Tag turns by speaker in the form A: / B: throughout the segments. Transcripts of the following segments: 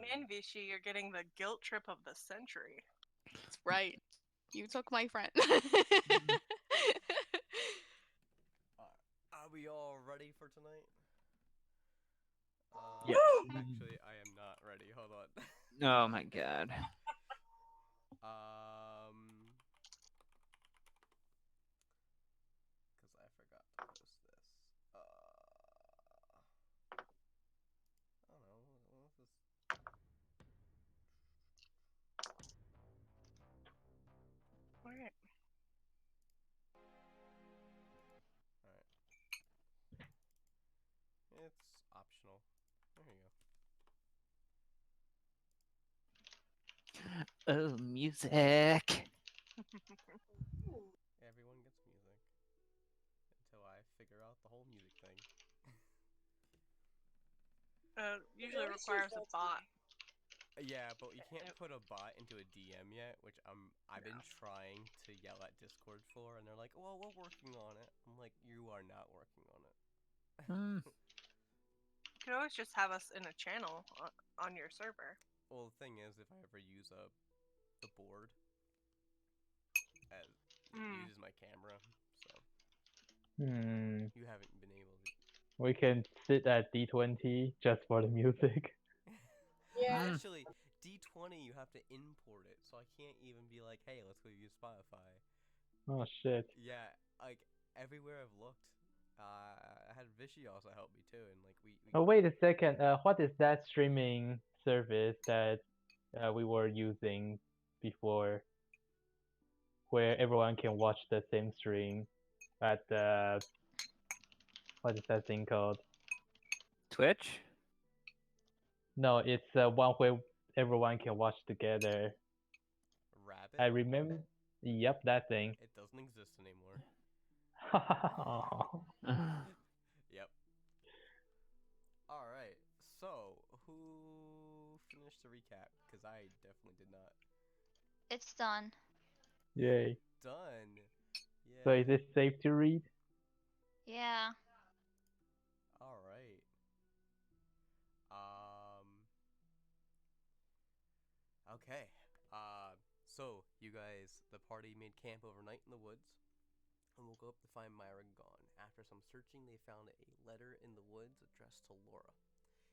A: Man, Vichy, you're getting the guilt trip of the century.
B: That's right. You took my friend.
C: Are we all ready for tonight?
D: Yes.
C: Actually, I am not ready. Hold on.
D: Oh my god.
C: Because I forgot to post this. I don't know. What's this?
A: Alright.
C: Alright. It's optional. There you go.
D: Oh, music.
C: Everyone gets music. Until I figure out the whole music thing.
A: Usually requires a bot.
C: Yeah, but you can't put a bot into a DM yet, which I've been trying to yell at Discord for, and they're like, "Well, we're working on it." I'm like, "You are not working on it."
D: Mm.
A: You could always just have us in a channel on your server.
C: Well, the thing is, if I ever use the board as it uses my camera, so you haven't been able to.
E: We can sit at D20 just for the music.
F: Yeah.
C: Actually, D20 you have to import it, so I can't even be like, "Hey, let's go use Spotify."
E: Oh shit.
C: Yeah, like everywhere I've looked, I had Vichy also help me too, and like we
E: Oh wait a second. What is that streaming service that we were using before, where everyone can watch the same stream at what is that thing called?
D: Twitch?
E: No, it's one where everyone can watch together.
C: Rabbit.
E: I remember. Yep, that thing.
C: It doesn't exist anymore. Yep. All right. So who finished the recap? Because I definitely did not.
F: It's done.
E: Yay.
C: Done. Yeah.
E: So is it safe to read?
F: Yeah.
C: All right. Okay. So you guys, the party made camp overnight in the woods, and woke up to find Myra gone. After some searching, they found a letter in the woods addressed to Laura.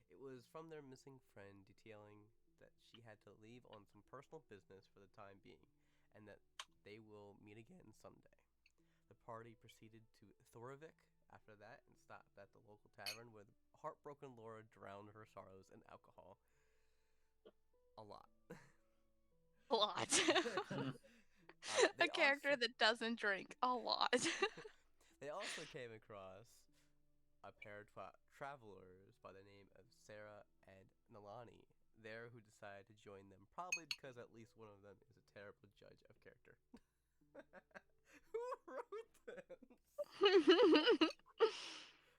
C: It was from their missing friend, detailing that she had to leave on some personal business for the time being, and that they will meet again someday. The party proceeded to Thorovik after that and stopped at the local tavern where the heartbroken Laura drowned her sorrows in alcohol. A lot.
B: A lot.
C: They
B: A character
C: also,
B: that doesn't drink a lot.
C: they also came across a pair of travelers by the name of Sarah and Nalani there who decided to join them, probably because at least one of them is a terrible judge of character. Who wrote this?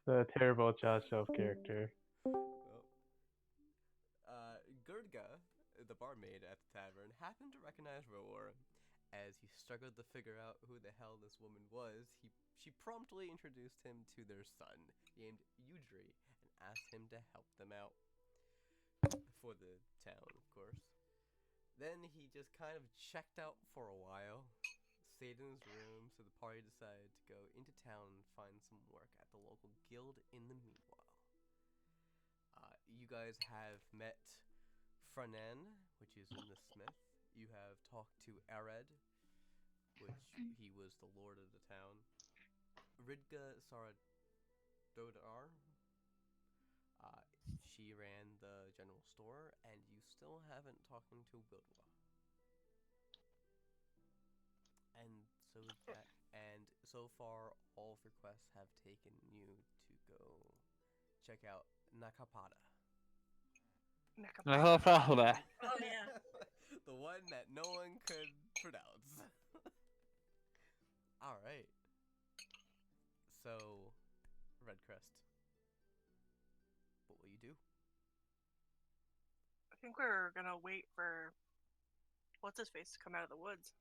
E: The terrible judge of character.
C: Well, Gurdga, the barmaid at the tavern, happened to recognize Roar. As he struggled to figure out who the hell this woman was, she promptly introduced him to their son, named Udri, and asked him to help them out. For the town, of course. Then he just kind of checked out for a while, stayed in his room, so the party decided to go into town and find some work at the local guild in the meanwhile. You guys have met Franan, which is in the smith. You have talked to Ared, which he was the lord of the town. Ridga Saradodar, she ran the general store, and you still haven't talked to Wildwa. And so far, all of your quests have taken you to go check out Nakapada.
F: Oh yeah.
C: The one that no one could pronounce. Alright. So, Redcrest, what will you do?
A: I think we're gonna wait for what's his face to come out of the woods.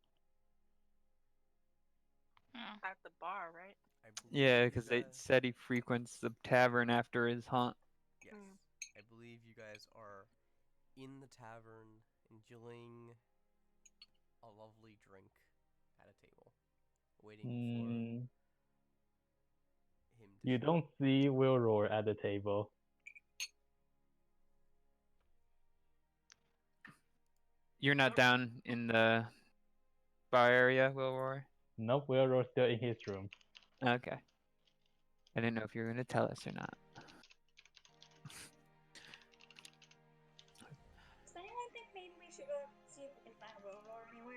A: At the bar, right?
D: Yeah, because they said he frequents the tavern after his hunt.
C: Yes. I believe you guys are in the tavern, enjoying a lovely drink at a table, waiting
E: Mm,
C: for him to
E: you
C: show
E: don't see Wilroar at the table.
D: You're not down in the bar area, Wilroar?
E: Nope, Wilroar's still in his room.
D: Okay. I didn't know if you were going to tell us or not.
G: So I think maybe we should go see if we can find Aurora anywhere.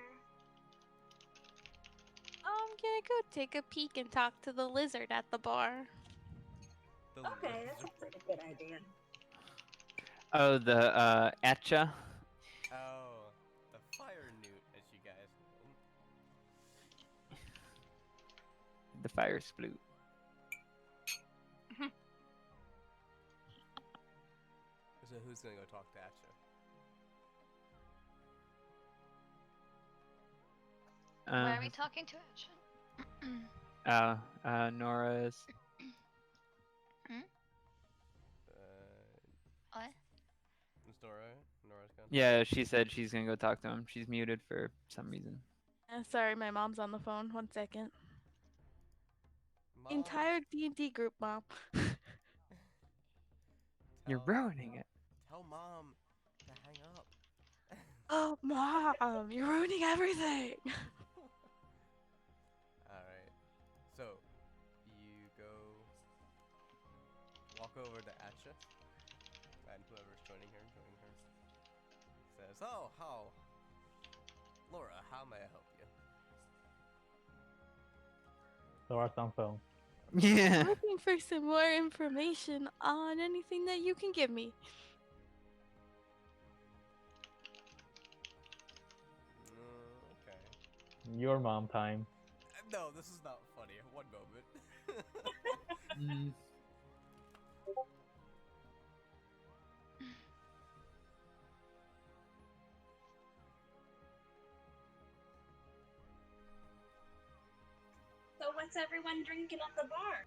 B: I'm gonna go take a peek and talk to the lizard at the bar.
C: the
G: Okay, that's a
C: lizard.
G: pretty good idea.
D: Oh, the Atcha?
C: Oh, the fire newt, as you guys know.
D: The fire sploot.
C: So who's gonna go talk to Atcha?
F: Where are we talking to, Action?
D: Nora's.
F: What?
C: Is Nora's gone?
D: Yeah, she said she's gonna go talk to him. She's muted for some reason.
B: Sorry, my mom's on the phone. 1 second.
C: Mom,
B: Entire D&D group, mom.
D: You're ruining it.
C: Tell mom to hang up.
B: Oh, mom, you're ruining everything.
C: Alright. So, you go walk over to Atcha, and whoever's joining her. Says, oh, how? Laura, how may I help you?
E: Laura's on phone.
D: Yeah.
B: Looking for some more information on anything that you can give me.
C: Okay.
E: Your mom time.
C: No, this is not funny. One moment.
D: Mm.
G: So what's everyone drinking at the bar?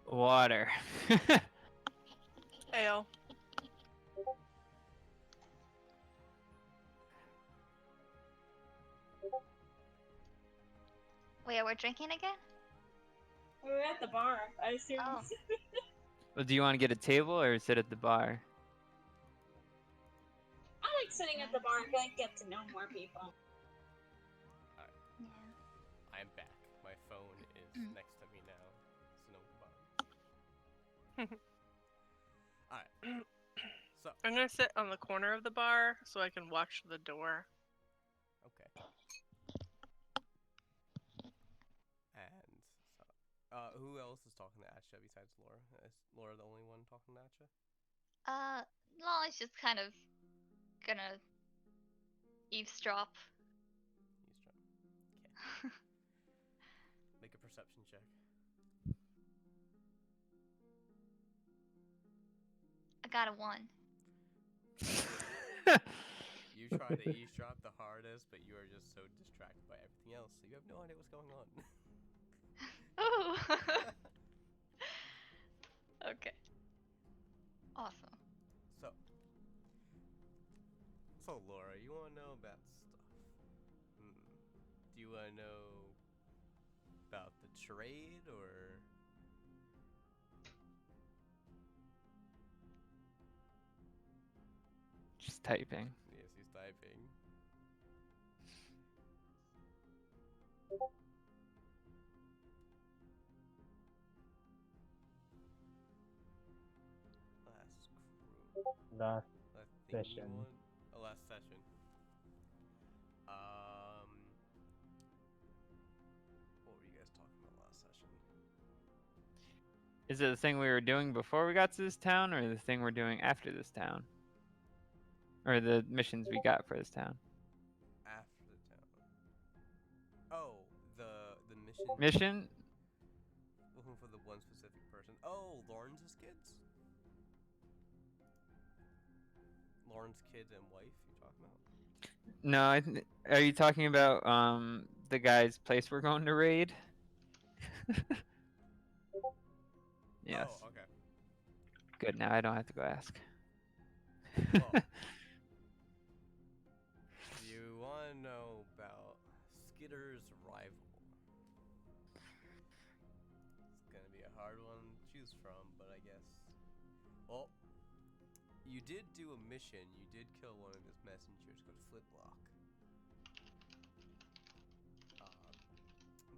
D: Water.
A: Ale.
F: Wait, we're drinking again?
G: We're at the bar. I assume.
F: Oh.
D: Well, do you want to get a table or sit at the bar?
G: I like sitting at the bar and get to know more people.
F: Yeah.
C: I'm back. My phone is
F: Mm.
C: next to me now. So no bug. Alright. So,
A: I'm gonna sit on the corner of the bar so I can watch the door.
C: okay. And so, who else is talking to Atcha besides Laura? Is Laura the only one talking to Atcha?
F: Lolly's just kind of gonna eavesdrop.
C: Eavesdrop. Make a perception check.
F: I got a 1.
C: You try to eavesdrop the hardest, but you are just so distracted by everything else, so you have no idea what's going on.
F: Ooh. Okay. Awesome.
C: So Laura, you want to know about stuff? Do you want to know about the trade, or?
D: Just typing.
C: Yes, he's typing. Last crew.
E: Last
C: Last thing you
E: session.
C: want? Oh, last session. What were you guys talking about last session?
D: Is it the thing we were doing before we got to this town, or the thing we're doing after this town? Or the missions we got for this town?
C: After the town. Oh, the mission.
D: Mission?
C: Looking for the one specific person. Oh, Lawrence's kids. Lawrence kids and wife. You talking about?
D: No, are you talking about the guy's place we're going to raid? Yes.
C: Oh, okay.
D: Good. Now I don't have to go ask.
C: Well, you want to know about Skitter's rival? It's gonna be a hard one to choose from, but I guess. Well, you did do a mission. You did kill one of his messengers called Flintlock.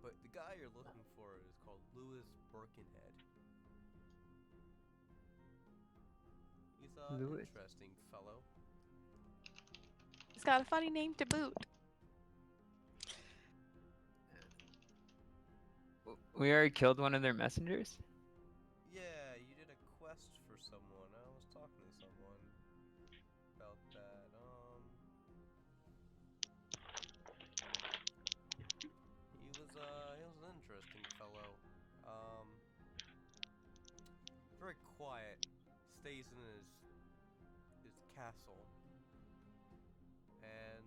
C: But the guy you're looking for is called Lewis Birkenhead. He's an
D: Lewis.
C: interesting fellow.
B: He's got a funny name to boot.
D: We already killed one of their messengers.
C: Yeah, you did a quest for someone. I was talking to someone about that. He was an interesting fellow. Very quiet. Stays in his castle. And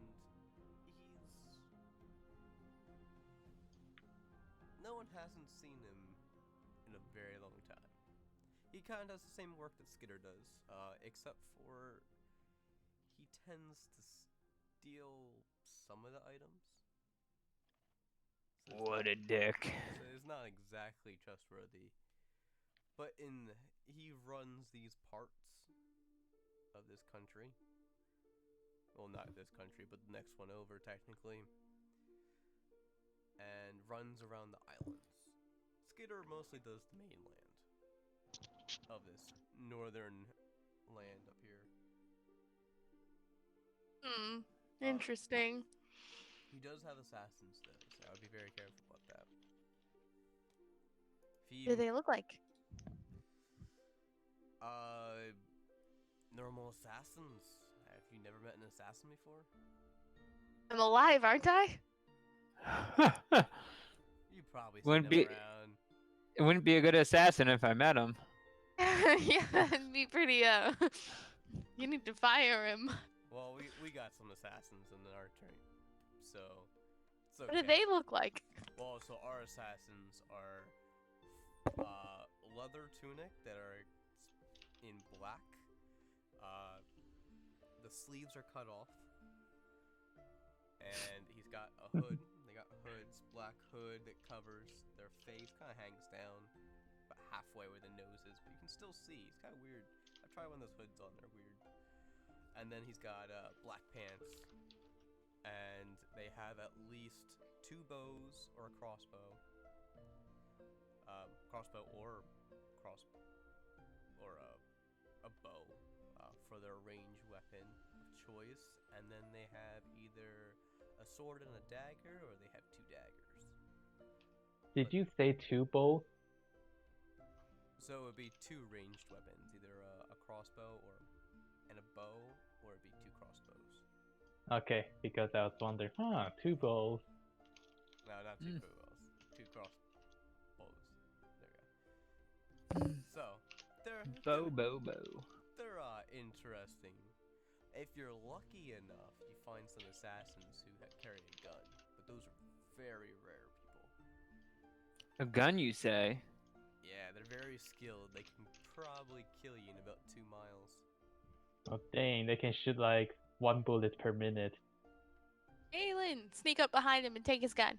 C: no one hasn't seen him in a very long time. He kind of does the same work that Skitter does, except for he tends to steal some of the items. So it's
D: What
C: not-
D: a dick.
C: So it's not exactly trustworthy. But he runs these parts of this country. Well, not this country, but the next one over, technically. And runs around the islands. Skitter mostly does the mainland of this northern land up here.
B: Interesting.
C: He does have assassins though, so I would be very careful about that. If he
B: What do they look like?
C: normal assassins. Have you never met an assassin before?
B: I'm alive, aren't I?
C: You probably seen
D: Wouldn't
C: them
D: be-
C: around.
D: It wouldn't be a good assassin if I met him.
B: Yeah, that'd be pretty, you need to fire him.
C: Well, we got some assassins in our train, so it's okay.
B: What do they look like?
C: Well, so our assassins are leather tunic that are in black. The sleeves are cut off, and he's got a hood. They got hoods, black hood that covers their face, kind of hangs down about halfway where the nose is, but you can still see. It's kind of weird. I tried one of those hoods on; they're weird. And then he's got black pants, and they have at least 2 bows or a crossbow. Crossbow or a bow for their ranged weapon of choice, and then they have either a sword and a dagger, or they have 2 daggers.
E: Did you say 2 bows?
C: So it would be 2 ranged weapons, either a crossbow and a bow, or it'd be 2 crossbows.
E: Okay, because I was wondering, 2 bows.
C: No, not 2 bows. 2 crossbows. There we go. So they're They're interesting. If you're lucky enough, you find some assassins who carry a gun, but those are very rare people.
D: A gun, you say?
C: Yeah, they're very skilled. They can probably kill you in about 2 miles.
E: Oh dang, they can shoot like 1 bullet per minute.
B: Galen, sneak up behind him and take his gun.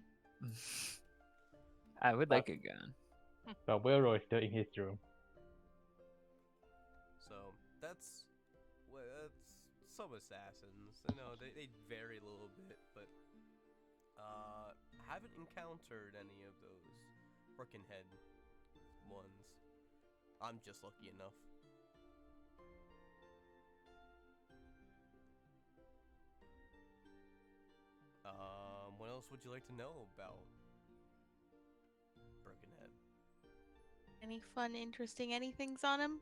D: I would like a gun.
E: But Wilroy is still in his room.
C: So that's some assassins. I know they vary a little bit, but haven't encountered any of those Birkenhead ones. I'm just lucky enough. What else would you like to know about Birkenhead?
B: Any fun, interesting anythings on him?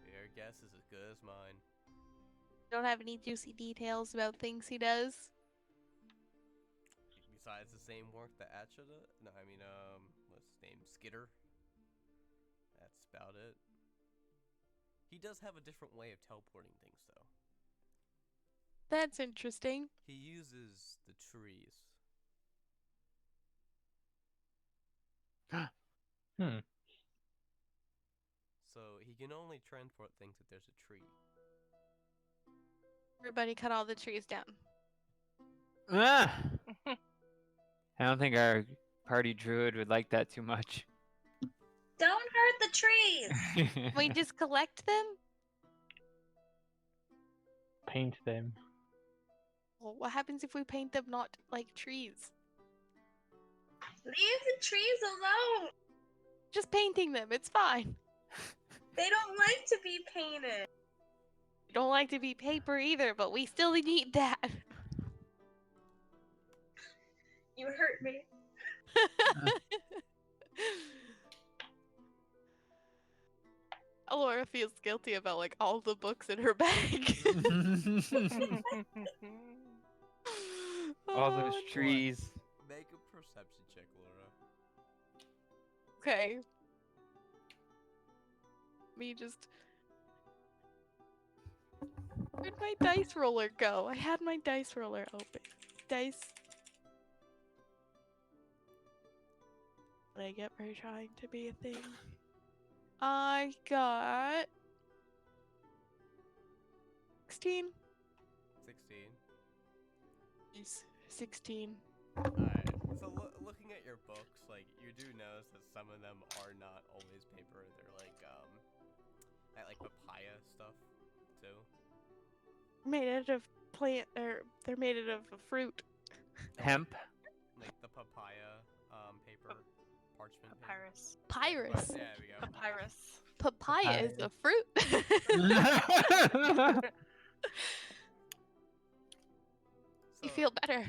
C: Your guess is as good as mine.
B: Don't have any juicy details about things he does?
C: Besides the same work that Atcha does? No, I mean, what's his name? Skitter? That's about it. He does have a different way of teleporting things, though.
B: That's interesting.
C: He uses the trees. can only transport things if there's a tree.
B: Everybody cut all the trees down.
D: Ah! I don't think our party druid would like that too much.
G: Don't hurt the trees!
B: We just collect them?
E: Paint them.
B: Well, what happens if we paint them not like trees?
G: Leave the trees alone!
B: Just painting them, it's fine.
G: They don't like to be painted.
B: We don't like to be paper either, but we still need that.
G: You hurt me.
B: Laura feels guilty about like all the books in her bag.
D: All
B: Oh,
D: those
B: no.
D: trees.
C: Make a perception check, Laura.
B: Okay. Me just. Where'd my dice roller go? I had my dice roller open. Dice. What I get for trying to be a thing. I got 16.
C: 16.
B: Yes, 16.
C: Alright, so looking at your books, like, you do notice that some of them are not always paper. They're like, that, like, papaya stuff, too.
B: Made out of plant, or they're made out of a fruit.
D: Hemp.
C: Like, the papaya, paper, parchment paper.
A: Papyrus.
B: Papyrus.
C: There we go.
A: Papyrus.
B: Papaya is a fruit. You
C: So,
B: feel better.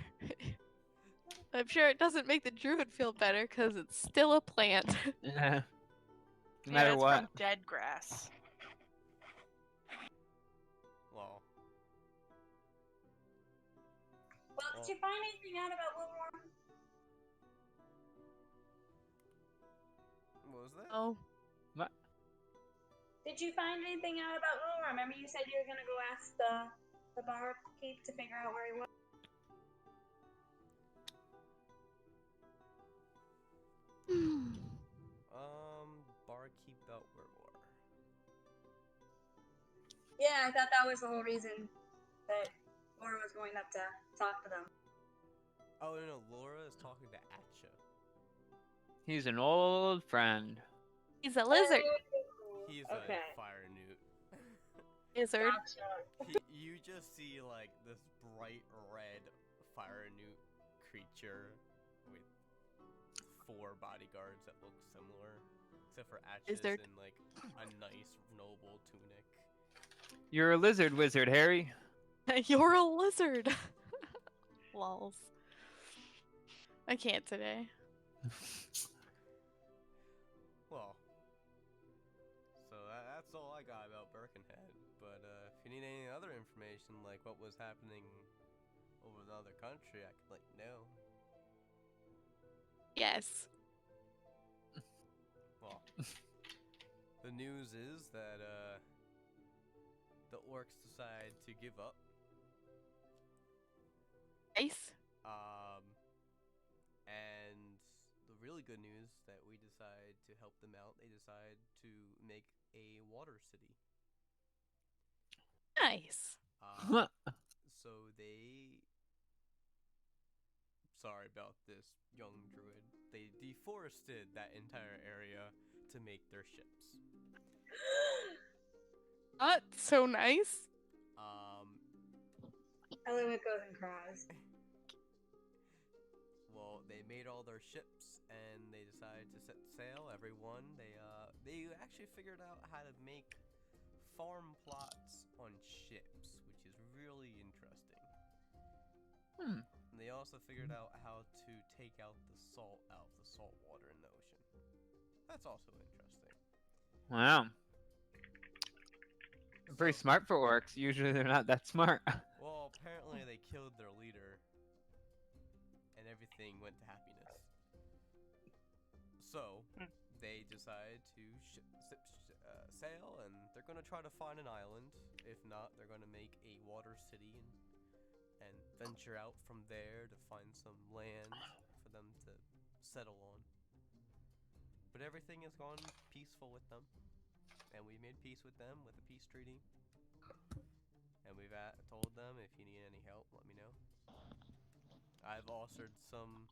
B: I'm sure it doesn't make the druid feel better because it's still a plant.
D: Yeah. No
A: Yeah,
D: matter
A: it's
D: what.
A: from dead grass.
C: well,
G: Well, did you find anything out about Wilmore?
C: what was that?
B: Oh,
G: Did you find anything out about Wilmore? Remember you said you were gonna go ask the barkeep to figure out where he was?
C: Barkeep Beltmore.
G: Yeah, I thought that was the whole reason that Laura was going up to talk to them.
C: Oh, no, Laura is talking to Atcha.
D: He's an old friend.
B: he's a lizard.
C: He's
G: Okay.
C: a fire newt.
B: Lizard.
G: Gotcha.
C: You just see, like, this bright red fire newt creature with 4 bodyguards that look similar. Except for Atcha's
B: Lizard.
C: in, like, a nice, noble tunic.
D: You're a lizard wizard, Harry.
B: You're a lizard. Lols. I can't today.
C: Well, so that's all I got about Birkenhead. But if you need any other information, like what was happening over in the other country, I can let you know.
B: Yes.
C: Well, the news is that the orcs decide to give up.
B: Nice.
C: And the really good news that we decide to help them out. They decide to make a water city.
B: Nice.
C: So they. Sorry about this, young druid. They deforested that entire area to make their ships.
B: That's so nice.
G: Element goes and cries.
C: Well, they made all their ships and they decided to set sail. Everyone, they actually figured out how to make farm plots on ships, which is really interesting.
D: Hmm.
C: And they also figured out how to take out the salt out of the salt water in the ocean. That's also interesting.
D: Wow. Pretty smart for orcs. Usually they're not that smart.
C: Well, apparently they killed their leader, and everything went to happiness. So they decide to sail, and they're gonna try to find an island. If not, they're gonna make a water city and venture out from there to find some land for them to settle on. But everything has gone peaceful with them. and we made peace with them with a peace treaty. And we've told them if you need any help, let me know. I've offered some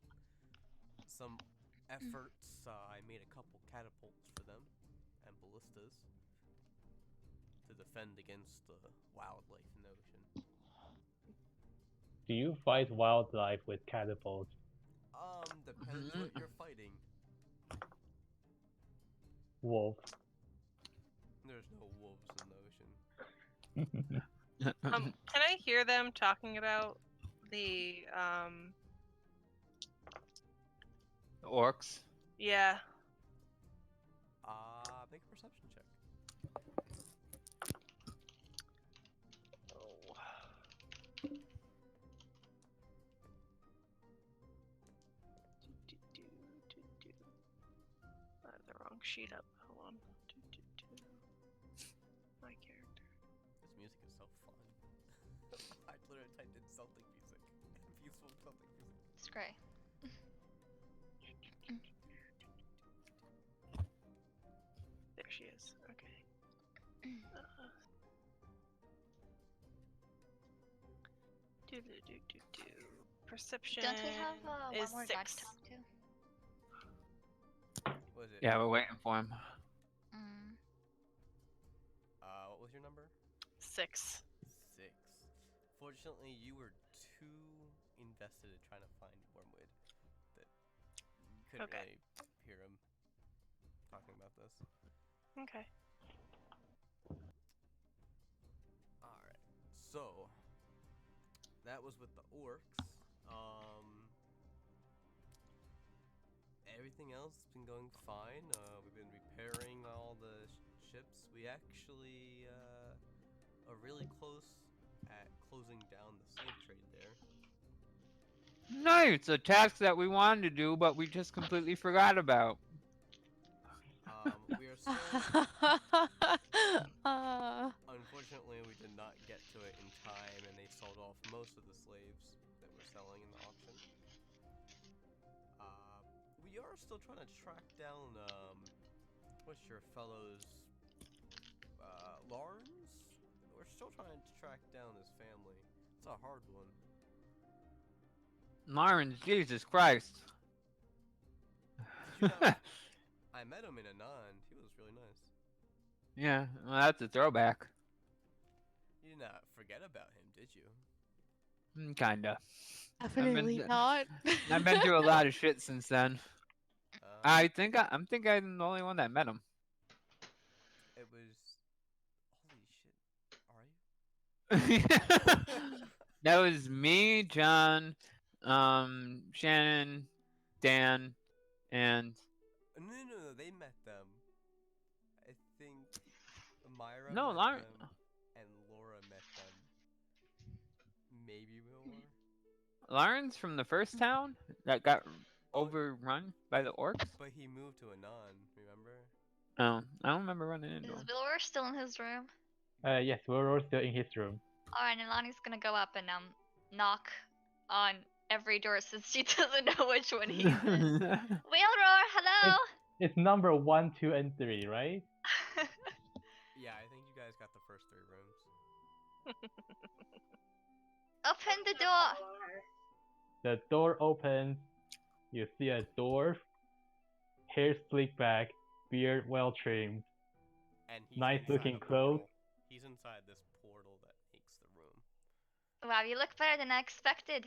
C: efforts. I made a couple catapults for them and ballistas to defend against the wildlife in the ocean.
E: Do you fight wildlife with catapults?
C: Depends what you're fighting.
E: Wolf.
C: There's no wolves in the ocean.
A: Can I hear them talking about the
D: Orcs.
A: Yeah.
C: Make a perception check.
A: Oh. I have the wrong sheet up. Hold on. My character.
C: This music is so fun. I literally typed in Celtic music. Peaceful Celtic music.
F: It's great.
A: There she is. Okay. Perception
F: Don't we have
A: is
F: one more guy to
A: 6.
F: talk to?
C: What was it?
D: Yeah, we're waiting for him.
F: Mm.
C: What was your number?
A: 6.
C: 6. Fortunately, you were too invested in trying to find Wormwood that you couldn't
A: Okay.
C: really hear him talking about this.
A: Okay.
C: Alright, so that was with the orcs. Everything else has been going fine. We've been repairing all the ships. We actually are really close at closing down the slave trade there.
D: Nice, a task that we wanted to do, but we just completely forgot about.
C: We are still, unfortunately, we did not get to it in time, and they sold off most of the slaves that were selling in the auction. We are still trying to track down, what's your fellow's, Lawrence? We're still trying to track down his family. It's a hard one.
D: Lawrence, Jesus Christ.
C: Did you not- I met him in Anand. He was really nice.
D: Yeah, well, that's a throwback.
C: You did not forget about him, did you?
D: Kinda.
B: Definitely
D: to-
B: not.
D: I've been through a lot of shit since then.
C: Um,
D: I think I'm the only one that met him.
C: It was... Holy shit. Are you?
D: That was me, John, Shannon, Dan, and
C: No, they met them. I think Myra
D: No,
C: met
D: Lauren-
C: them, and Laura met them. Maybe more?
D: Lawrence from the first town that got overrun by the orcs.
C: But he moved to Anand, remember?
D: Oh, I don't remember running into
F: Is
D: him.
F: Vilor still in his room?
E: Yes, we're all still in his room.
F: Alright, and Lonnie's gonna go up and knock on every door since she doesn't know which one he's in. Wheelroar, hello!
E: It's number 1, 2, and 3, right?
C: Yeah, I think you guys got the first 3 rooms.
F: Open the door!
E: The door opens. You see a dwarf, hair slicked back, beard well trimmed.
C: And he's
E: Nice
C: inside
E: looking
C: a
E: clothes.
C: portal. He's inside this portal that makes the room.
F: Wow, you look better than I expected.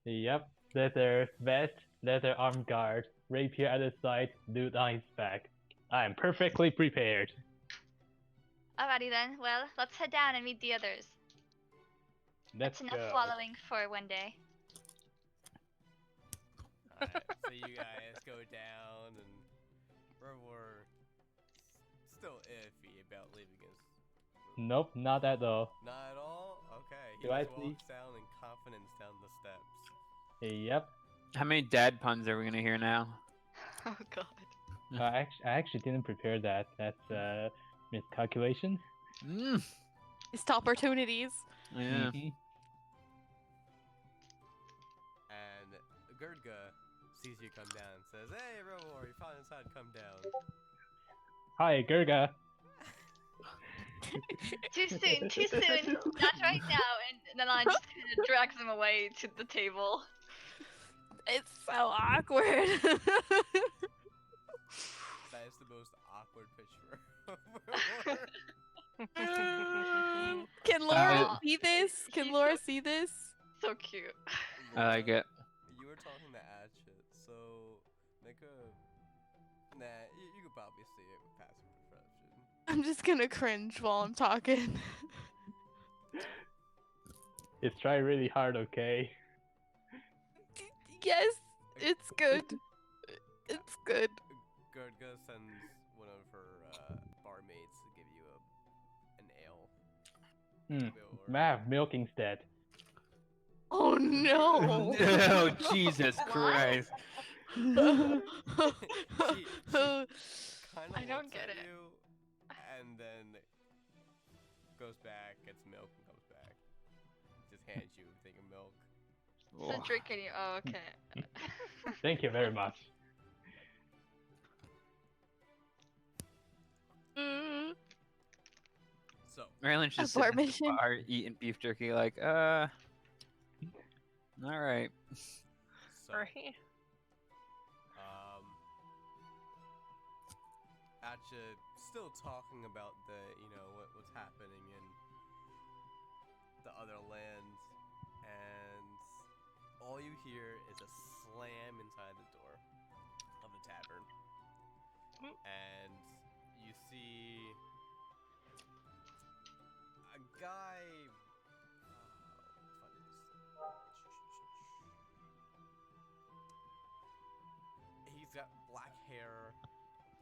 E: Yep, leather vest, leather arm guard, rapier at the side, loot on his back. I am perfectly prepared.
F: Alrighty then, well, let's head down and meet the others.
E: Let's
F: That's enough
E: go.
F: swallowing for one day.
C: Alright, so you guys go down, and we're still iffy about leaving us.
E: Nope, not at all.
C: Not at all? Okay. He
E: Do I
C: just
E: see-
C: walks down in confidence down the steps.
E: Yep.
D: How many dad puns are we gonna hear now?
F: Oh god.
E: I actually didn't prepare that. That's miscalculation.
D: Mm.
B: Missed opportunities.
D: Yeah.
E: Mhm.
C: And Gerdga sees you come down and says, "Hey, Roar, you found inside, come down."
E: Hi, Gurga.
F: Too soon, too soon. Not right now. And Nalan just kind of drags him away to the table.
B: It's so awkward.
C: That is the most awkward picture of Aurora.
B: Can Laura
F: Aw,
B: see this? Can
F: he's
B: Laura
F: so-
B: see this?
F: So cute.
D: I like it.
C: You were talking to Atchit, so make a. Nah, you could probably see it with passive perception.
B: I'm just gonna cringe while I'm talking.
E: It's trying really hard, okay?
B: Yes, it's good. It's good.
C: Gurdga sends one of her barmaids to give you an ale.
E: Hmm. Mav, milk instead.
B: Oh no.
D: Oh, Jesus Christ.
C: Kind of
F: I don't
C: looks
F: get
C: at
F: it.
C: you, and then goes back, gets milk, and comes back. Just hands you a thing of milk.
F: So drinking you. Oh, okay.
E: Thank you very much.
B: Mm.
C: So,
D: Marilyn's just
B: Abort
D: sitting at the
B: mission.
D: bar eating beef jerky like, alright.
A: Right.
C: Atcha still talking about the, what's happening in the other lands, and all you hear is a slam inside the door of the tavern. And you see a guy. He's got black hair,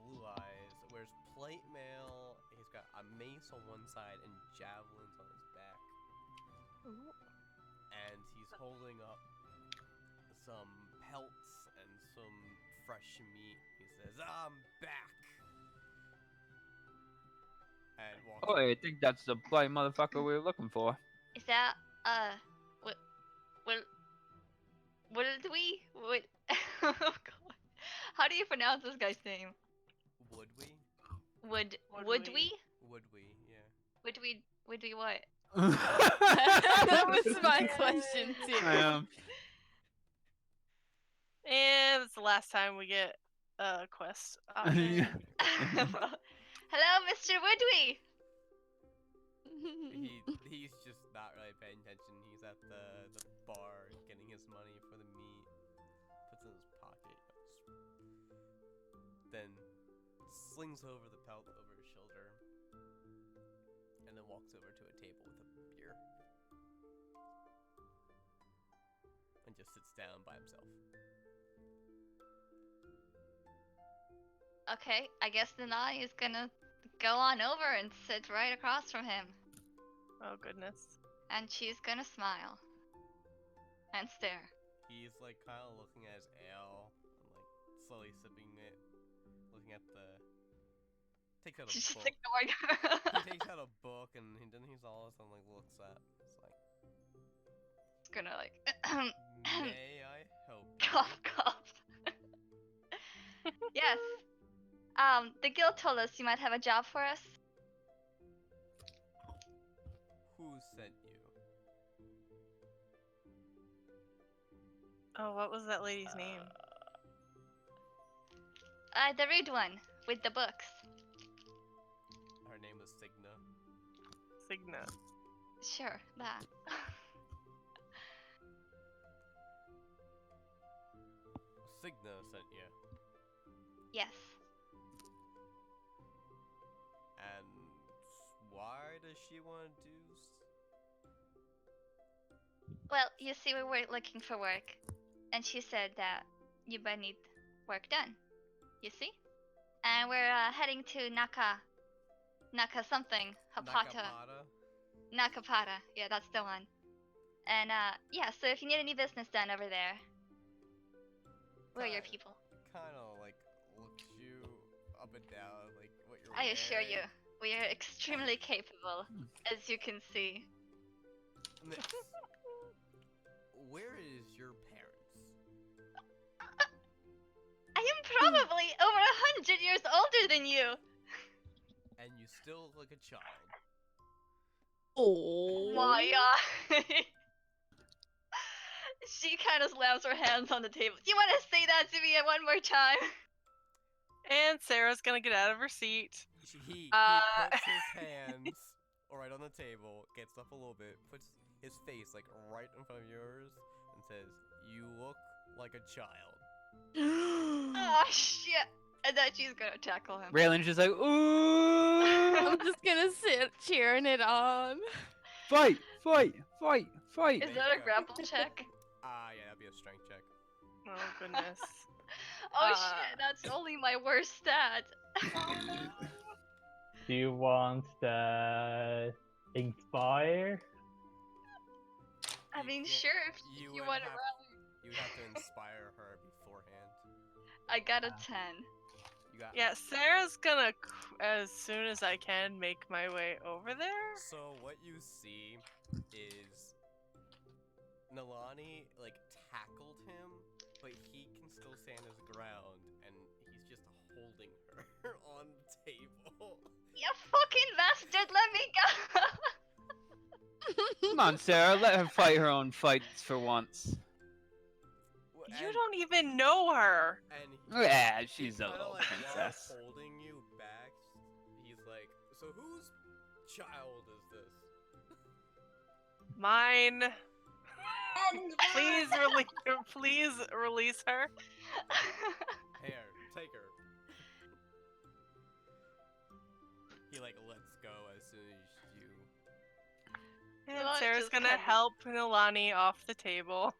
C: blue eyes, wears plate mail. He's got a mace on one side and javelins on his back. And he's holding up some pelts and some fresh meat. He says, "I'm back." And walks.
D: Oh, I think that's the blind motherfucker we were looking for.
F: Is that what? What did we? What? Oh God. How do you pronounce this guy's name?
C: Would we?
F: Would
A: Would
F: we?
C: Would we? Yeah.
F: Would we what?
B: That was my question too.
A: And it's the last time we get a quest option.
F: Hello, Mr. Woodwee.
C: He's just not really paying attention. He's at the bar getting his money for the meat. Puts it in his pocket. Then slings over the pelt over his shoulder. And then walks over to a table with a beer. And just sits down by himself.
F: Okay, I guess Nanai is gonna go on over and sit right across from him.
A: Oh goodness.
F: And she's gonna smile. And stare.
C: He's like kind of looking at his ale and like slowly sipping it, looking at the. Takes out a
F: She's just
C: book.
F: ignoring her.
C: He takes out a book and then he's all of a sudden like looks up. It's like,
F: It's gonna like
C: may I help you?
F: cough cough. Yes. The guild told us you might have a job for us.
C: Who sent you?
A: Oh, what was that lady's name?
F: The rude one with the books.
C: Her name was Signa.
A: Signa.
F: Sure, that.
C: Signa sent you.
F: Yes.
C: And why does she want to do?
F: Well, you see, we were looking for work, and she said that you might need work done. You see? And we're heading to Naka something. Hapata. Nakapata. Yeah, that's the one. And yeah, so if you need any business done over there, we're your people.
C: Kind of like looks you up and down, like what you're.
F: I assure you,
C: wearing.
F: we are extremely capable, as you can see.
C: Miss, where is your parents?
F: I am probably over 100 years older than you.
C: And you still look like a child.
B: Oh.
F: Maya. She kind of slams her hands on the table. You want to say that to me one more time?
A: And Sarah's gonna get out of her seat.
C: He
A: Uh,
C: puts his hands right on the table, gets up a little bit, puts his face like right in front of yours, and says, "You look like a child."
F: Oh shit! And then she's gonna tackle him.
D: Raylan's just like, ooh,
B: I'm just gonna sit cheering it on.
D: fight, fight, fight, fight.
F: Is that a grapple check?
C: Yeah, that'd be a strength check.
A: Oh goodness.
F: Oh shit! That's only my worst stat.
E: Do you want the inspire?
F: I
C: You
F: mean,
C: can't-
F: sure, if you
C: would
F: want to
C: have-
F: rally.
C: You would have to inspire her beforehand.
F: I got a 10.
C: You got
A: Yeah, Sarah's gonna, as soon as I can, make my way over there.
C: So what you see is Nalani like tackled him, but he can still stand his ground, and he's just holding her on the table.
F: You fucking bastard! Let me go.
D: Come on, Sarah, let her fight her own fights for once.
A: You don't even know her.
C: And
D: Yeah,
C: he's
D: she's a
C: kinda,
D: little
C: like,
D: princess.
C: while holding you back, he's like, "So whose child is this?"
A: Mine.
G: And
A: Please release her.
C: Here, take her. He like lets go as soon as you.
A: And
F: Not
A: Sarah's
F: just
A: gonna
F: coming.
A: help Nilani off the table.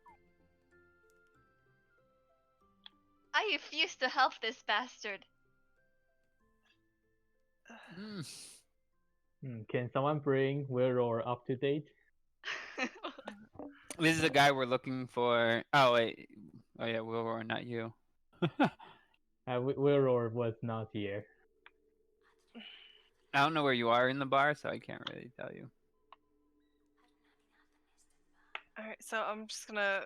F: I refuse to help this bastard.
D: Mm.
E: Can someone bring Willroar up to date?
D: This is the guy we're looking for. Oh wait, oh yeah, Wilroy, not you.
E: Willroar was not here.
D: I don't know where you are in the bar, so I can't really tell you.
A: Alright, so I'm just gonna,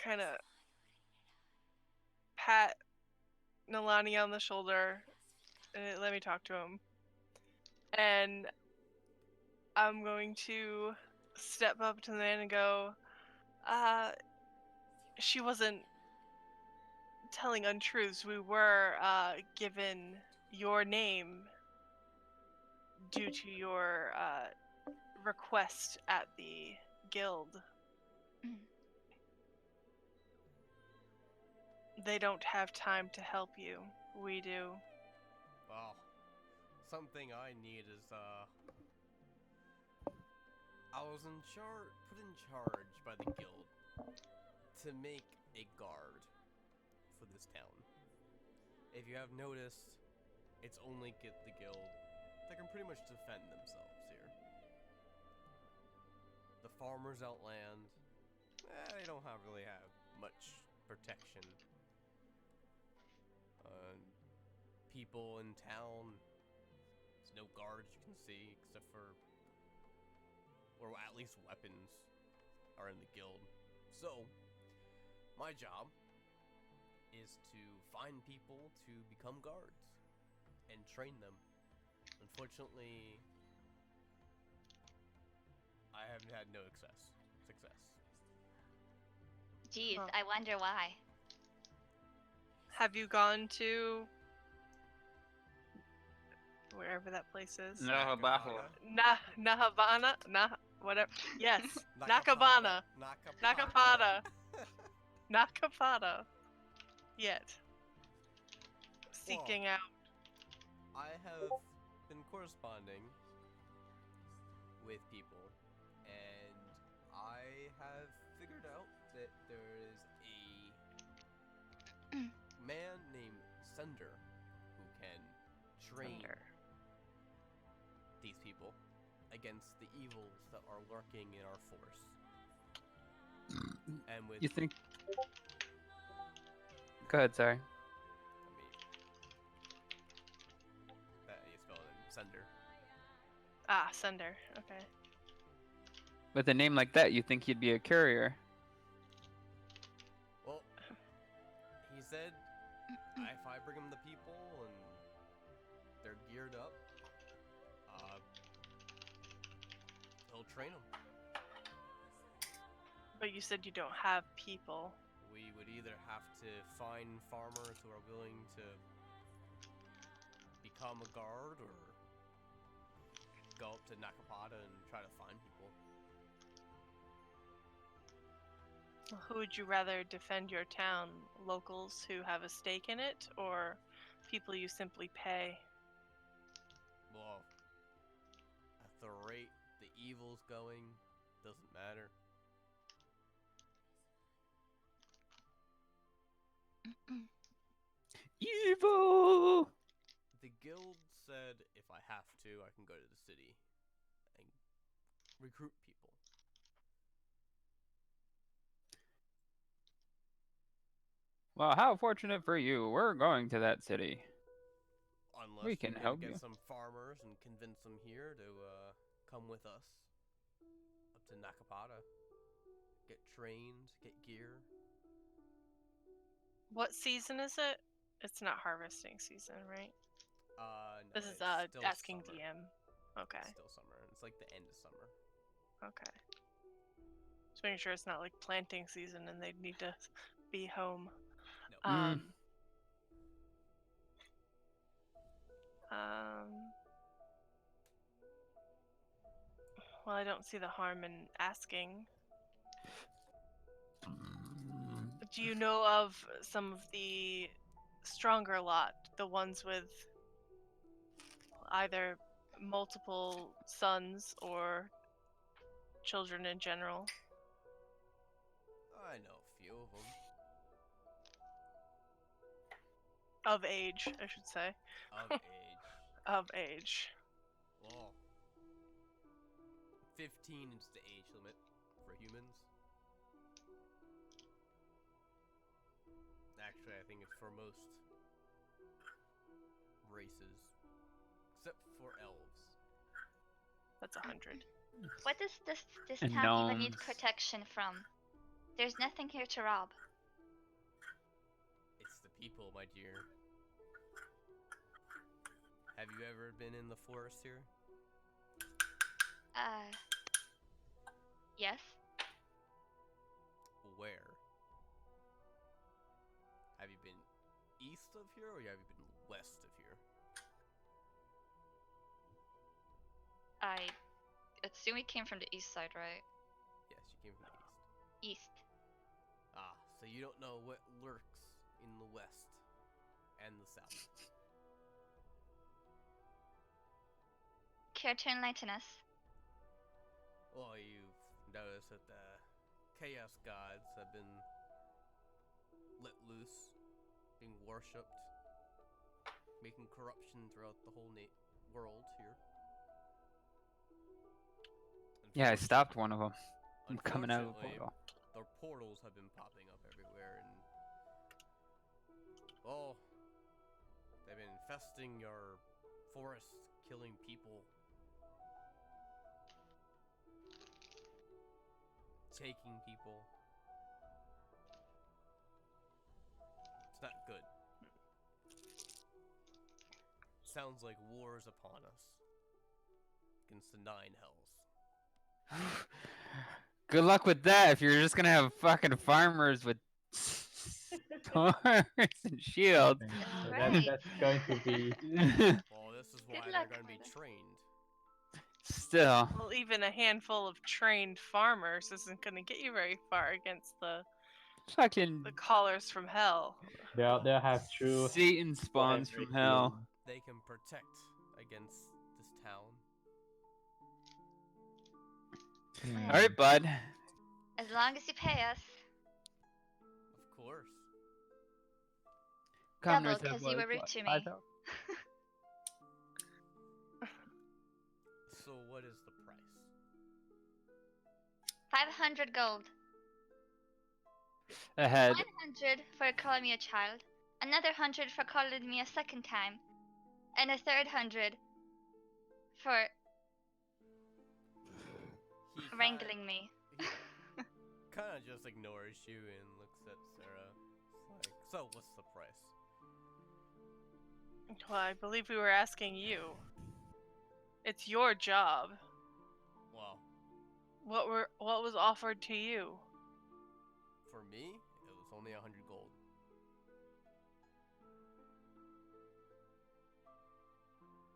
A: kind of pat Nilani on the shoulder and let me talk to him. And I'm going to step up to the man and go, she wasn't telling untruths. We were given your name due to your request at the guild. They don't have time to help you. We do.
C: Well, something I need is I was put in charge by the guild to make a guard for this town. If you have noticed, it's only the guild that can pretty much defend themselves here. The farmers outland, they don't really have much protection. People in town, there's no guards you can see except for, or at least weapons are in the guild. So, my job is to find people to become guards and train them. Unfortunately, I have had no success.
F: Jeez,
A: Huh.
F: I wonder why.
A: Have you gone to wherever that place is?
D: Nahabaho.
A: Nahavana? Whatever. Yes. Nakabana. Nakapada. Nakapada. Yet. Seeking out.
C: I have been corresponding with people, and I have figured out that there is a man named Sunder who can train these people against the evils that are lurking in our force. And with
D: You think? Go ahead, sorry.
C: that you spell it Sunder.
A: Ah, Sunder. Okay.
D: With a name like that, you think he'd be a courier?
C: Well, he said if I bring him the people and they're geared up, train them.
A: But you said you don't have people.
C: We would either have to find farmers who are willing to become a guard, or go up to Nakapada and try to find people.
A: Who would you rather defend your town? Locals who have a stake in it, or people you simply pay?
C: Well, at the rate the evil's going, doesn't matter.
D: Evil!
C: The guild said if I have to, I can go to the city and recruit people.
D: Well, how fortunate for you. We're going to that city.
C: Unless
D: We can
C: you're
D: help
C: gonna get
D: you.
C: some farmers and convince them here to come with us up to Nakapada. Get trained, get gear.
A: What season is it? It's not harvesting season, right?
C: No,
A: This is
C: it's still
A: asking
C: summer.
A: DM. Okay.
C: It's still summer. It's like the end of summer.
A: Okay. Just making sure it's not like planting season and they need to be home.
C: No.
A: Um. Well, I don't see the harm in asking. Do you know of some of the stronger lot, the ones with either multiple sons or children in general?
C: I know a few of them.
A: Of age, I should say.
C: Of age.
A: Of age.
C: Well, 15 is the age limit for humans. Actually, I think it's for most races, except for elves.
A: That's 100.
F: What does this
D: And
F: town even need
D: gnomes.
F: protection from? There's nothing here to rob.
C: It's the people, my dear. Have you ever been in the forest here?
F: Yes.
C: Where? Have you been east of here, or have you been west of here?
F: I assume we came from the east side, right?
C: Yes, you came from the east.
F: East.
C: Ah, so you don't know what lurks in the west and the south.
F: Care to enlighten us?
C: Well, you've noticed that the chaos gods have been let loose, being worshipped, making corruption throughout the whole world here.
D: Yeah, I stopped one of them from coming out of the
C: Unfortunately,
D: portal.
C: their portals have been popping up everywhere, and well, they've been infesting your forests, killing people, taking people. It's not good. Sounds like war is upon us against the 9 hells.
D: Good luck with that if you're just gonna have fucking farmers with swords and shields.
E: So
F: Right.
E: that's going to be
C: Well, this is
F: Good
C: why
F: luck
C: they're going to be
F: with it.
C: trained.
D: Still.
A: Well, even a handful of trained farmers isn't going to get you very far against the
D: Fucking
A: callers from hell.
E: they'll have true
D: Satan
E: for
D: spawns
E: every
D: from hell.
E: season.
C: They can protect against this town.
E: Hmm.
D: Alright, bud.
F: As long as you pay us.
C: Of course.
F: Double,
D: Commoners have
F: 'cause you were
D: what,
F: rude to me.
D: 5,000?
C: So what is the price?
F: 500 gold.
D: Ahead.
F: 100 for calling me a child. Another 100 for calling me a second time. And a third 100 for
C: He
F: wrangling me.
C: kind of just ignores you and looks at Sarah. It's like, so what's the price?
A: Well, I believe we were asking you. It's your job.
C: Well,
A: What was offered to you?
C: For me, it was only 100 gold.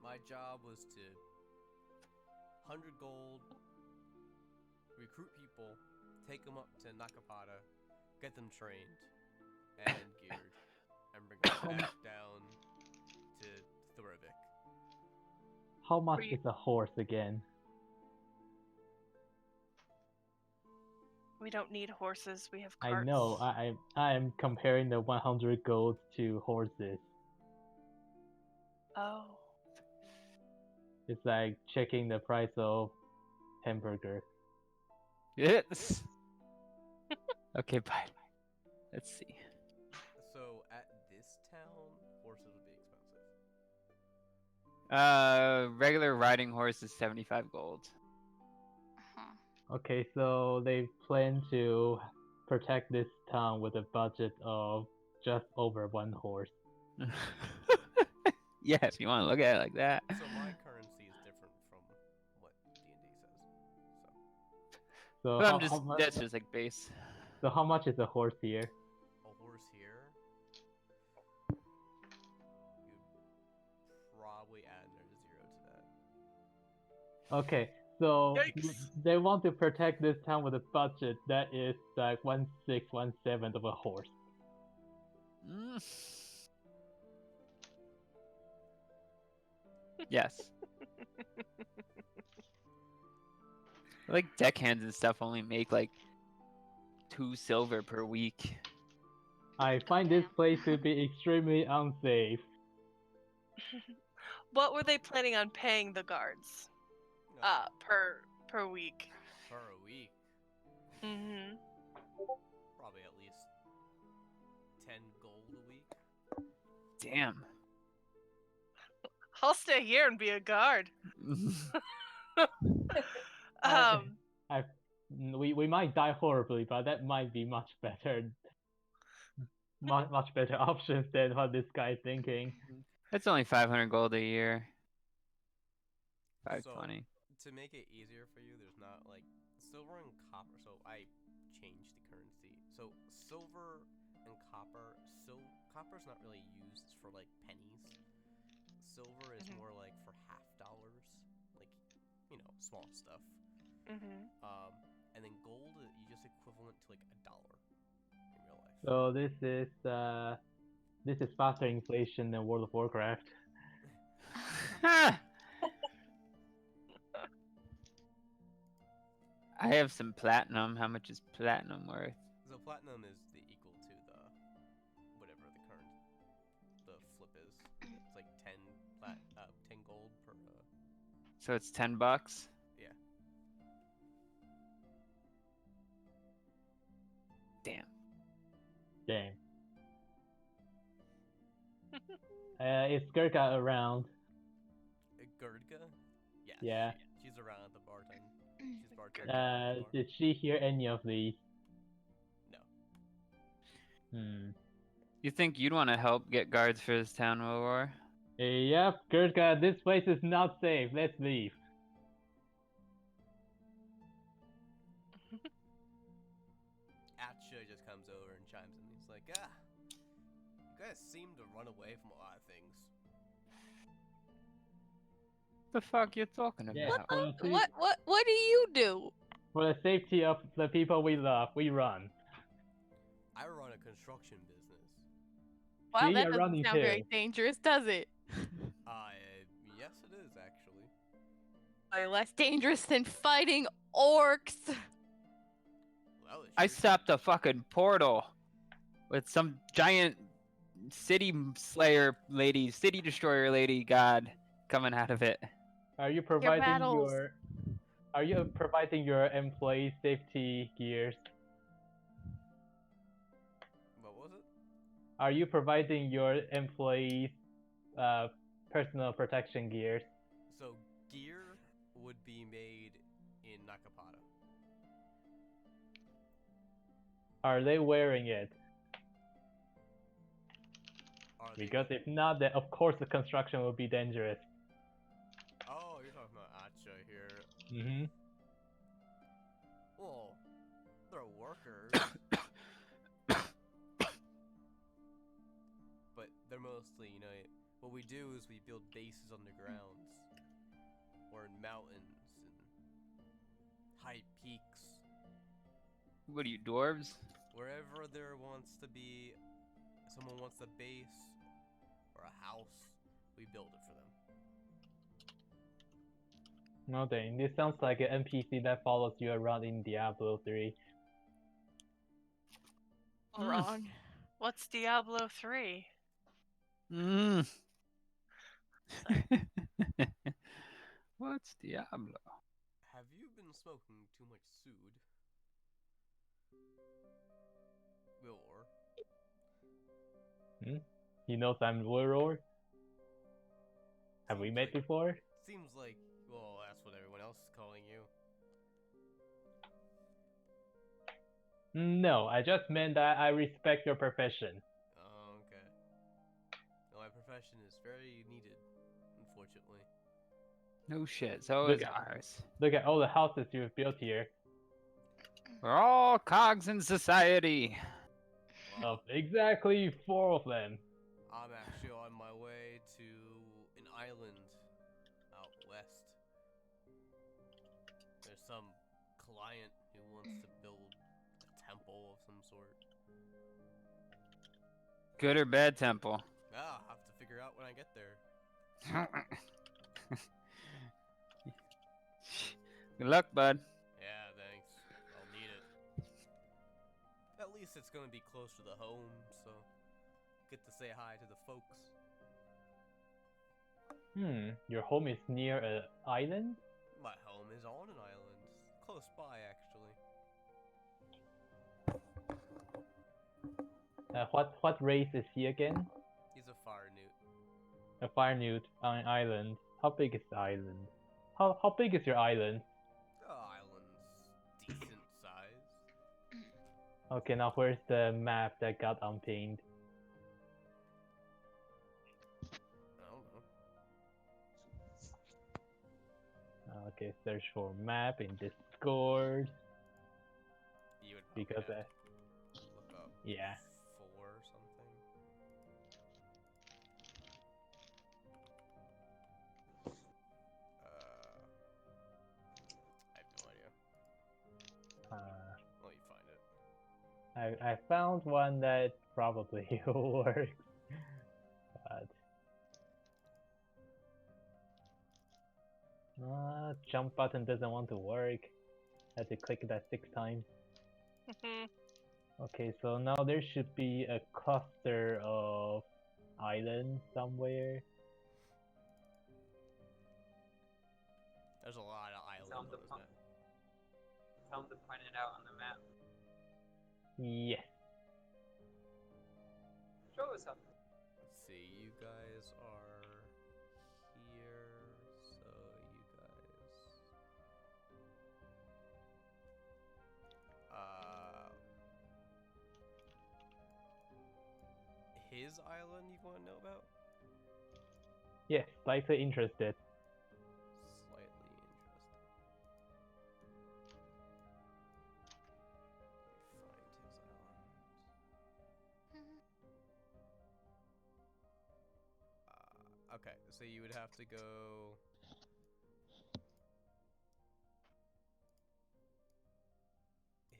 C: My job was to 100 gold, recruit people, take them up to Nakapata, get them trained and geared, and bring them back down to Thurvik.
E: How much
A: you-
E: is a horse again?
A: We don't need horses. We have
E: I
A: carts.
E: know. I'm comparing the 100 gold to horses.
A: Oh.
E: It's like checking the price of hamburger.
D: Yes. Okay, bye. Let's see.
C: So at this town, horses would be expensive.
D: Regular riding horse is 75 gold.
F: Uh-huh.
E: Okay, so they plan to protect this town with a budget of just over one horse.
D: Yeah, if you want to look at it like that.
C: So my currency is different from what D&D says.
E: So
D: But
E: how,
D: I'm just, that's just like base.
E: so how much is a horse here?
C: A horse here, you'd probably add another 0 to that.
E: Okay, so
A: Yikes.
E: they want to protect this town with a budget that is like 1/6, 1/7 of a horse.
D: Mm. Yes. Like deckhands and stuff only make like 2 silver per week.
E: I find this place to be extremely unsafe.
A: What were they planning on paying the guards?
C: No,
A: Per week.
C: per a week,
A: Mm-hmm.
C: probably at least 10 gold a week.
D: Damn.
A: I'll stay here and be a guard.
E: I- we might die horribly, but that might be much better. Much better options than what this guy's thinking.
D: That's only 500 gold a year. 520.
C: To make it easier for you, there's not like silver and copper. So I changed the currency. So silver and copper. Copper's not really used for like pennies. Silver is
A: Mhm.
C: more like for half dollars, like small stuff.
A: Mm-hmm.
C: And then gold, you just equivalent to like $1 in real life.
E: So this is faster inflation than World of Warcraft.
D: Ha! I have some platinum. How much is platinum worth?
C: So platinum is the equal to the whatever the current flip is. It's like 10 gold per.
D: So it's $10.
C: Yeah.
D: Damn.
E: Damn. Is Gurka around?
C: Gurdga? Yes.
E: Yeah.
C: She's around at the bartend. She's bartending.
E: Did she hear any of these?
C: No.
D: You think you'd want to help get guards for this town, War?
E: Yep, Gurka, this place is not safe. Let's leave.
C: Atcha just comes over and chimes in. He's like, you guys seem to run away from a lot of things.
D: The fuck you talking about?
E: Yeah,
B: What do you do?
E: For the safety of the people we love, we run.
C: I run a construction business.
B: Well,
E: See,
B: that
E: you're
B: doesn't
E: running
B: sound very
E: too.
B: dangerous, does it?
C: Yes it is actually.
B: Way less dangerous than fighting orcs.
C: Well, it
D: I
C: sure
D: stopped a fucking portal with some giant city slayer lady, city destroyer lady god coming out of it.
E: Are you providing
B: battles.
E: your employee safety gears?
C: What was it?
E: Are you providing your employees personal protection gears?
C: So gear would be made in Nakapata.
E: Are they wearing it?
C: Are they?
E: Because if not, then of course the construction will be dangerous.
C: Oh, you're talking about Atcha here.
E: Mm-hmm.
C: workers, but they're mostly, you know, what we do is we build bases underground, or in mountains and high peaks.
D: What are you, dwarves?
C: Wherever there wants to be, someone wants a base or a house, we build it for them.
E: No dang, this sounds like an NPC that follows you around in Diablo 3.
D: Mm.
B: Wrong.
A: What's Diablo 3?
D: Mm. What's Diablo?
C: Have you been smoking too much sood? Or
E: He knows I'm Warlord. Have we
C: seems
E: met
C: like-
E: before?
C: Seems like, well, that's what everyone else is calling you.
E: No, I just meant that I respect your profession.
C: Oh, okay. No, my profession is very needed, unfortunately.
D: No shit. So
E: Look
D: is
E: at-
D: ours.
E: Look at all the houses you've built here.
D: We're all cogs in society.
C: Well,
E: Of exactly 4 of them.
C: I'm actually on my way to an island out west. There's some client who wants to build a temple of some sort.
D: Good or bad temple?
C: Ah, I'll have to figure out when I get there.
D: Good luck, bud.
C: Yeah, thanks. I'll need it. At least it's gonna be close to the home, so get to say hi to the folks.
E: Your home is near an island?
C: My home is on an island, close by actually.
E: What race is he again?
C: He's a fire newt.
E: A fire newt on an island. How big is the island? How big is your island?
C: The island's decent size.
E: Okay, now where's the map that got unpinned?
C: I don't know.
E: Okay, search for map in Discord.
C: You would probably
E: Because
C: have to look up
E: yeah.
C: 4 or something. I have no idea. Let me find it.
E: I found one that probably works, but jump button doesn't want to work. Had to click that 6 times. Okay, so now there should be a cluster of islands somewhere.
C: There's a lot of islands
H: Tell
C: on
H: him to
C: this
H: pump.
C: map.
H: Tell him to point it out on the map.
E: Yes.
H: Show us something.
C: Let's see, you guys are here, so you guys... His island you want to know about?
E: Yes, slightly interested.
C: Slightly interested. Let me find his island. Okay, so you would have to go...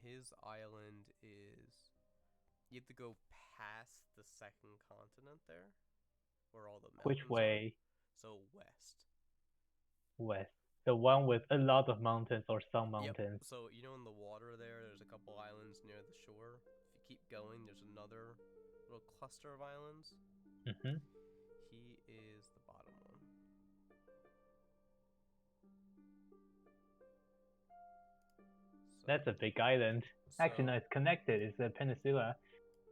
C: His island is... You have to go past the second continent there, where all the mountains
E: Which
C: are.
E: way?
C: So west.
E: West. The one with a lot of mountains or some mountains.
C: Yep. So you know in the water there's a couple islands near the shore. If you keep going, there's another little cluster of islands.
E: Mm-hmm.
C: He is the bottom one. So,
E: That's a big island. Actually, no, it's connected. It's a peninsula.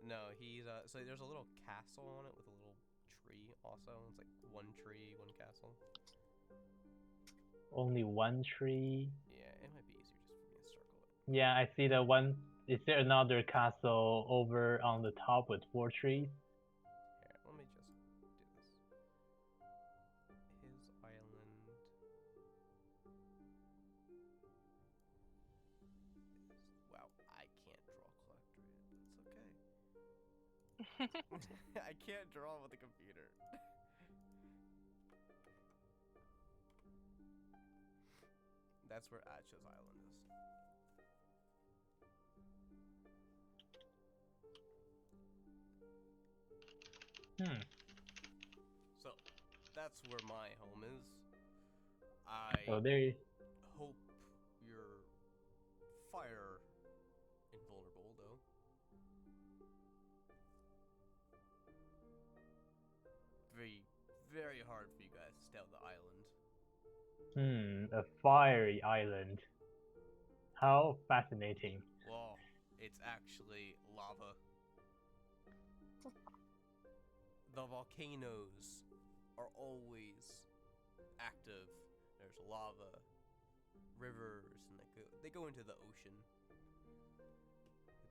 C: No, he's so there's a little castle on it with a little tree also. It's like one tree, one castle.
E: Only one tree.
C: Yeah, it might be easier just for me to circle it.
E: Yeah, I see the one. Is there another castle over on the top with 4 trees?
C: Here, let me just do this. His island is... Wow, I can't draw I can't draw with a computer. That's where Atcha's Island is. So, that's where my home is. I
E: So there.
C: hope you're fire invulnerable, though. Very, very hard for you guys to stay on the island.
E: A fiery island. How fascinating.
C: Well, it's actually lava. The volcanoes are always active. There's lava, rivers, and they go into the ocean.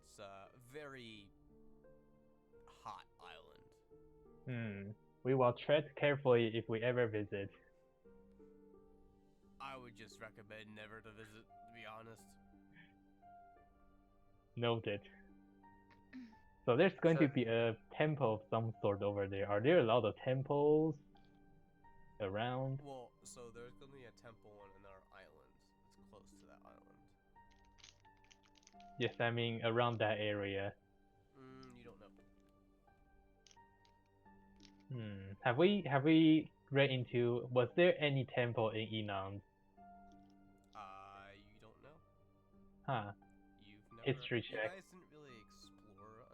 C: It's a very hot island.
E: We will tread carefully if we ever visit.
C: I would just recommend never to visit, to be honest.
E: Noted. So there's going to
H: So-
E: be a temple of some sort over there. Are there a lot of temples around?
C: Well, so there's going to be a temple on another island that's close to that island.
E: Yes, I mean around that area.
C: You don't know.
E: Have we read into, was there any temple in Inand?
C: You don't know.
E: Huh.
C: You've never.
E: History
C: You
E: check.
C: guys didn't really explore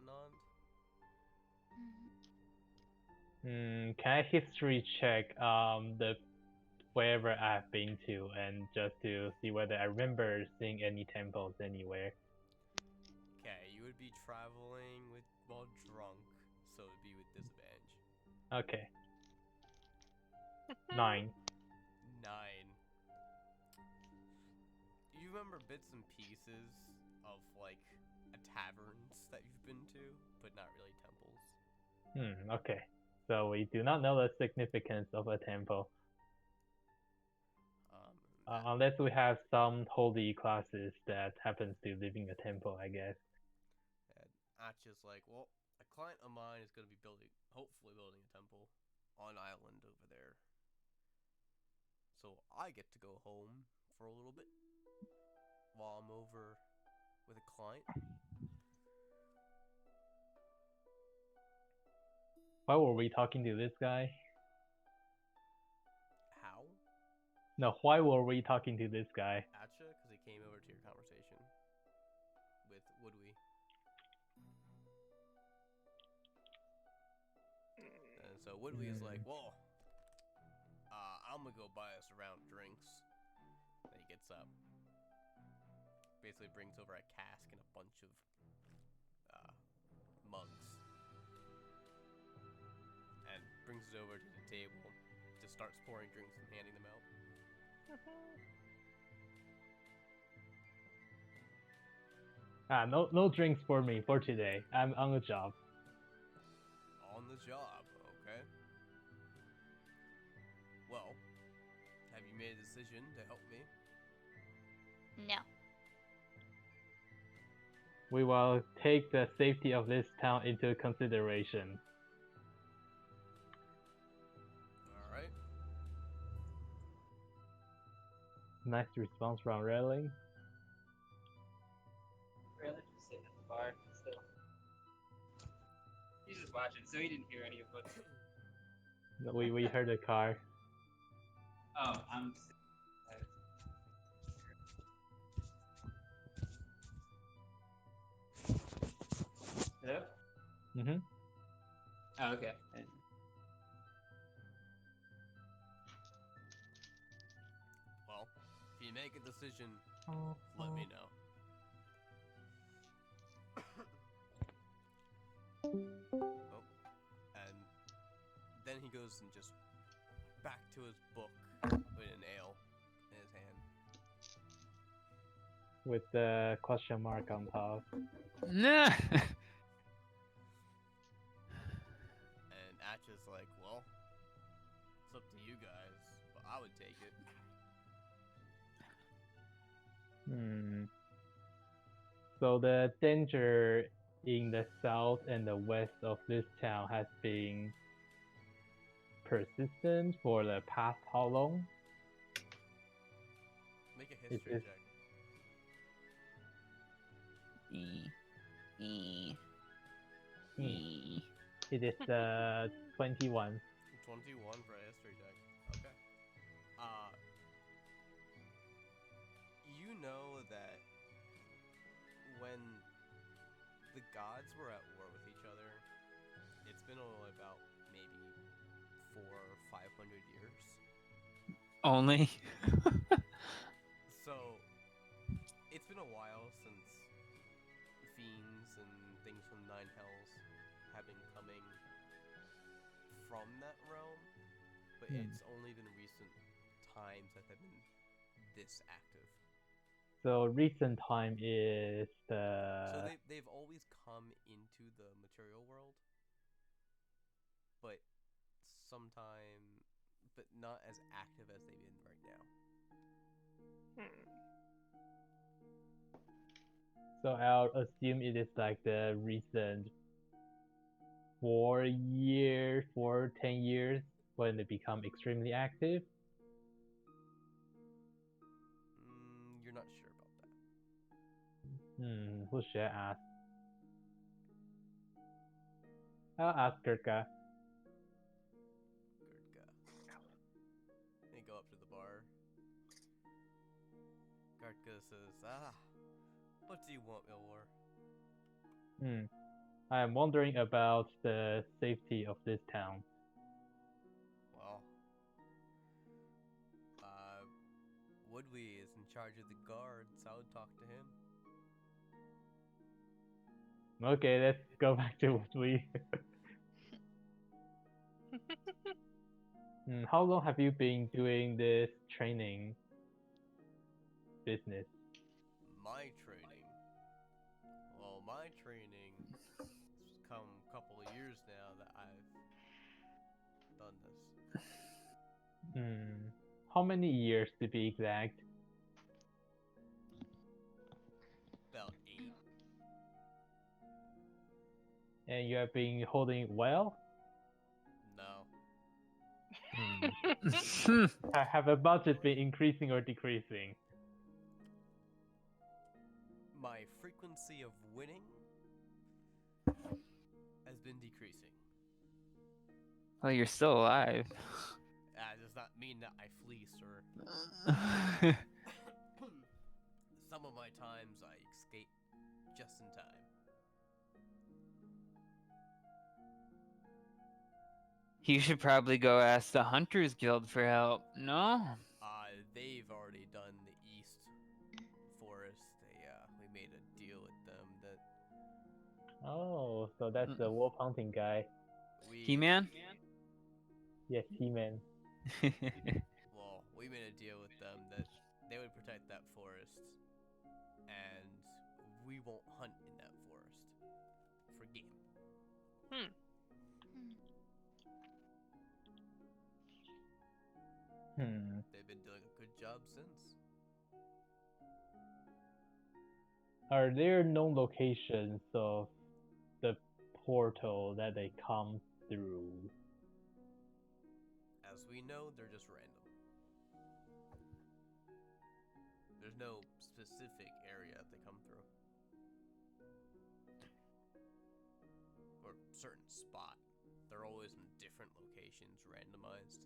C: Anand.
E: Can I history check the wherever I've been to and just to see whether I remember seeing any temples anywhere?
C: Okay, you would be traveling while drunk, so it'd be with disadvantage.
E: Okay. 9.
C: 9. You remember bits and pieces of like taverns that you've been to, but not really temples.
E: Okay. So we do not know the significance of a temple. Unless we have some holy classes that happens to live in a temple, I guess.
C: And Atcha's like, well, a client of mine is going to be hopefully building a temple on island over there. So I get to go home for a little bit while I'm over with a client.
E: Why were we talking to this guy?
C: How?
E: No, why were we talking to this guy?
C: Atcha? Because he came over to your conversation with Woodwee. And so Woodwee is like, well, I'm gonna go buy us a round of drinks. Then he gets up. Basically brings over a cask and a bunch of mugs. And brings it over to the table. Just starts pouring drinks and handing them out.
E: No drinks for me for today. I'm on the job.
C: On the job, okay. Well, have you made a decision to help me?
F: No.
E: We will take the safety of this town into consideration.
C: Alright.
E: Nice response from Railing.
H: Really, just sitting at the bar still. He's just watching, so he didn't hear any of what.
E: We heard a car.
H: Oh, I'm. Hello?
E: Mm-hmm.
H: Oh, okay.
C: Well, if you make a decision, let me know. Oh, and then he goes and just back to his book with an ale in his hand.
E: With the question mark on top.
D: Nah.
C: And Atcha's like, well, it's up to you guys, but I would take it.
E: So the danger in the south and the west of this town has been persistent for the past how long?
C: Make a
E: Is
C: history
E: this-
C: check.
E: It is 21.
C: 21 for a history check. Okay. You know that when the gods were at war with each other, it's been only about maybe 400 or 500 years.
D: Only.
C: So it's been a while since fiends and things from Nine Hells have been coming from that realm, but it's only been recent times that they've been this active.
E: So recent time is
C: So
E: the
C: they've always come into the material world, but not as active as they've been right now.
E: so I'll assume it is like the recent 10 years when they become extremely active.
C: You're not sure about that.
E: Who should I ask? I'll ask Gurka.
C: They go up to the bar. Gartka says, what do you want, Ilwar?
E: I am wondering about the safety of this town.
C: Well, Woodley is in charge of the guards. I would talk to him.
E: Okay, let's go back to Woodley. How long have you been doing this training business?
C: My training? Well, my training has come a couple of years now that I've done this.
E: How many years to be exact?
C: About 8.
E: And you have been holding it well?
C: No.
E: Have a budget been increasing or decreasing?
C: My frequency of winning has been decreasing.
D: Well, you're still alive.
C: That does not mean that I fleece or... Some of my times I escape just in time.
D: You should probably go ask the Hunters Guild for help, no?
C: They've already done the East Forest. We made a deal with them that...
E: Oh, so that's the wolf hunting guy.
D: He-Man?
E: Yes, He-Man.
C: Well, we made a deal with them that they would protect that forest, and we won't hunt in that forest for game. They've been doing a good job since.
E: Are there known locations of the portal that they come through?
C: As we know, they're just random. There's no specific area that they come through. Or certain spot. They're always in different locations, randomized.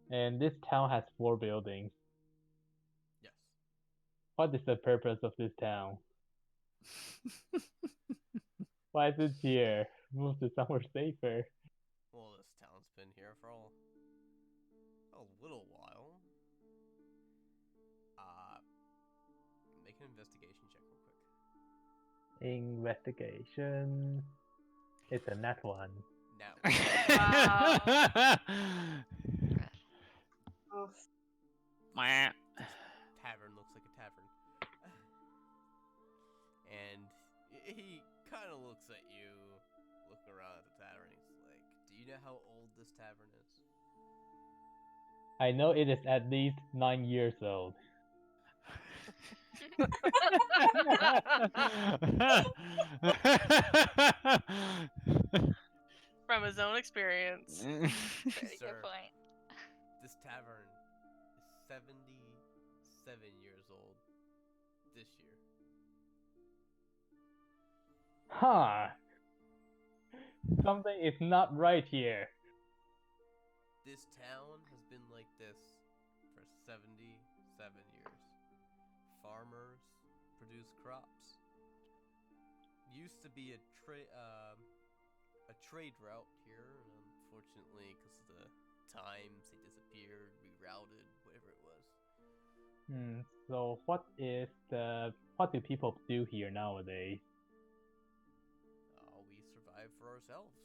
E: And this town has 4 buildings.
C: Yes.
E: What is the purpose of this town? Why is it here? Move to somewhere safer.
C: Well, this town's been here for a little while. Make an investigation check real quick.
E: Investigation. It's a nat 1.
C: Now. Tavern looks like a tavern. And he kind of looks at you, look around at the tavern, he's like, do you know how old this tavern is?
E: I know it is at least 9 years old.
A: From his own experience.
F: Very
C: Sir.
F: good point.
C: This tavern is 77 years old this year.
E: Huh. Something is not right here.
C: This town has been like this for 77 years. Farmers produce crops. Used to be a trade route here, and unfortunately, because of the times, they disappeared, rerouted, whatever it was.
E: So what do people do here nowadays?
C: We survive for ourselves,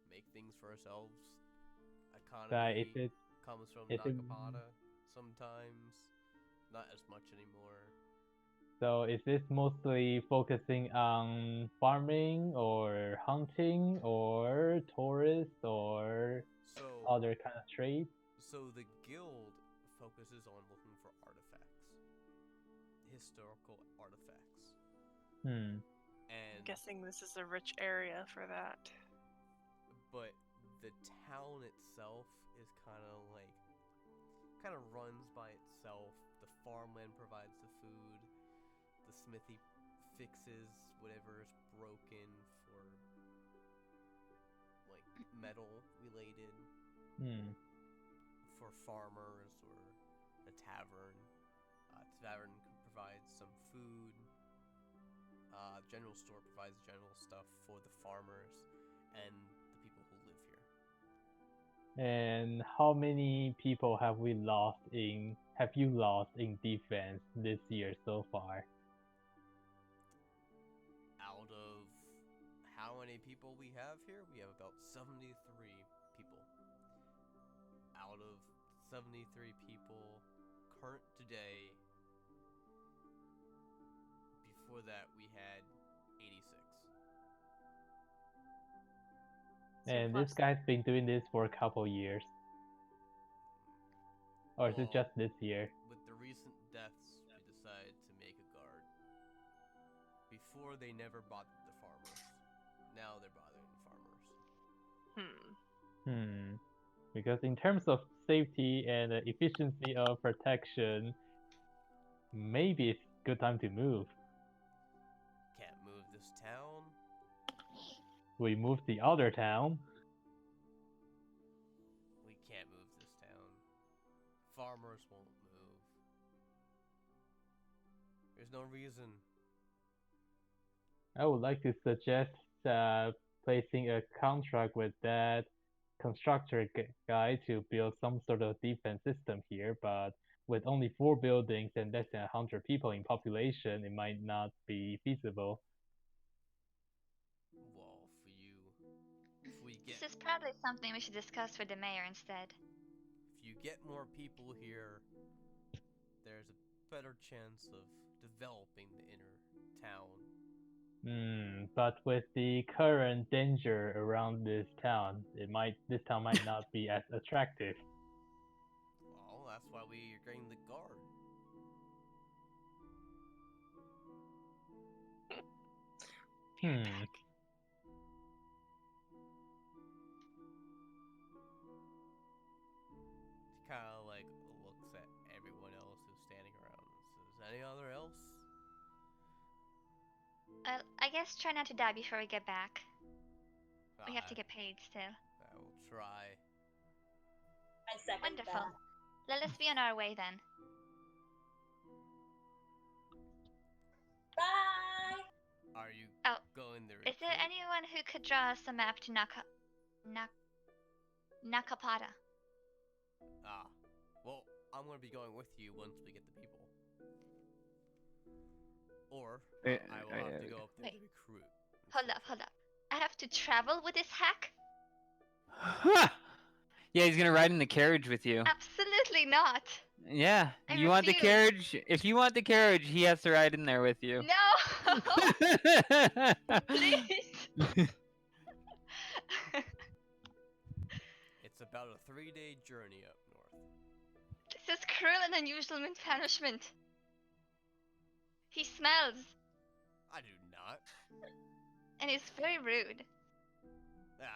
C: make things for ourselves.
E: Is
C: Economy
E: it
C: comes from
E: is it-
C: Nakapada sometimes, not as much anymore.
E: So is this mostly focusing on farming or hunting or tourists or
C: So,
E: other kind of trades?
C: so the guild focuses on looking for artifacts, historical artifacts,
E: Hmm.
C: and
A: I'm guessing this is a rich area for that.
C: but the town itself is kind of runs by itself. The farmland provides the food. The smithy fixes whatever is broken for like metal related for farmers or the tavern. Tavern provides some food. General store provides general stuff for the farmers and the people who live here.
E: And how many people have you lost in defense this year so far?
C: Out of how many people we have here, we have about 73 people. Out of 73 people current today, before that we had 86.
E: And this guy's been doing this for a couple years. Or is it
C: Well,
E: just this year?
C: With the recent deaths, we decided to make a guard. Before, they never bothered the farmers. Now they're bothering the farmers.
E: Because in terms of safety and efficiency of protection, maybe it's a good time to move.
C: Can't move this town.
E: We move the other town.
C: We can't move this town. Farmers won't move. There's no reason.
E: I would like to suggest placing a contract with that constructor guy to build some sort of defense system here, but with only 4 buildings and less than 100 people in population, it might not be feasible.
C: Well, for you, if we get
F: This is probably something we should discuss with the mayor instead.
C: if you get more people here, there's a better chance of developing the inner town.
E: But with the current danger around this town, this town might not be as attractive.
C: Well, that's why we are getting the guard. He kind of like looks at everyone else who's standing around and says, "Any other else?"
F: I guess try not to die before we get back. We have to
C: I-
F: get paid still.
C: I will try.
G: I second
F: Wonderful.
G: that.
F: Let us be on our way then.
G: Bye!
C: Are you
F: Oh,
C: going there?
F: Is there anyone who could draw us a map to Nakapada?
C: Ah, well, I'm gonna be going with you once we get the people. Or I will have to go up there to
F: Wait.
C: recruit.
F: Hold up. I have to travel with this hack?
D: Yeah, he's gonna ride in the carriage with you.
F: Absolutely not.
D: Yeah,
F: I
D: you want the
F: refuse.
D: carriage? If you want the carriage, he has to ride in there with you.
F: No! Please!
C: It's about a 3-day journey up north.
F: This is cruel and unusual punishment. He smells,
C: I do not.
F: and he's very rude.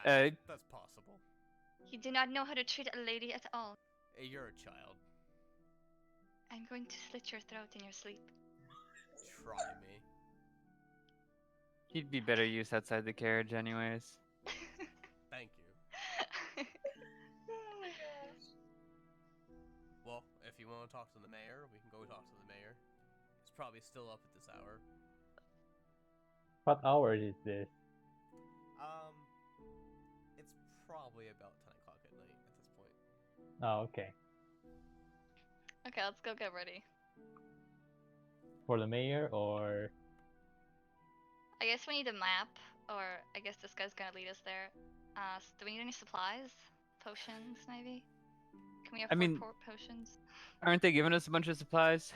C: That's possible.
F: You do not know how to treat a lady at all.
C: Hey, you're a child.
F: I'm going to slit your throat in your sleep.
C: Try me.
D: He'd be better use outside the carriage, anyways.
C: Thank you.
G: Oh my gosh.
C: Well, if you want to talk to the mayor, we can go talk to the mayor. He's probably still up at this hour.
E: What hour is this?
C: It's probably about 10 o'clock at night at this point.
E: Oh, okay.
F: Okay, let's go get ready.
E: For the mayor or
F: I guess we need a map, or I guess this guy's gonna lead us there. Do we need any supplies? Potions, maybe? Can we afford
D: mean-
F: potions?
D: Aren't they giving us a bunch of supplies?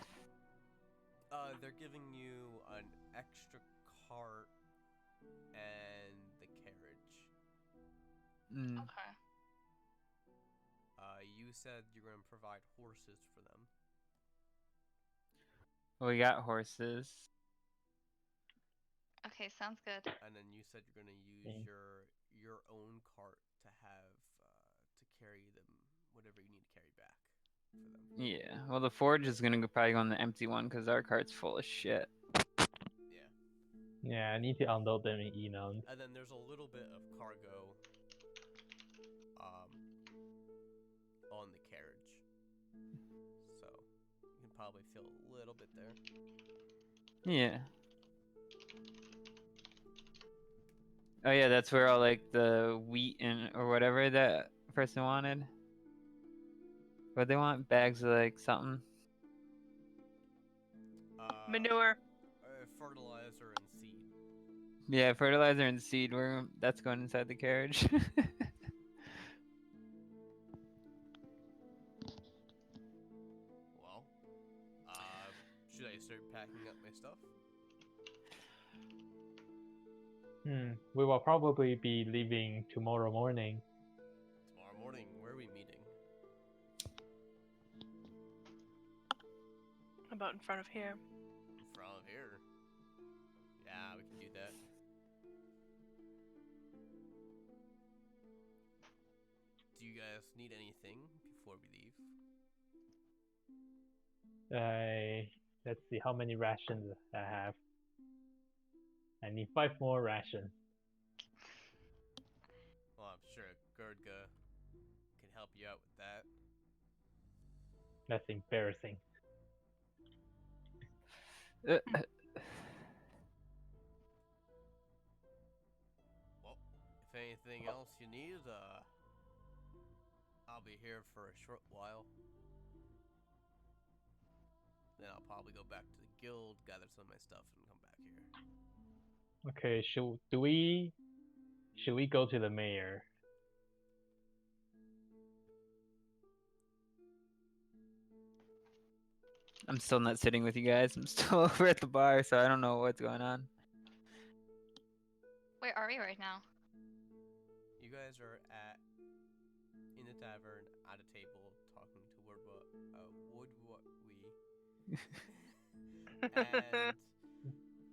C: They're giving you an extra cart and the carriage.
D: Mm.
F: Okay.
C: You said you're going to provide horses for them.
D: We got horses.
F: Okay, sounds good.
C: And then you said you're going to use
E: Okay.
C: your own cart to have to carry them whatever you need to carry back for them.
D: Yeah. Well, the forge is gonna probably go on the empty one because our cart's full of shit.
C: Yeah.
E: yeah, I need to unload them in Enon.
C: And then there's a little bit of cargo on the carriage. So you can probably feel a little bit there.
D: Yeah. Oh yeah, that's where all like the wheat and or whatever that person wanted. But they want bags of like something.
A: Manure.
C: Fertilizer and seed.
D: Yeah, fertilizer and seed. That's going inside the carriage.
C: Well, should I start packing up my stuff?
E: We will probably be leaving tomorrow morning.
C: Tomorrow morning, where are we meeting?
A: About in front of here.
C: From here. Yeah, we can do that. Do you guys need anything before we leave?
E: Let's see how many rations I have. I need 5 more rations.
C: Well, I'm sure Gerdga can help you out with that.
E: That's embarrassing.
C: Well, if anything else you need, I'll be here for a short while. Then I'll probably go back to the guild, gather some of my stuff, and come back here.
E: Okay, should we go to the mayor?
D: I'm still not sitting with you guys. I'm still over at the bar, so I don't know what's going on.
F: Where are we right now?
C: You guys are in the tavern at a table talking to and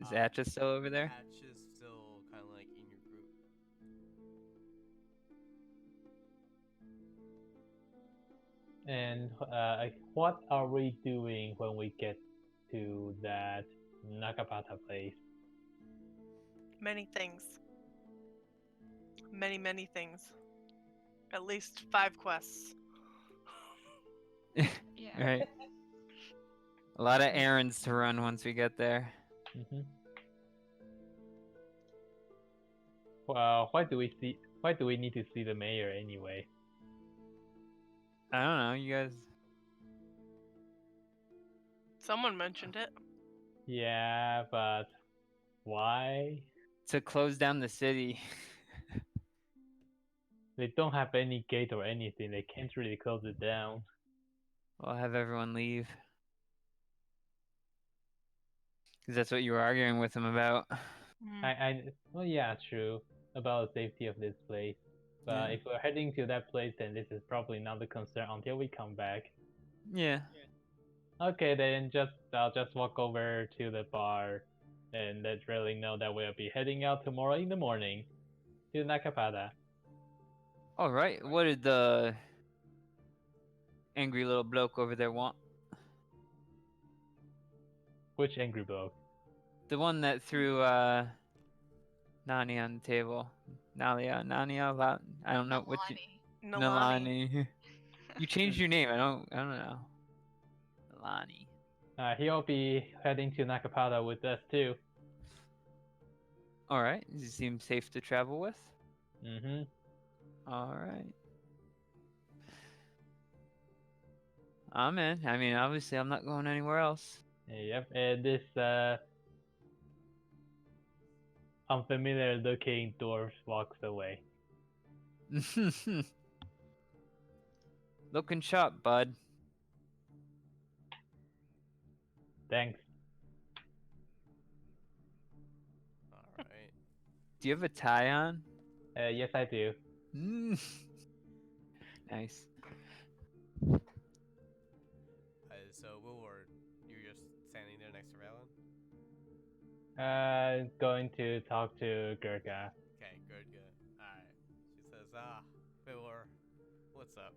D: Is Atcha still over there?
C: Hatch is still kind of like in your group.
E: And what are we doing when we get to that Nakapata place?
A: Many things. Many things. At least 5 quests.
F: Yeah.
D: Right. A lot of errands to run once we get there.
E: Well, why do we need to see the mayor anyway?
D: I don't know, you guys.
A: Someone mentioned it.
E: Yeah, but why?
D: To close down the city.
E: They don't have any gate or anything. They can't really close it down.
D: We'll have everyone leave. Because that's what you were arguing with him about.
E: Well, yeah, true about the safety of this place. But
D: Yeah.
E: if we're heading to that place, then this is probably not a concern until we come back.
D: Yeah.
E: Okay, then I'll just walk over to the bar and let Riley know that we'll be heading out tomorrow in the morning to Nakapada.
D: All right. What did the angry little bloke over there want?
E: Which angry bloke?
D: The one that threw Nani on the table. Nalia, I don't know what you.
A: Nalani.
D: Nalani. You changed your name. I don't know. Nalani.
E: He'll be heading to Nakapada with us too.
D: All right. Does he seem safe to travel with?
E: Mm-hmm.
D: All right. I'm in. I mean, obviously, I'm not going anywhere else.
E: Yep, and this unfamiliar looking dwarf walks away.
D: Looking sharp, bud.
E: Thanks.
C: Alright.
D: Do you have a tie on?
E: Yes, I do.
D: Nice.
C: So, Wilward, you're just standing there next to Raylan?
E: Going to talk to Gurga.
C: Okay, good. Alright. She says, Wilward, what's up?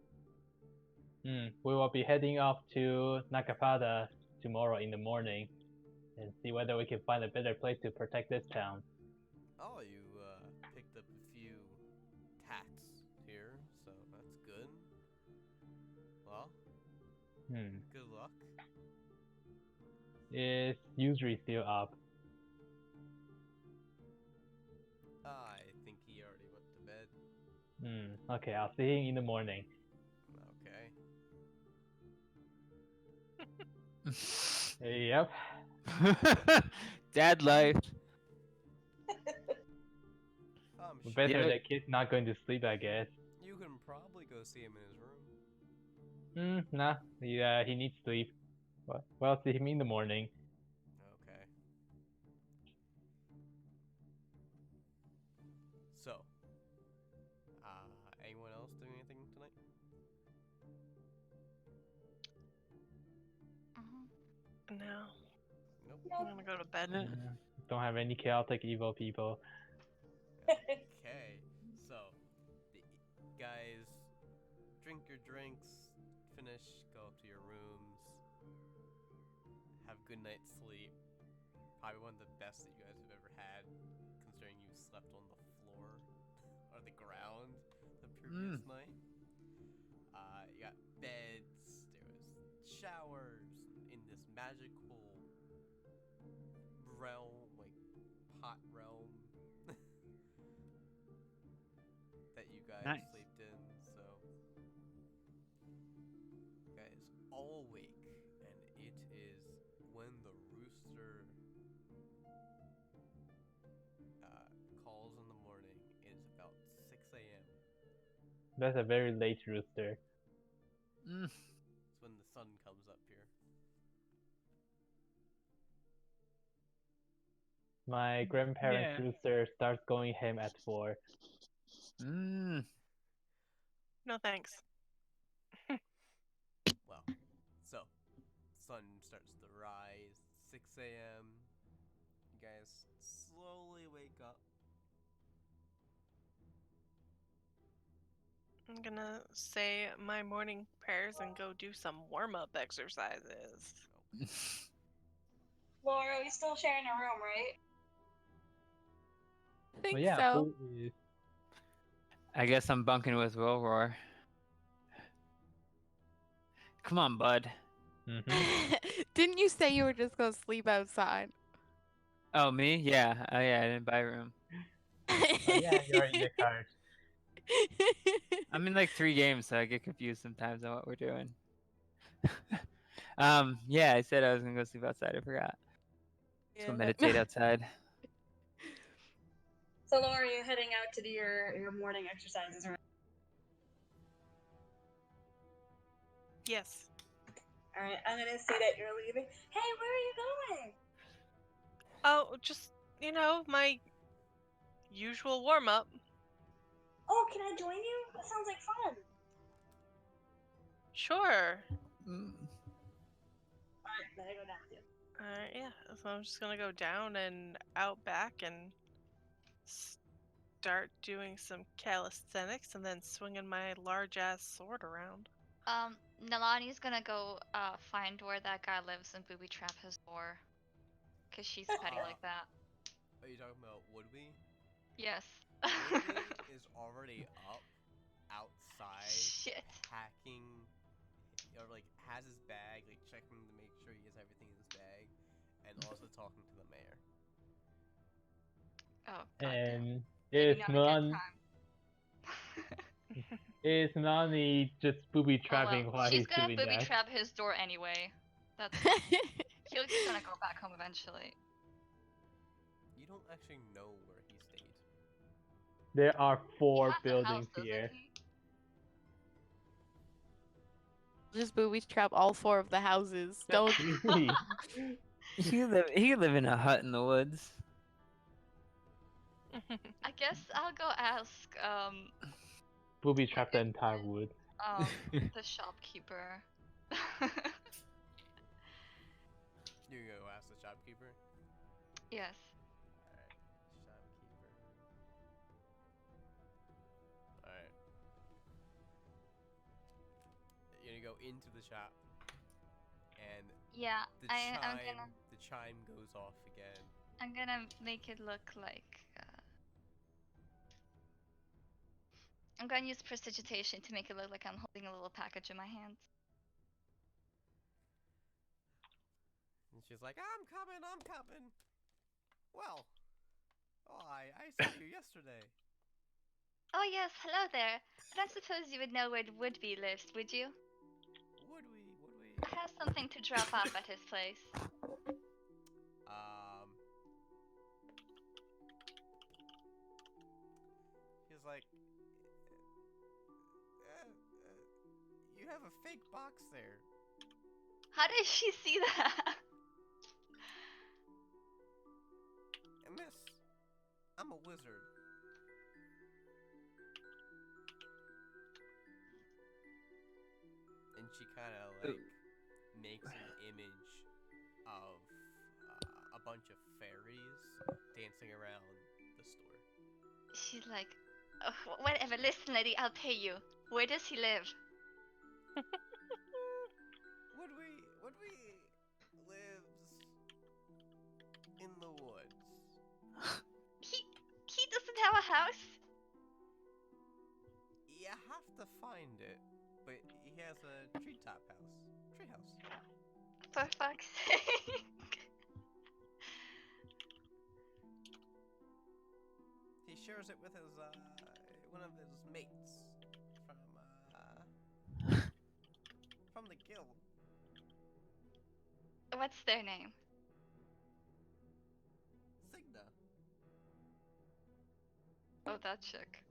E: We will be heading off to Nakapada tomorrow in the morning and see whether we can find a better place to protect this town.
C: Oh, you, picked up a few tats here, so that's good. Well, good luck.
E: Is Yuzuri still up?
C: I think he already went to bed.
E: Okay, I'll see him in the morning.
C: Okay.
E: Yep.
D: Dad life.
E: Better that kid's not going to sleep, I guess.
C: You can probably go see him in his room.
E: Nah. Yeah, he needs sleep. Well, see him in the morning.
C: Okay. So, anyone else doing anything tonight?
A: No.
C: Nope.
A: I'm gonna go to bed.
E: Don't have any chaotic evil people.
C: Okay, so the guys drink your drinks, finish, go up to your rooms, have good night's sleep. Probably one of the best that you guys have ever had, considering you slept on the floor or the ground the previous night. You got beds, there was showers in this magical realm, like pot realm. That you guys
D: Nice.
C: slept in, so you guys all awake, and it is when the rooster calls in the morning. It is about 6 a.m.
E: That's a very late rooster.
C: It's when the sun comes up here.
E: My grandparents' rooster starts going ham at 4.
A: No thanks.
C: Well, so sun starts to rise, 6 a.m. You guys slowly wake up.
A: I'm gonna say my morning prayers and go do some warm-up exercises.
G: Laura, we still sharing a room, right?
B: I think
E: Well, yeah,
B: so.
E: who is...
D: I guess I'm bunking with Will Roar. Come on, bud.
B: Didn't you say you were just gonna sleep outside?
D: Oh, me? Yeah. Oh, yeah. I didn't buy a room.
E: Oh, yeah, you're in the card.
D: I'm in like 3 games, so I get confused sometimes on what we're doing. Yeah, I said I was gonna go sleep outside. I forgot. Let's go meditate outside.
G: So, Laura, you're heading out to do your morning exercises, right?
A: Yes.
G: Alright, I'm gonna say that you're leaving. Hey, where are you going?
A: Oh, just, my usual warm-up.
G: Oh, can I join you? That sounds like fun.
A: Sure.
G: that I go down to.
A: Yeah, so I'm just gonna go down and out back and start doing some calisthenics and then swinging my large ass sword around.
F: Nalani's gonna go find where that guy lives and booby trap his door. Cause she's petty like that.
C: Are you talking about Woodby?
F: Yes.
C: Woodby is already up outside
F: Shit.
C: hacking, or like has his bag, like checking to make sure he has everything in his bag, and also talking to the mayor.
F: Oh, goddamn.
E: And
F: Maybe
E: is
F: not a good
E: Milan
F: time.
E: is Milani just booby
F: Oh,
E: trapping
F: well,
E: while
F: she's
E: he's
F: gonna
E: doing
F: booby
E: that?
F: trap his door anyway. That's fine. He's gonna go back home eventually.
C: You don't actually know where he stayed.
E: There are
F: He
E: 4
F: has a
E: buildings
F: house, doesn't
E: here.
F: he?
B: Just booby trap all 4 of the houses. Don't.
E: Jeez.
D: He could live in a hut in the woods.
F: I guess I'll go ask
E: Booby trap the entire wood.
F: the shopkeeper.
C: You go ask the shopkeeper?
F: Yes.
C: Alright, shopkeeper. Alright. You're gonna go into the shop, and
F: Yeah,
C: the
F: I'm
C: chime,
F: gonna
C: the chime goes off again.
F: I'm gonna make it look like I'm gonna use prestidigitation to make it look like I'm holding a little package in my hands.
C: And she's like, I'm coming. Well, oh, I saw you yesterday.
F: Oh yes, hello there. I don't suppose you would know where Woodby lives, would you?
C: Would we?
F: I have something to drop off at his place.
C: He's like, you have a fake box there.
F: How did she see that?
C: Miss, I'm a wizard. And she kind of like makes an image of a bunch of fairies dancing around the store.
F: She's like, oh, whatever, listen lady, I'll pay you. Where does he live?
C: Woodby lives in the woods.
F: He doesn't have a house?
C: You have to find it, but he has a treetop house. Treehouse.
F: For fuck's sake.
C: He shares it with his one of his mates from the guild.
F: What's their name?
C: Signa.
F: Oh, that chick.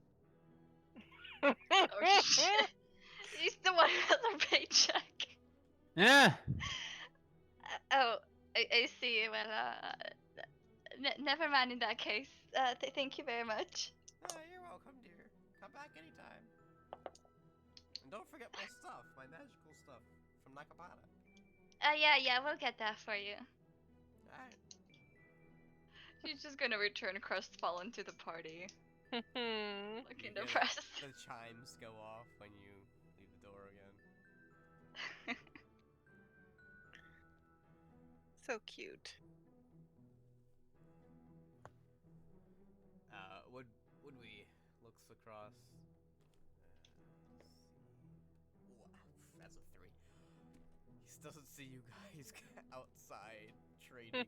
F: Oh shit. He's the one with the paycheck.
D: Yeah.
F: Oh, I see. Well, never mind in that case. Thank you very much.
C: You're welcome, dear. Come back anytime. And don't forget my stuff, my magical stuff from Nakapata.
F: Yeah, we'll get that for you.
C: Alright.
F: She's just gonna return crestfallen to the party. Looking
C: Yeah,
F: depressed.
C: The chimes go off when you leave the door again.
A: So cute.
C: Woodby looks across. Wow, that's a 3. He doesn't see you guys outside trading.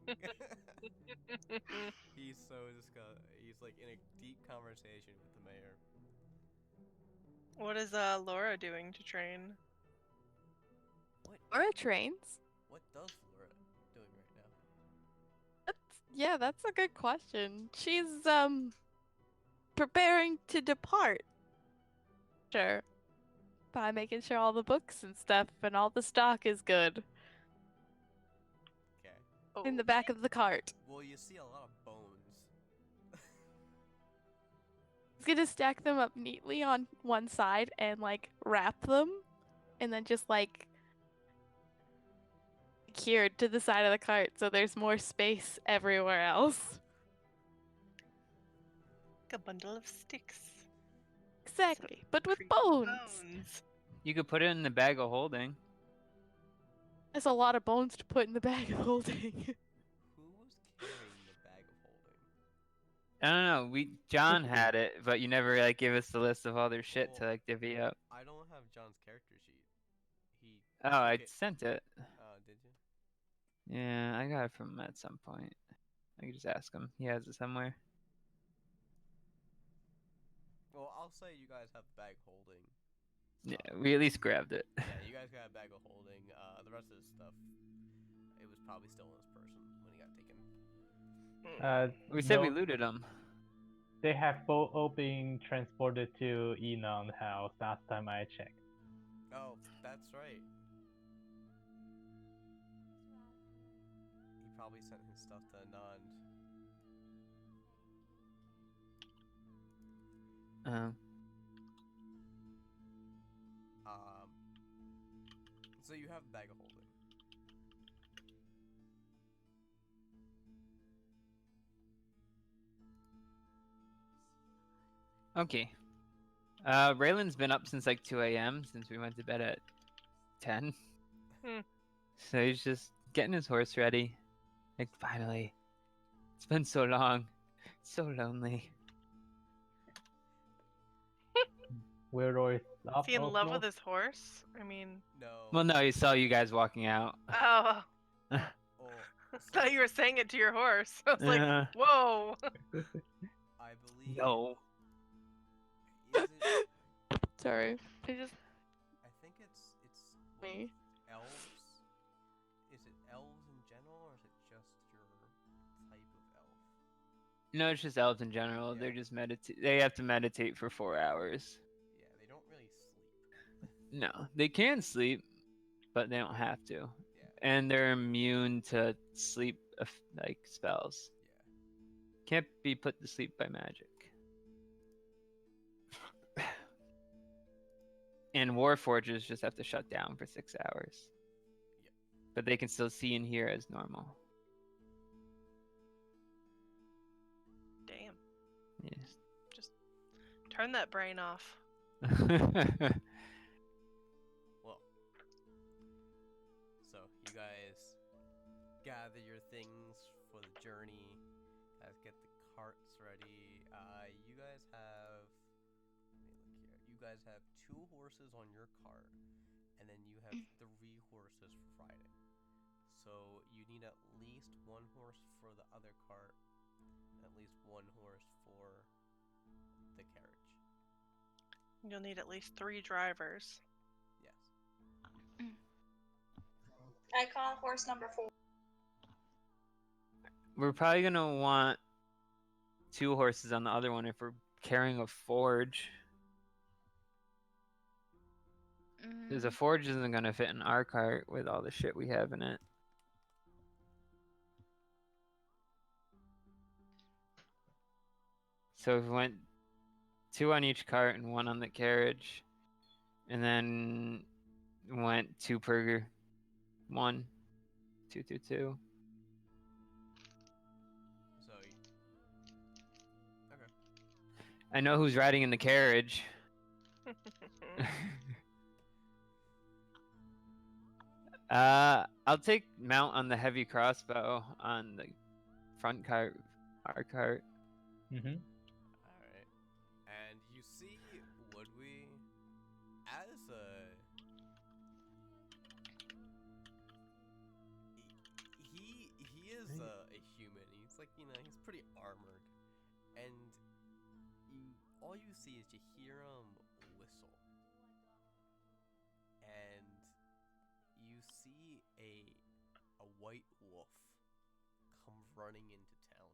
C: He's so disgusted. He's like in a deep conversation with the mayor.
A: What is Laura doing to train?
B: Laura trains?
C: What does Laura doing right now?
B: Yeah, that's a good question. She's preparing to depart. Sure. By making sure all the books and stuff and all the stock is good
C: Okay.
B: in the back of the cart.
C: Well, you see a lot of bones.
B: He's gonna stack them up neatly on one side and like wrap them and then just like secured to the side of the cart, so there's more space everywhere else.
A: Like a bundle of sticks.
B: Exactly, but with
A: Creepy
B: bones.
D: You could put it in the bag of holding.
B: That's a lot of bones to put in the bag of holding.
C: Who was carrying the bag of holding?
D: I don't know. John had it, but you never like gave us the list of all their shit to
C: Well,
D: like divvy up.
C: I don't have John's character sheet. He
D: Oh,
C: took
D: I
C: it.
D: sent it.
C: Oh, did you?
D: Yeah, I got it from him at some point. I could just ask him. He has it somewhere.
C: Well, I'll say you guys have the bag holding.
D: Yeah, we at least grabbed it.
C: Yeah, you guys got a bag of holding. The rest of the stuff, it was probably still in his person when he got taken.
D: We said we
E: No,
D: looted them.
E: they have both all been transported to Enon House last time I checked.
C: Oh, that's right. He probably sent his stuff to Anand. So you have a bag of holding.
D: Okay. Raylan's been up since like 2 a.m. since we went to bed at 10. So he's just getting his horse ready. Like, finally. It's been so long. So lonely.
E: Weirdo is up.
A: Is he in love
E: also?
A: with his horse? I mean,
C: No.
D: Well, no, he saw you guys walking out.
A: oh,
C: Oh,
A: I thought you were saying it to your horse. I was like,
D: Yeah.
A: whoa.
C: I believe.
D: No.
C: Is it?
B: Sorry. I just
C: I think it's
B: me.
C: elves. Is it elves in general, or is it just your type of elf?
D: No, it's just elves in general.
C: Yeah.
D: They're just They have to meditate for 4 hours.
C: Yeah, they don't really sleep.
D: No, they can sleep, but they don't have to.
C: Yeah.
D: And they're immune to sleep like spells.
C: Yeah.
D: Can't be put to sleep by magic. And Warforges just have to shut down for 6 hours.
C: Yep.
D: But they can still see and hear as normal.
A: Damn.
D: Yes.
A: Just turn that brain off.
C: Well, so you guys gather your things for the journey. Guys get the carts ready. You guys have. Let me look here. You guys have 2 horses on your cart, and then you have 3 horses for Friday. So you need at least 1 horse for the other cart, and at least 1 horse for the carriage.
A: You'll need at least 3 drivers.
C: Yes.
G: I call horse number 4.
D: We're probably gonna want 2 horses on the other one if we're carrying a forge. Because a forge isn't gonna fit in our cart with all the shit we have in it. So if we went 2 on each cart and 1 on the carriage, and then went 2 per 1, 2, 2, 2.
C: So. Okay.
D: I know who's riding in the carriage. I'll take mount on the heavy crossbow on the front cart, our cart.
E: Mm-hmm.
C: Alright. And you see Woodwee as he is a human. He's like, he's pretty armored. And all you see is you hear him whistle. And you see a white wolf come running into town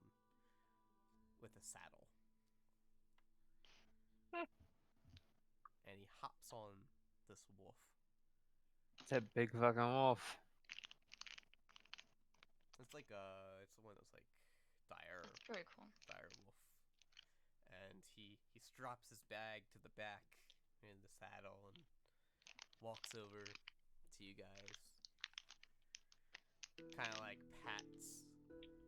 C: with a saddle. And he hops on this wolf.
D: It's a big fucking wolf.
C: It's like it's one of those like dire
F: Very cool.
C: wolf. And he straps his bag to the back in the saddle and walks over to you guys. kind of like pats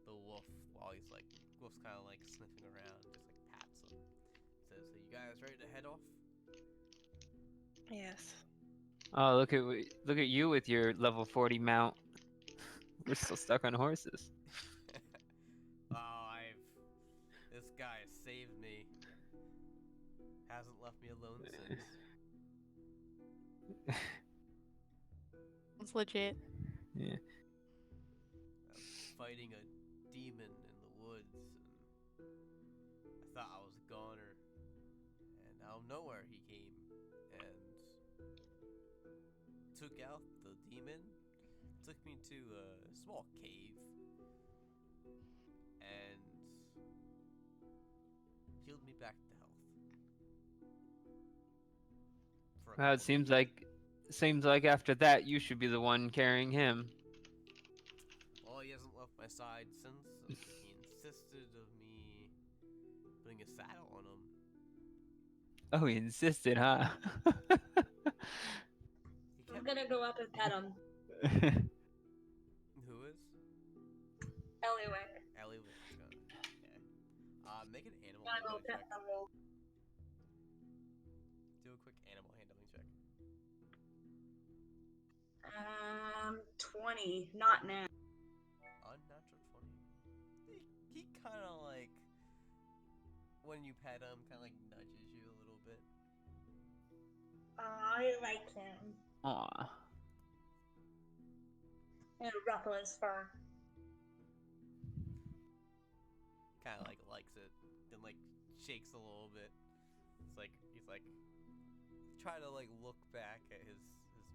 C: the wolf while he's like, wolf's kind of like sniffing around, just like pats him. Says, "So you guys ready to head off?"
A: Yes.
D: Oh, look at you with your level 40 mount. We're still stuck on horses.
C: Oh, this guy has saved me. Hasn't left me alone since.
B: It's legit.
D: Yeah.
C: I was fighting a demon in the woods, and I thought I was a goner. And out of nowhere he came and took out the demon, took me to a small cave, and healed me back to health. For a
D: Well, it
C: couple
D: seems like after that you should be the one carrying him.
C: Well, he hasn't left my side since. He insisted of me putting a saddle on him.
D: Oh, he insisted, huh?
C: He
G: I'm
C: kept
G: gonna go up and pet him.
C: Who is?
G: Anyway,
C: Ellie was gonna. Okay. Make an animal
G: gotta go
C: handling
G: pet
C: check.
G: the wolf.
C: Do a quick animal handling check.
G: 20, not now.
C: Unnatural 20. He kind of like, when you pet him, kind of like nudges you a little bit.
G: I like him.
D: Aw.
G: And ruffle his fur.
C: Kind of like likes it, then like shakes a little bit. It's like he's like trying to like look back at his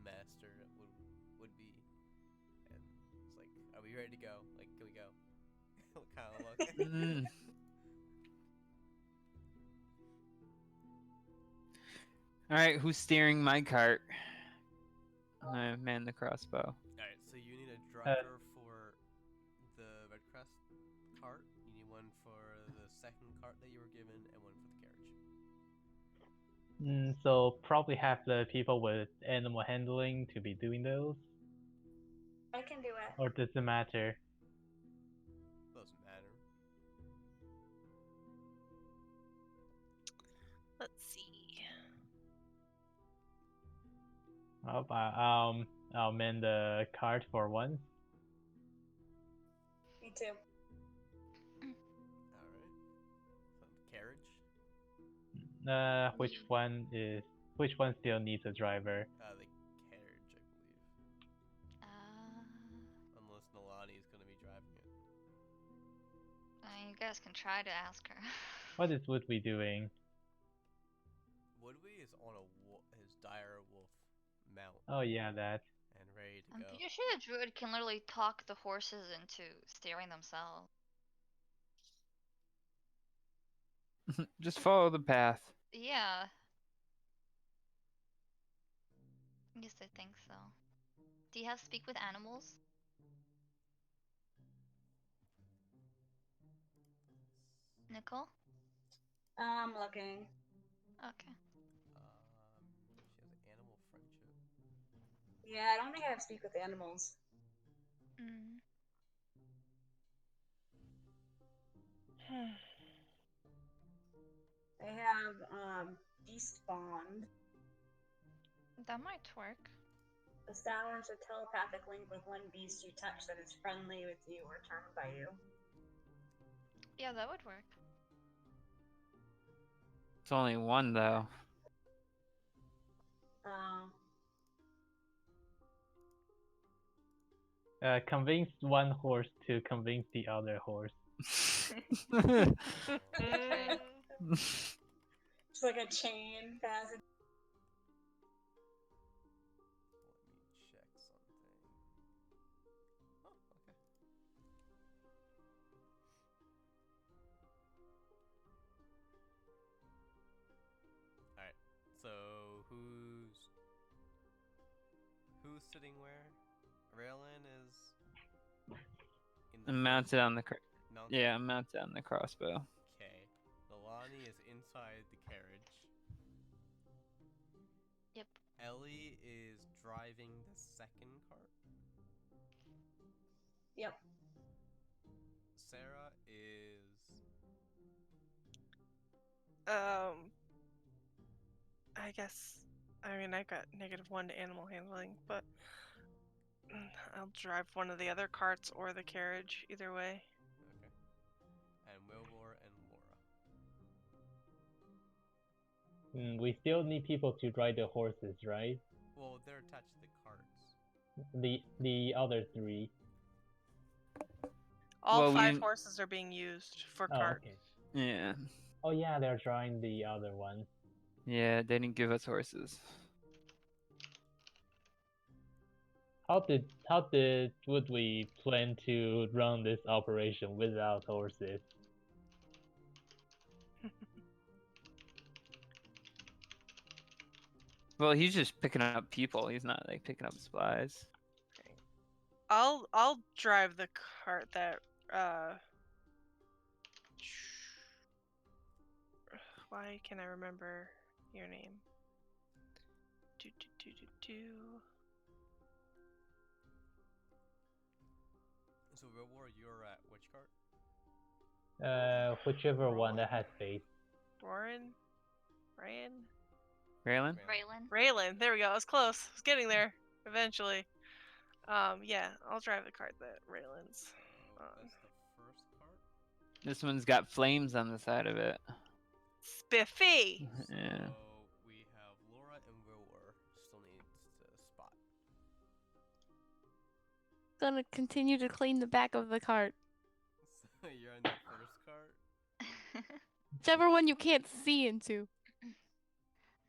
C: master would be, and it's like, are we ready to go? Like, can we go? Kind of look.
D: Mm. All right, who's steering my cart? I man the crossbow.
C: Alright, so you need a driver for the Red Crest cart, you need one for the second cart that you were given, and one for the carriage.
E: So probably have the people with animal handling to be doing those,
G: I can do it.
E: or does it matter?
C: Doesn't matter.
A: Let's see.
E: I'll mend the cart for once.
G: Me too.
C: Alright. So, carriage?
E: Which one still needs a driver?
C: The carriage, I believe. Unless Nalani is going to be driving it.
F: You guys can try to ask her.
E: What is Woodley doing?
C: Woodley is on his dire wolf mount
E: Oh yeah, that.
C: and ready to
F: I'm
C: go.
F: pretty sure the druid can literally talk the horses into steering themselves.
D: Just follow the path.
F: Yeah. Yes, I think so. Do you have speak with animals? Nicole?
G: I'm looking.
F: Okay.
C: She has an animal friendship.
G: Yeah, I don't think I have speak with animals.
F: Mm.
G: They have beast bond.
F: That might work.
G: Establish a telepathic link with one beast you touch that is friendly with you or charmed by you.
F: Yeah, that would work.
D: It's only one though.
E: Convince one horse to convince the other horse.
G: It's like a chain passage.
C: Let me check something. Oh, okay. Alright, so who's sitting where? Raylan is in the
D: I'm mounted on the
C: mounted.
D: yeah, I'm mounted on the crossbow.
C: Okay. Nalani is inside the carriage.
F: Yep.
C: Ellie is driving the second cart.
G: Yep.
C: Sarah is
A: I guess. I mean, I got -1 to animal handling, but I'll drive one of the other carts or the carriage, either way.
C: okay. And Wilbur and Laura.
E: We still need people to ride the horses, right?
C: Well, they're attached to the carts.
E: The other three.
A: All
D: Well, we
A: 5
D: didn't-
A: horses are being used for
E: Oh,
A: cart.
E: okay.
D: Yeah.
E: Oh yeah, they're drawing the other one.
D: Yeah, they didn't give us horses.
E: How did would we plan to run this operation without horses?
D: Well, he's just picking up people. He's not like picking up supplies.
A: I'll drive the cart that why can I remember your name? Do.
C: So Wilbur, you're at which cart?
E: Whichever one that has space.
A: Warren? Ryan?
D: Raylan?
F: Raylan.
A: Raylan, there we go. I was close. I was getting there eventually. Yeah, I'll drive the cart that Raylan's.
C: So that's the first cart.
D: This one's got flames on the side of it.
A: Spiffy!
D: Yeah.
C: So we have Laura and Wilbur. Still needs a spot.
B: Gonna continue to clean the back of the cart.
C: So you're in the first cart.
B: Whichever one you can't see into.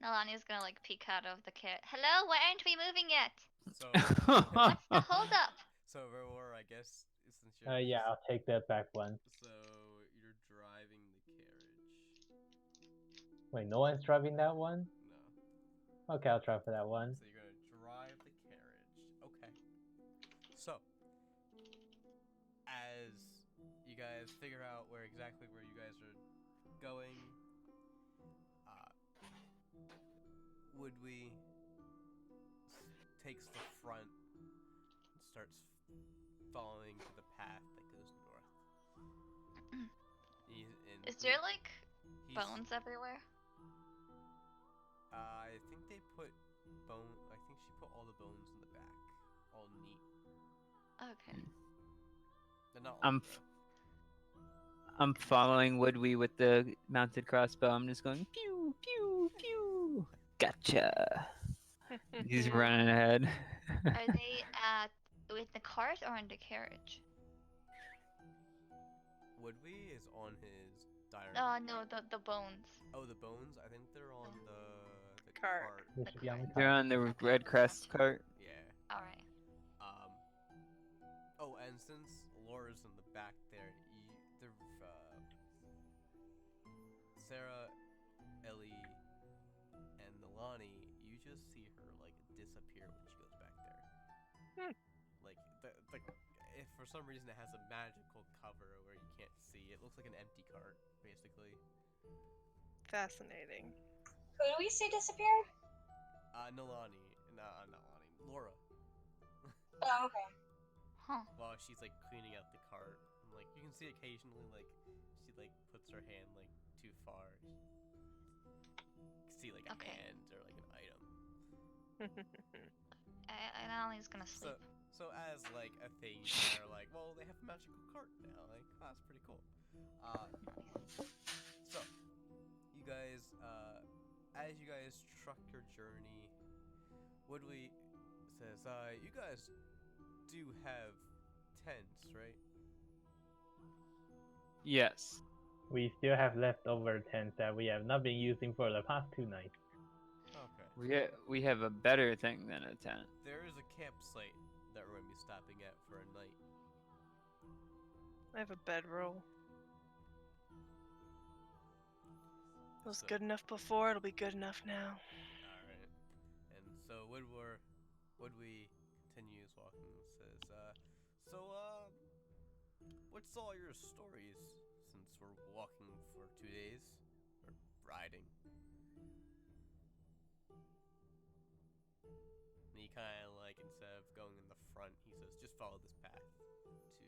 F: Nalani's gonna like peek out of the carrot. Hello, why aren't we moving yet?
C: So
F: What's the hold up?
C: So Wilbur, I guess since you're
E: Yeah, I'll take that back one.
C: So you're driving the carriage.
E: Wait, no one's driving that one?
C: No.
E: Okay, I'll try for that one.
C: So you're gonna drive the carriage. Okay. So as you guys figure out where you guys are going, Woodwee takes the front and starts following the path that goes north.
F: Is there like
C: he's-
F: bones everywhere?
C: I think they put I think she put all the bones in the back, all neat.
F: Okay.
C: They're not.
D: I'm I'm following Woodwee with the mounted crossbow. I'm just going pew pew pew. Gotcha. He's running ahead.
F: Are they at with the cart or in the carriage?
C: Woodwee is on his diary.
F: No, the bones.
C: Oh, the bones. I think they're on the
A: Cart.
E: They should be on the
D: They're
E: cart.
D: on the Red Crest cart.
C: Yeah.
F: All right.
C: Oh, and since Laura's in the back there, Sarah, Ellie, and Nalani, you just see her like disappear when she goes back there. Like if for some reason it has a magical cover where you can't see, it looks like an empty cart, basically.
A: Fascinating.
G: Who do we say disappeared?
C: Nalani, not Nalani, Laura.
G: Oh, okay.
F: Huh.
C: While she's like cleaning out the cart, and, like you can see occasionally like she like puts her hand like too far. You can see like a
F: Okay.
C: hand or like an item.
F: Nalani's gonna sleep.
C: So as like a thing, they're like, well, they have a magical cart now. Like, oh, that's pretty cool. So you guys, as you guys truck your journey, Woodley says, you guys do have tents, right?
D: Yes.
E: We still have leftover tents that we have not been using for the past 2 nights.
C: Okay.
D: We have a better thing than a tent.
C: There is a campsite that we're gonna be stopping at for a night.
A: I have a bedroll. It was
C: So-
A: good enough before, it'll be good enough now.
C: Alright. And so Woodwee continues walking and says, what's all your stories since we're walking for 2 days? Or riding? And he kinda like, instead of going in the front, he says, just follow this path to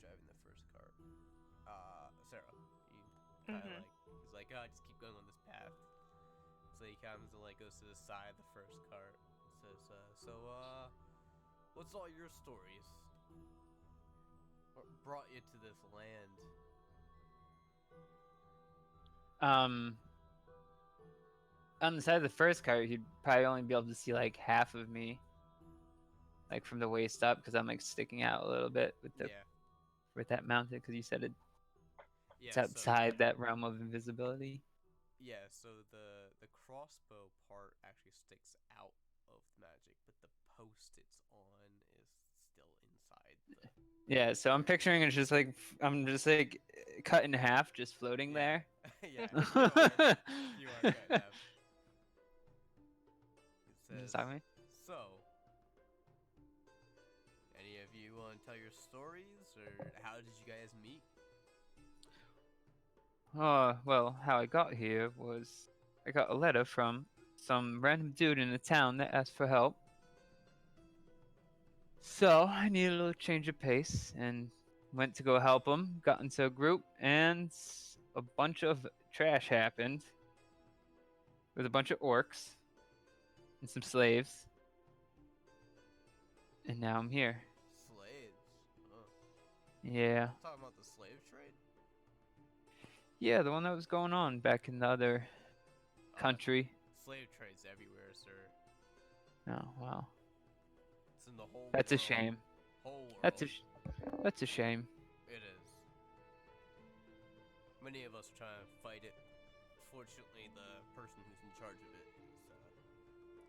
C: driving the first cart. Sarah, he kind of he's like, oh, just keep going on this path. So he comes and goes to the side of the first cart. Says, what's all your stories? What brought you to this land?
D: On the side of the first cart, you'd probably only be able to see like half of me, like from the waist up, because I'm like sticking out a little bit with the with that mounted. Because you said it's outside that realm of invisibility.
C: Yeah, so the crossbow part actually sticks out of magic, but the post it's on is still inside the...
D: Yeah, so I'm picturing it's just like I'm just like cut in half, just floating there.
C: Yeah, you are cut in half. It says, so, any of you want to tell your stories, or how did you guys meet?
D: Well, how I got here was I got a letter from some random dude in the town that asked for help. So I needed a little change of pace and went to go help him. Got into a group and a bunch of trash happened with a bunch of orcs and some slaves. And now I'm here.
C: Slaves? Oh.
D: Yeah.
C: Talking about the slave trade?
D: Yeah, the one that was going on back in the other country.
C: Slave trade's everywhere, sir.
D: Oh, wow.
C: It's in the whole
D: That's
C: world.
D: a shame.
C: Whole world.
D: That's a shame.
C: It is. Many of us are trying to fight it. Fortunately, the person who's in charge of it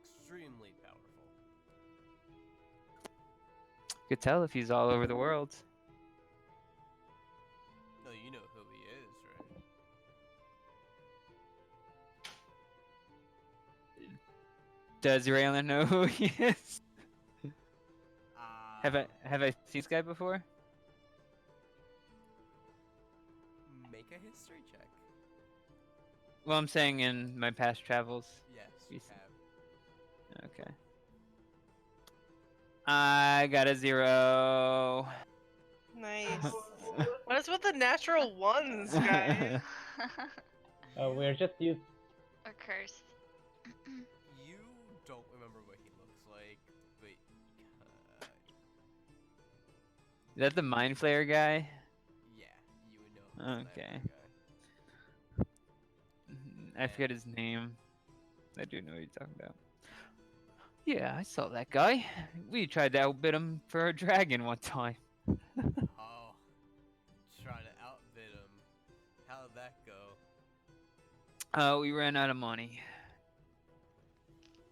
C: is extremely powerful.
D: You could tell if he's all over the world.
C: No, you know who he is, right?
D: Does Raylan know who he is? Have I seen this guy before?
C: Make a history check.
D: Well, I'm saying in my past travels.
C: Yes, you have.
D: Okay. I got a 0.
A: Nice. What is with the natural ones, guys?
E: We're just used.
F: Or cursed.
C: You don't remember what he looks like, but
D: Is that the Mind Flayer guy?
C: yeah, you would know.
D: Okay. I forget his name. I do know what you're talking about. Yeah, I saw that guy. We tried to outbid him for a dragon one time.
C: Oh, try to outbid him. How'd that go?
D: We ran out of money.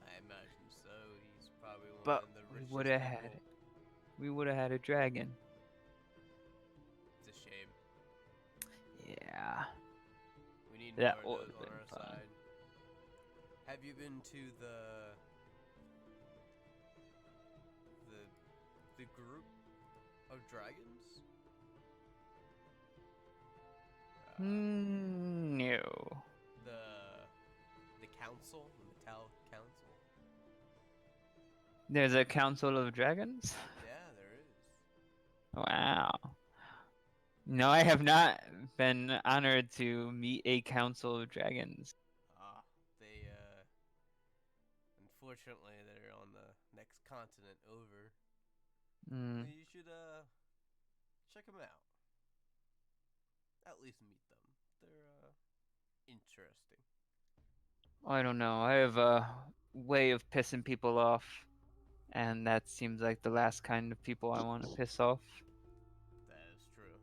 C: I imagine so. He's probably one
D: But
C: of the
D: we
C: richest
D: would have
C: people.
D: had it. We would have had a dragon.
C: It's a shame.
D: Yeah.
C: We need
D: That
C: more of
D: would've
C: those on
D: been
C: our
D: fun.
C: side. Have you been to the group of dragons?
D: No.
C: The council, the Metal Council.
D: There's a council of dragons?
C: Yeah, there is.
D: Wow. No, I have not been honored to meet a council of dragons.
C: They unfortunately they're on the next continent over.
D: Hmm.
C: You should check them out. At least meet them. They're interesting.
D: I don't know. I have a way of pissing people off, and that seems like the last kind of people I want to piss off.
C: That is true.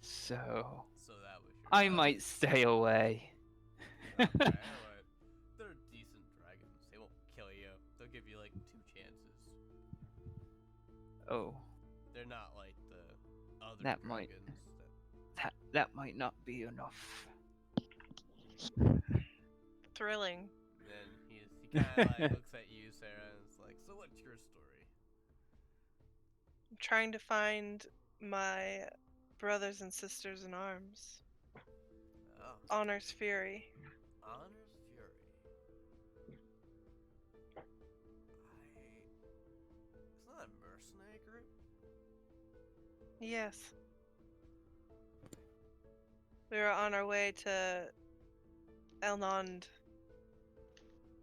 D: So
C: that was your
D: I might stay away.
C: Okay, alright. They're decent dragons. They won't kill you. They'll give you like 2 chances.
D: Oh,
C: They're not like the other
D: That might-
C: dragons.
D: that might not be enough.
A: Thrilling.
C: Then he kind of like looks at you, Sarah, and is like, "So what's your story?"
A: I'm trying to find my brothers and sisters in arms.
C: Oh,
A: Honor's Fury.
C: Honor's Fury. It's not a
A: Yes. We were on our way to Elnond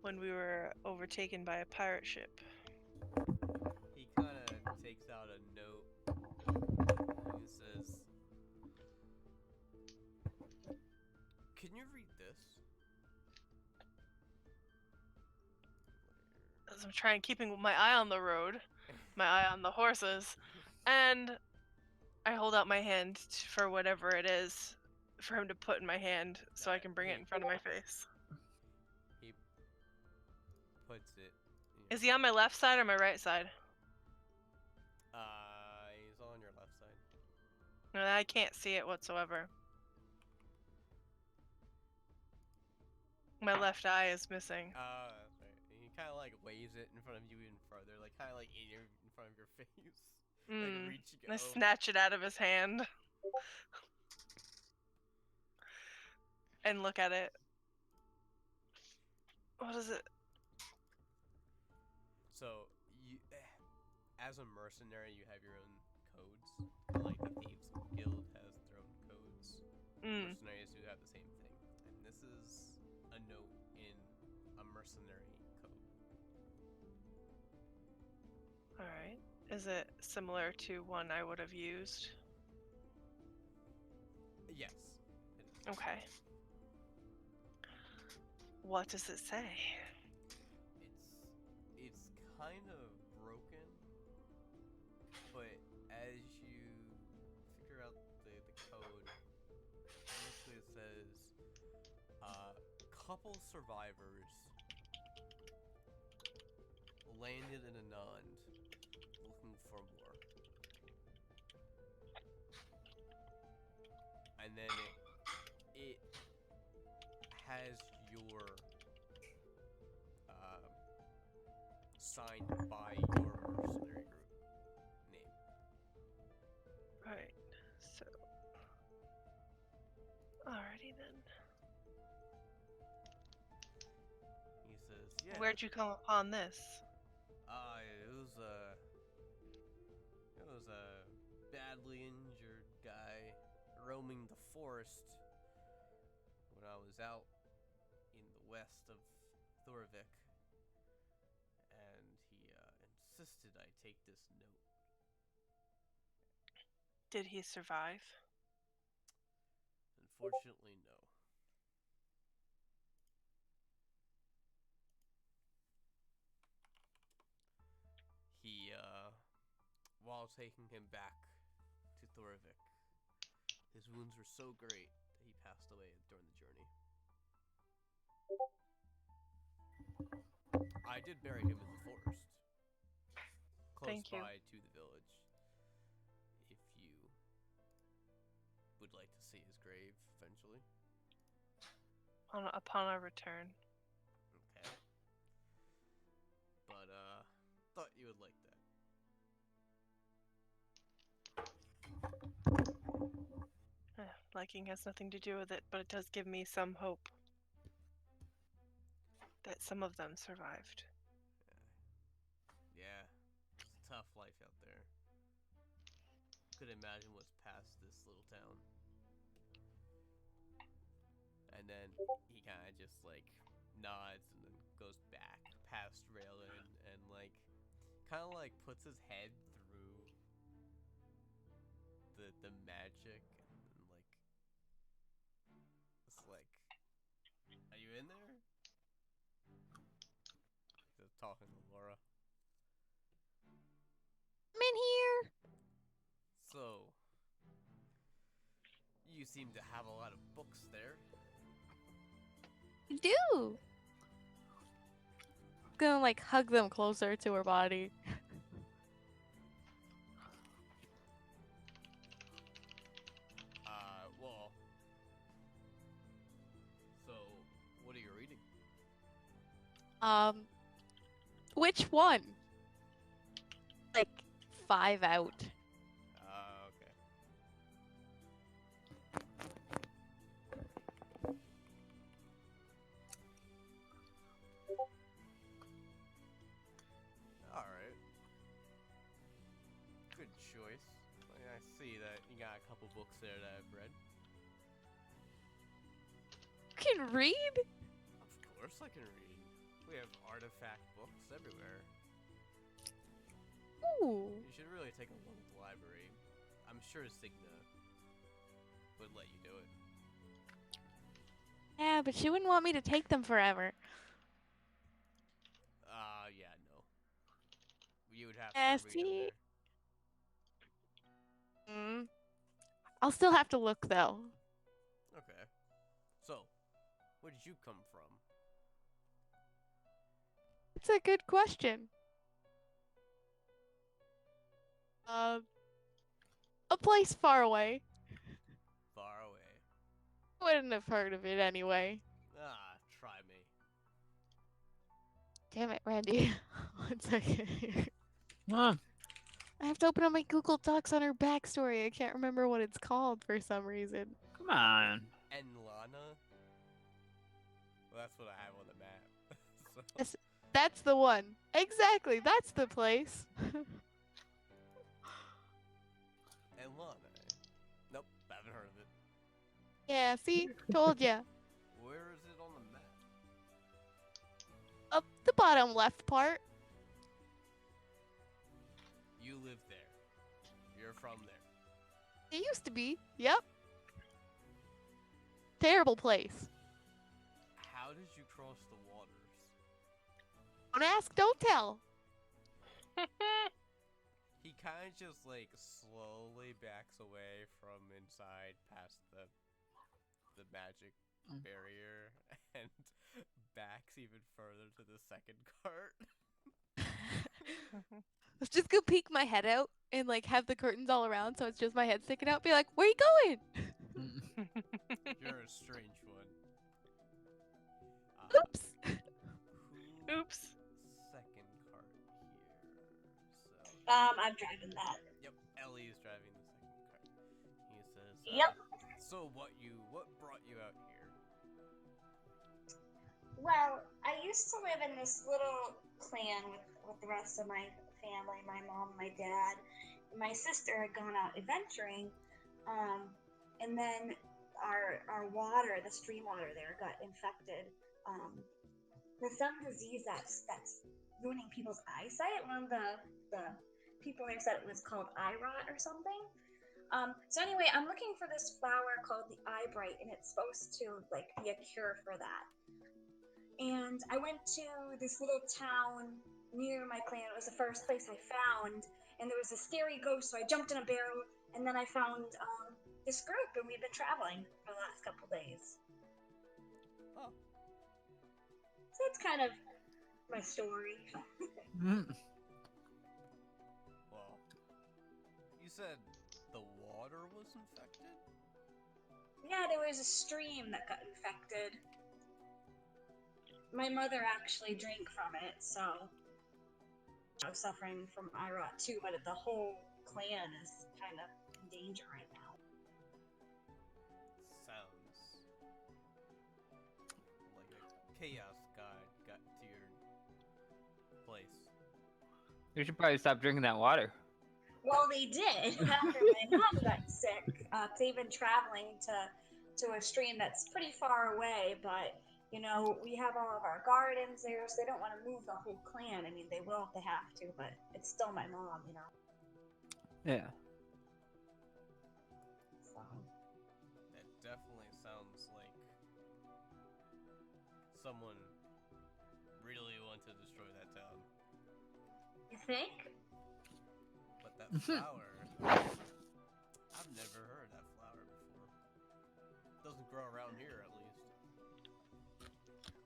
A: when we were overtaken by a pirate ship.
C: He kind of takes out a note. And he says, "Can you read this?"
A: As I'm trying keeping my eye on the road, my eye on the horses, and I hold out my hand for whatever it is for him to put in my hand so I can bring it in front of my face.
C: He puts it.
A: Is he on my left side or my right side?
C: He's on your left side.
A: No, I can't see it whatsoever. My left eye is missing.
C: That's right. And he kind of like waves it in front of you even further, like kind of like in front of your face. Like reach
A: I
C: go.
A: snatch it out of his hand and look at it. What is it?
C: So you, as a mercenary, you have your own codes. Like the Thieves Guild has their own codes. Mercenaries do have the same thing, and this is a note in a mercenary code.
A: All right. Is it similar to one I would have used?
C: Yes. It is.
A: Okay. What does it say?
C: It's kind of broken, but as you figure out the code, basically it says, couple survivors landed in Anand looking for more. And then it has your signed by your mercenary group name.
A: Right. So. Alrighty then.
C: He says, "Yeah."
A: Where'd you come upon this?
C: It was a badly injured guy roaming the forest when I was out in the west of Thorvik, and he insisted I take this note.
A: Did he survive?
C: Unfortunately, no. He, while taking him back to Thorvik, his wounds were so great that he passed away during the journey. I did bury him in the forest, close
A: Thank you.
C: by to the village. If you would like to see his grave eventually.
A: Upon our return.
C: Okay. But, thought you would like that.
A: Liking has nothing to do with it, but it does give me some hope that some of them survived.
C: Yeah. It's a tough life out there. Couldn't imagine what's past this little town. And then he kind of just like nods and then goes back past Raylan and like kind of like puts his head through the magic and like it's like, are you in there? Just talking to Laura.
B: I'm in here.
C: So you seem to have a lot of books there.
B: You do. Gonna like hug them closer to her body.
C: Well, so what are you reading?
B: Which one? Like 5 out.
C: Okay. Alright. Good choice. Like, I see that you got a couple books there that I've read.
B: You can read?
C: Of course I can read. We have artifact books everywhere.
B: Ooh.
C: You should really take a look at the library. I'm sure Signa would let you do it.
B: Yeah, but she wouldn't want me to take them forever.
C: Yeah, no. You would have
B: Yeah,
C: to read them
B: see?
C: there.
B: I'll still have to look, though.
C: Okay. So, where did you come from?
B: It's a good question. A place far away.
C: Far away.
B: Wouldn't have heard of it anyway.
C: Try me.
B: Damn it, Randy. 1 second here.
D: Huh.
B: I have to open up my Google Docs on her backstory. I can't remember what it's called for some reason.
D: Come on.
C: And Lana? Well, that's what I have on the map. So.
B: Yes, that's the one. Exactly, that's the place.
C: And Lana? Nope, haven't heard of it.
B: Yeah, see? Told ya.
C: Where is it on the map?
B: Up the bottom left part.
C: You live there. You're from there.
B: It used to be. Yep. Terrible place.
C: How did you cross the waters?
B: Don't ask, don't tell.
C: He kind of just like slowly backs away from inside past the magic barrier and backs even further to the second cart.
B: Let's just go peek my head out and like have the curtains all around so it's just my head sticking out. Be like, where you going?
C: You're a strange one.
B: Oops.
A: Oops.
C: Second cart here.
G: I'm driving that.
C: Yep, Ellie is driving the second cart. He says,
G: Yep.
C: So what brought you out here?
G: Well, I used to live in this little clan with the rest of my family, my mom, my dad. My sister had gone out adventuring, and then our water, the stream water there, got infected with some disease that's ruining people's eyesight. One of the people there said it was called eye rot or something. So anyway, I'm looking for this flower called the Eyebright, and it's supposed to like be a cure for that. And I went to this little town near my clan. It was the first place I found, and there was a scary ghost, so I jumped in a barrel, and then I found this group, and we've been traveling for the last couple days.
C: Oh.
G: So that's kind of my story.
C: Well, you said the water was infected?
G: Yeah, there was a stream that got infected. My mother actually drank from it, so I was suffering from eye rot too, but the whole clan is kind of in danger right now.
C: Sounds like a chaos god got to your place.
D: You should probably stop drinking that water.
G: Well, they did after my mom got sick. They've been traveling to a stream that's pretty far away, but you know, we have all of our gardens there, so they don't want to move the whole clan. I mean, they will if they have to, but it's still my mom, you know.
D: Yeah.
G: So.
C: That definitely sounds like someone really wanted to destroy that town.
G: You think?
C: But that flower, I've never heard of that flower before. Doesn't grow around here, at least.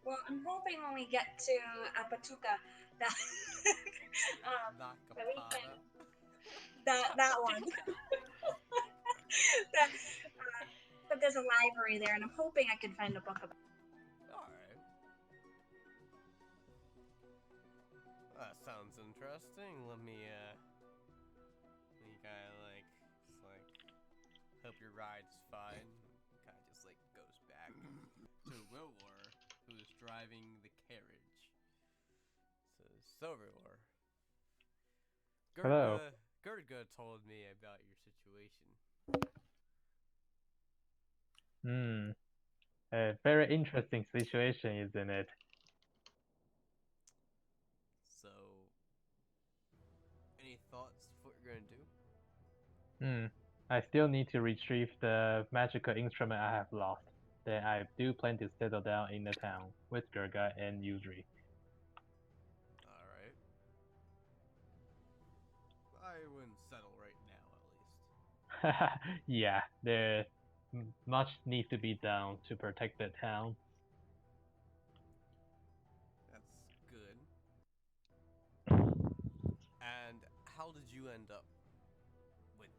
G: Well, I'm hoping when we get to Apatuka that that we can that one that there's a library there, and I'm hoping I can find a book about it.
C: Alright. That sounds interesting. Let me kind of like, just like, hope your ride's fine. Kind of just like goes back to Wilwar, who's driving the carriage. So, Silverwar.
E: Hello.
C: Gurga told me about your situation. situation?
E: A very interesting situation, isn't it?
C: So, any thoughts of what you're gonna do?
E: I still need to retrieve the magical instrument I have lost. Then I do plan to settle down in the town with Gurga and Yudri.
C: Alright. I wouldn't settle right now, at least.
E: Yeah, there's much needs to be done to protect the town.
C: That's good. And how did you end up with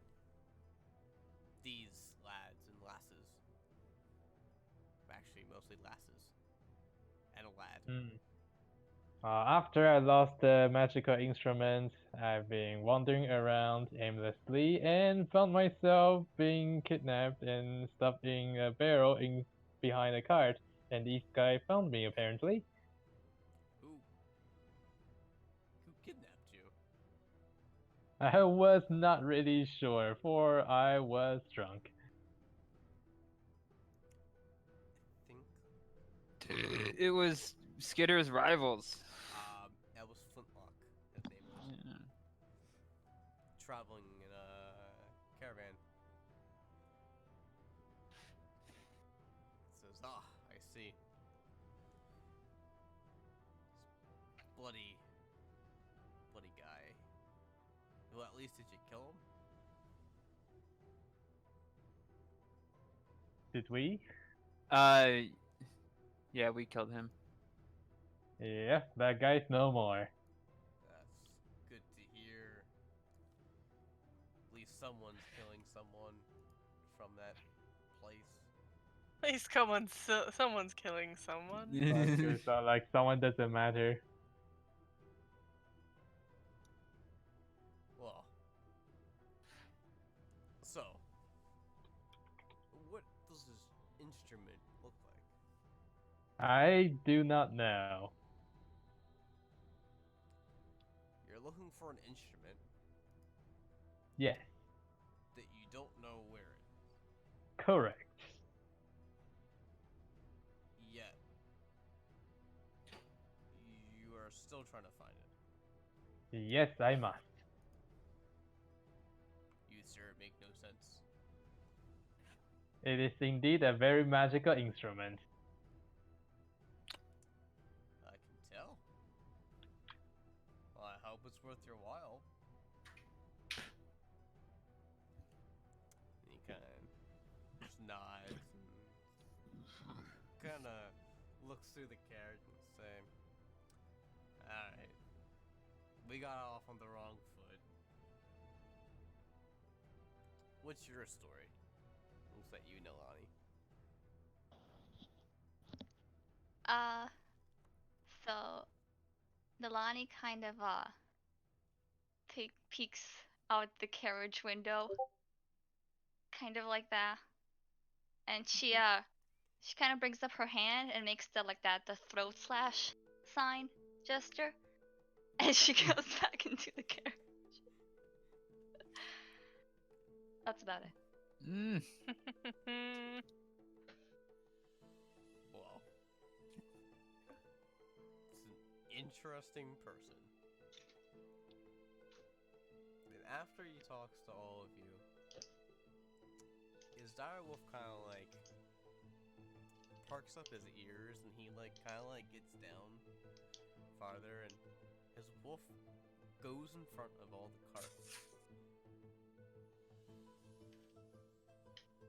C: these lads and lasses? Actually, mostly lasses. And a lad.
E: After I lost the magical instrument, I've been wandering around aimlessly and found myself being kidnapped and stuffed in a barrel behind a cart. And this guy found me apparently.
C: Who kidnapped you?
E: I was not really sure, for I was drunk.
C: I think
D: It was Skitter's rivals.
C: that was Flintlock, his name was.
D: Yeah.
C: Traveling in a caravan. Says, I see. This bloody guy. Well, at least did you kill him?
E: Did we?
D: Yeah, we killed him.
E: Yeah, that guy's no more.
C: That's good to hear. At least someone's killing someone from that place.
A: At least someone's killing someone.
E: It's not like someone doesn't matter.
C: Well, so what does this instrument look like?
E: I do not know.
C: You're looking for an instrument
E: Yes,
C: that you don't know where it is.
E: correct.
C: Yet you are still trying to find it.
E: Yes, I must.
C: You sir make no sense.
E: It is indeed a very magical instrument.
C: I can tell. Well, I hope it's worth your while. And he kind of just nods and kind of looks through the carriage and say, "Alright, we got off on the wrong foot. What's your story?" Looks at you, Nilani.
F: So Nilani kind of peeks out the carriage window, kind of like that, and she kind of brings up her hand and makes the throat slash sign gesture, and she goes back into the carriage. That's about it.
D: Mm.
C: Well, it's an interesting person. And after he talks to all of you, his direwolf kind of like parks up his ears and he like kind of like gets down farther and his wolf goes in front of all the carts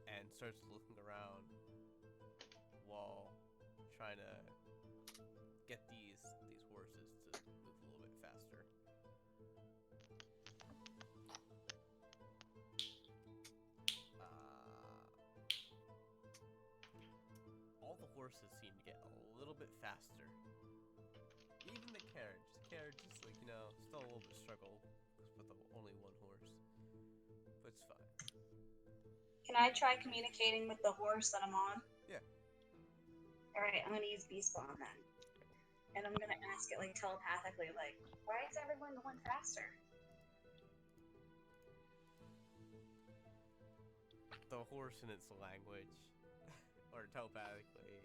C: and starts looking around while trying to get these horses to move a little bit faster. All the horses seem to get a little bit faster. Even the carriage. The carriage is like, still a little bit struggle with only one horse. But it's fine.
G: Can I try communicating with the horse that I'm on?
C: Yeah.
G: Alright, I'm gonna use Beast Bomb then. And I'm gonna ask it like telepathically, like, why is everyone going faster?
C: the horse in its language, or telepathically,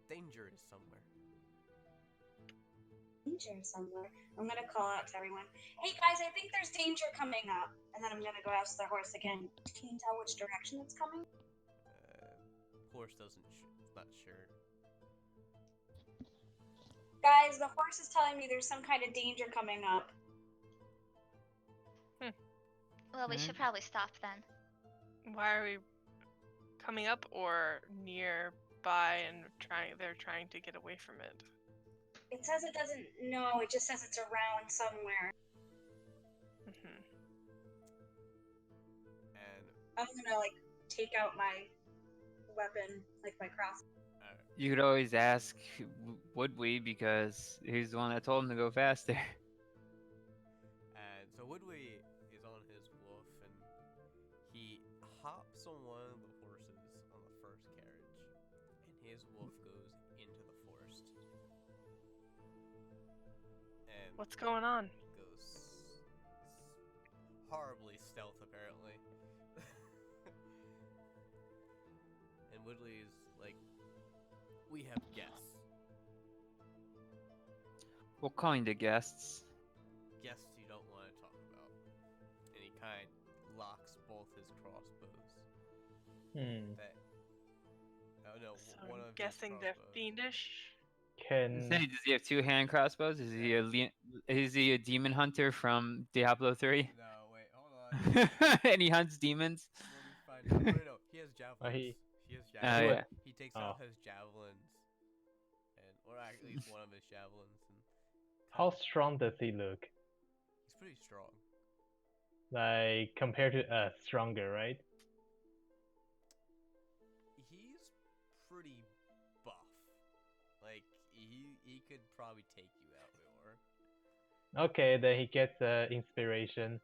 C: danger is somewhere.
G: Danger somewhere. I'm gonna call out to everyone. Hey guys, I think there's danger coming up. And then I'm gonna go ask the horse again. Can you tell which direction it's coming?
C: Horse doesn't. Not sure.
G: Guys, the horse is telling me there's some kind of danger coming up.
F: Well, we should probably stop then.
A: Why are we coming up or nearby and they're trying to get away from it?
G: It says it doesn't know, it just says it's around somewhere.
A: Mhm.
C: And
G: I'm gonna, like, take out my weapon, like my cross.
D: You could always ask, would we? Because he's the one that told him to go faster.
C: And so Woodway is on his wolf, and he hops on one of the horses on the first carriage, and his wolf goes into the forest. And
A: What's going on?
C: goes horribly stealth, apparently. And Woodley is like, we have guests.
D: What kind of guests?
C: Guests you don't want to talk about. And he kind of locks both his crossbows. That, oh no,
A: So
C: one
A: I'm
C: of his
A: guessing they're
C: crossbows.
A: fiendish.
E: Can
D: Does he have two hand crossbows? Is he a demon hunter from Diablo 3?
C: No, wait, hold on.
D: And he hunts demons?
C: Let me find out. No, he has javelins.
E: he-
C: He has
D: Oh,
C: javelins.
D: yeah.
C: He takes
E: Oh.
C: out his javelins, or at least one of his javelins, and
E: how strong does he look?
C: he's pretty strong.
E: Like compared to us, stronger, right?
C: He's pretty buff. Like he could probably take you out, Leor.
E: Okay, then he gets inspiration.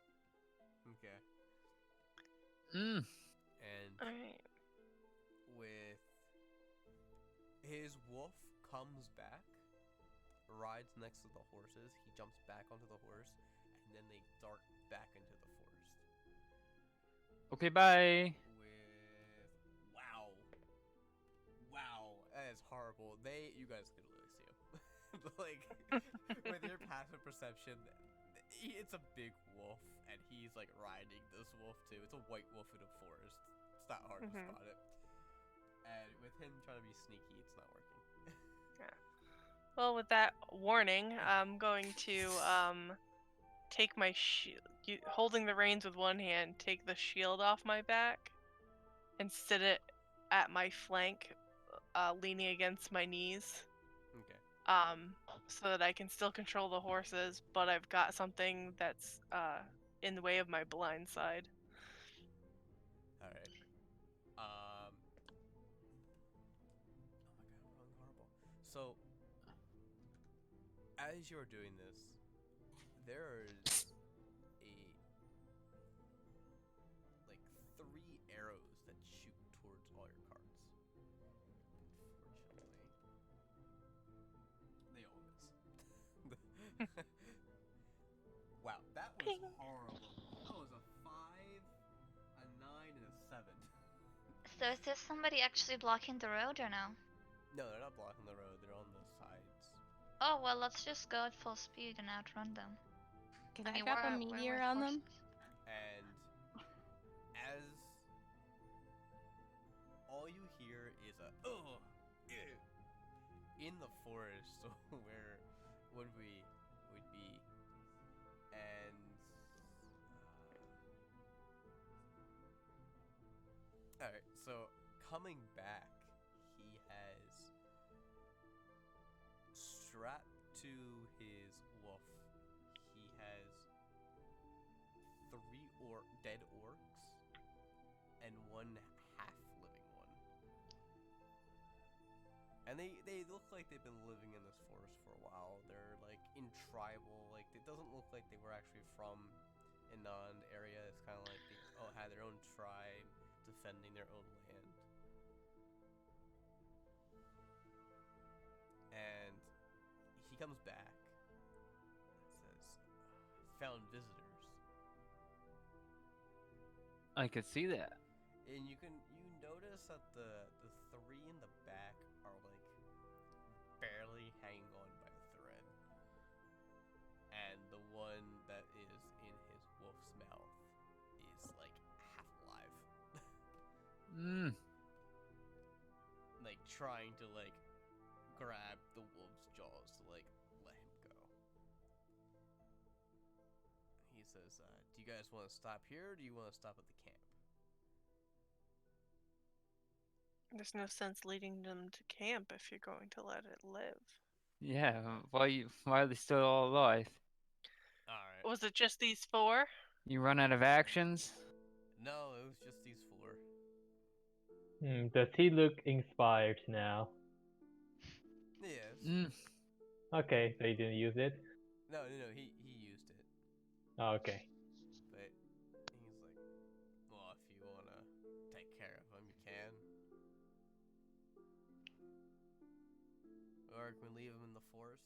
C: Okay.
D: Mm.
C: And
A: Alright.
C: with his wolf comes back, rides next to the horses. He jumps back onto the horse, and then they dart back into the forest.
D: Okay, bye.
C: Wow, that is horrible. You guys could really see him. Like with your passive perception, it's a big wolf, and he's like riding this wolf too. It's a white wolf in a forest. It's not hard to spot it. And with him trying to be sneaky, it's not working.
A: Well, with that warning, I'm going to take my holding the reins with one hand, take the shield off my back, and sit it at my flank, leaning against my knees.
C: Okay.
A: So that I can still control the horses, but I've got something that's in the way of my blind side.
C: All right. Oh my god, I'm horrible. So, as you're doing this, there's like 3 arrows that shoot towards all your cards. Unfortunately, they all miss. Wow, that was
A: Ping.
C: horrible. That was a 5, a 9, and a 7.
F: So is there somebody actually blocking the road or no?
C: No, they're not blocking the road. They're on the sides.
F: Oh, well, let's just go at full speed and outrun them.
B: Can I
F: mean,
B: drop a
F: we're
B: meteor
F: with
B: on them?
F: horses.
C: And as all you hear is a in the forest where would be, and all right. So coming back, he has strapped to his wolf. He has 3 dead orcs and 1 half-living one. And they look like they've been living in this forest for a while. They're like in tribal, like it doesn't look like they were actually from Anand area. It's kind of like they had their own tribe defending their own land. And he comes back and says, found visitors.
D: I could see that.
C: And you notice that the three in the back are like barely hanging on by a thread, and the one that is in his wolf's mouth is like half alive. Like trying to like grab the wolf's jaws to like let him go. He says, "Do you guys want to stop here, or do you want to stop at the camp?"
A: There's no sense leading them to camp if you're going to let it live.
D: Yeah, why are they still all alive?
C: Alright.
A: Was it just these 4?
D: You run out of actions?
C: No, it was just these 4.
E: Does he look inspired now?
C: Yes.
E: Okay, so he didn't use it?
C: No, he used it.
E: Oh, okay.
C: But he's like, well, if you want to take care of him, you can. Or can we leave him in the forest?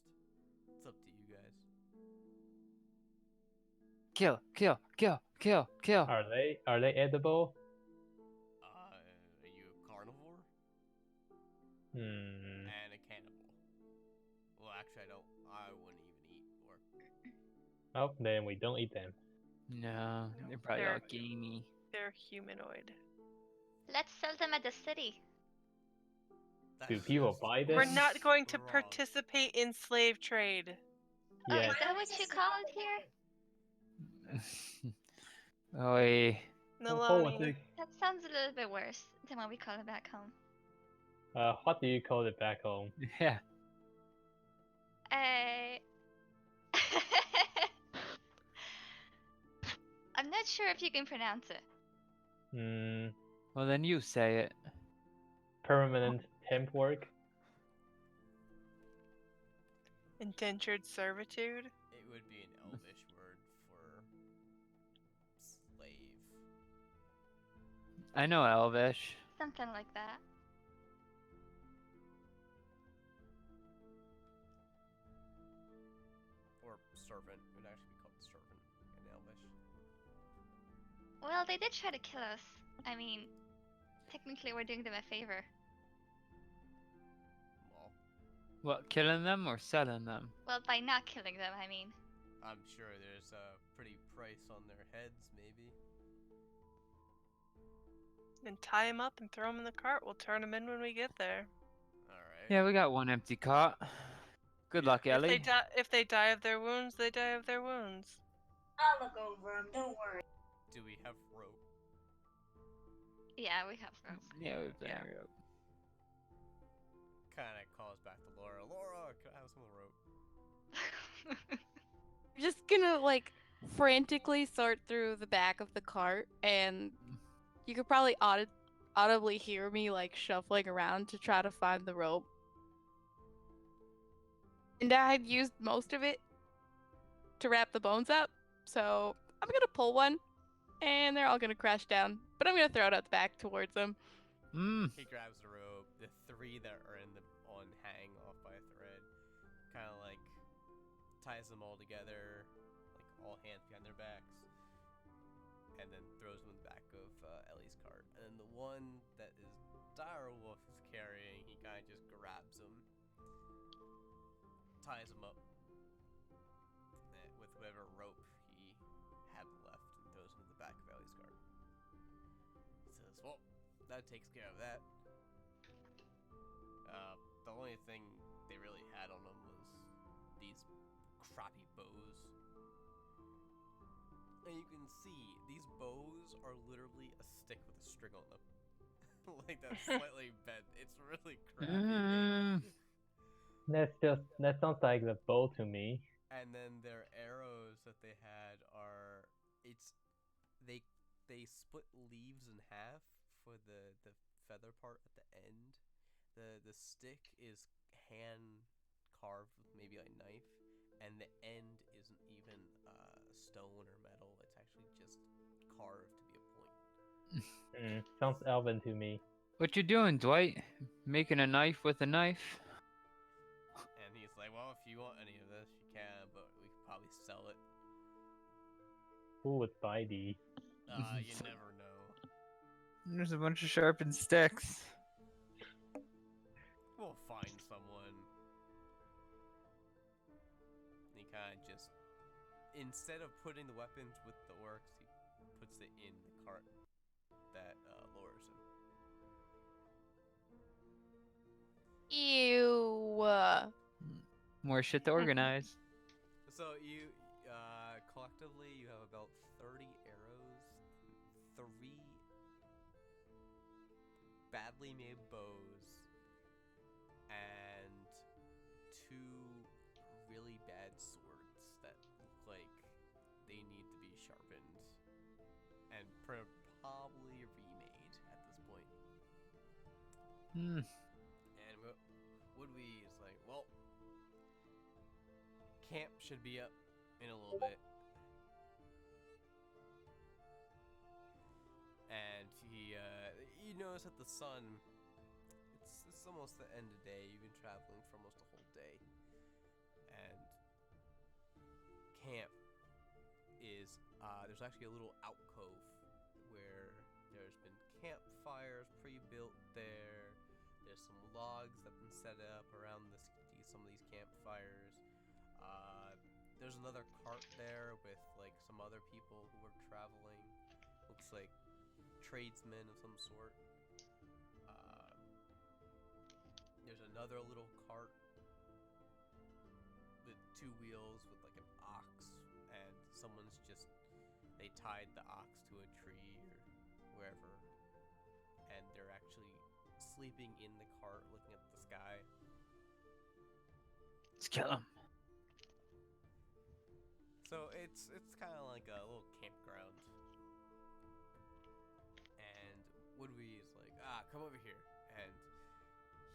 C: It's up to you guys.
D: Kill, kill, kill, kill, kill.
E: Are they edible?
C: Are you a carnivore?
E: Hmm.
C: And a cannibal. Well, actually, I wouldn't even eat pork.
E: Oh, then we don't eat them.
D: No, they're probably all gamey.
A: They're humanoid.
F: Let's sell them at the city.
E: Do people buy them?
A: We're not going to
C: wrong.
A: participate in slave trade.
F: Oh,
E: Yes.
F: is that what you call it here?
D: Oi.
A: Nalani.
F: That sounds a little bit worse than what we call it back home.
E: What do you call it back home?
D: Yeah.
F: I'm not sure if you can pronounce it.
D: Well, then you say it.
E: Permanent temp work?
A: Indentured servitude.
C: It would be an elvish word for slave.
D: I know Elvish.
F: Something like that.
C: Or servant. It would actually be called servant in elvish.
F: Well, they did try to kill us. I mean, technically we're doing them a favor.
C: Well,
D: What, killing them or selling them?
F: Well, by not killing them, I mean.
C: I'm sure there's a pretty price on their heads, maybe.
A: And tie him up and throw him in the cart. We'll turn him in when we get there.
C: Alright.
D: Yeah, we got one empty cot. Good luck, Ellie.
A: If they die of their wounds, they die of their wounds.
G: I'll look over them. Don't worry.
C: Do we have rope?
F: Yeah, we have rope.
D: Yeah, we've been
A: Yeah.
D: rope.
C: Kinda calls back to Laura. Laura, can I have some rope?
B: Just gonna like frantically sort through the back of the cart, and you could probably audibly hear me like shuffling around to try to find the rope. And I had used most of it to wrap the bones up, so I'm gonna pull one, and they're all gonna crash down. But I'm gonna throw it out the back towards them.
C: He grabs the rope. The 3 that are on hang off by a thread, kind of like ties them all together, like all hands behind their backs, and then throws them in the back of Ellie's cart. And then the one that is Direwolf is carrying, he kind of just grabs him, ties him up with whatever rope he had left, and throws him in the back of Ellie's cart. He says, "Well, that takes care of that." The only thing they really had on them was these crappy bows. And you can see, these bows are literally a stick with a string on them. Like, that's slightly bent. It's really crappy.
E: That sounds like the bow to me.
C: And then their arrows that they had are, they split leaves in half for the feather part at the end. The stick is hand carved with maybe a knife, and the end isn't even stone or metal. It's actually just carved to be a point.
E: Sounds elven to me.
D: What you doing, Dwight? Making a knife with a knife?
C: And he's like, "Well, if you want any of this, you can, but we could probably sell it."
E: Who would buy these?
C: You never know.
D: There's a bunch of sharpened sticks.
C: We'll find someone. He kind of just, instead of putting the weapons with the orcs, he puts it in the cart that lowers him.
B: Ew.
D: More shit to organize.
C: So you, collectively, you have about 30 arrows, 3 badly made bows, and 2 really bad swords that look like they need to be sharpened and probably remade at this point.
D: Hmm.
C: And Woodwee is like, well, camp should be up in a little bit. And you notice that the sun, it's almost the end of the day. You've been traveling for almost the whole day. And camp is, there's actually a little alcove where there's been campfires pre-built there. There's some logs that have been set up around some of these campfires. There's another cart there with like some other people who are traveling. Looks like tradesmen of some sort. There's another little cart with 2 wheels with like an ox, and they tied the ox to a tree or wherever, and they're actually sleeping in the cart looking at the sky.
D: Let's kill him.
C: So it's kind of like a little campground. And Woodwee is like, come over here. And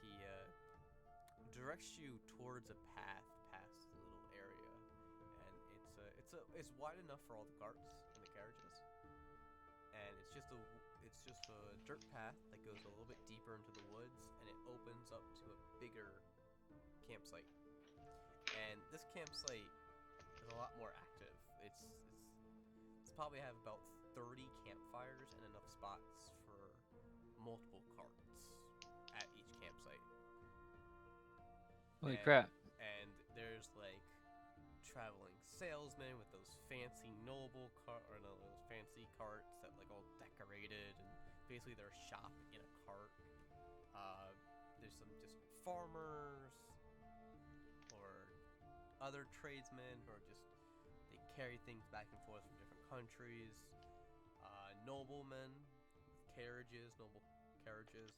C: he directs you towards a path past the little area. And it's wide enough for all the carts and the carriages. And it's just a dirt path that goes a little bit deeper into the woods, and it opens up to a bigger campsite. And this campsite is a lot more active. It's probably have about 30 campfires and enough spots for multiple carts at each campsite.
D: Holy crap.
C: And there's like traveling salesmen with those fancy those fancy carts that like all decorated, and basically their shop in a cart. There's some just farmers or other tradesmen who are just, they carry things back and forth from different countries. Noblemen with noble carriages.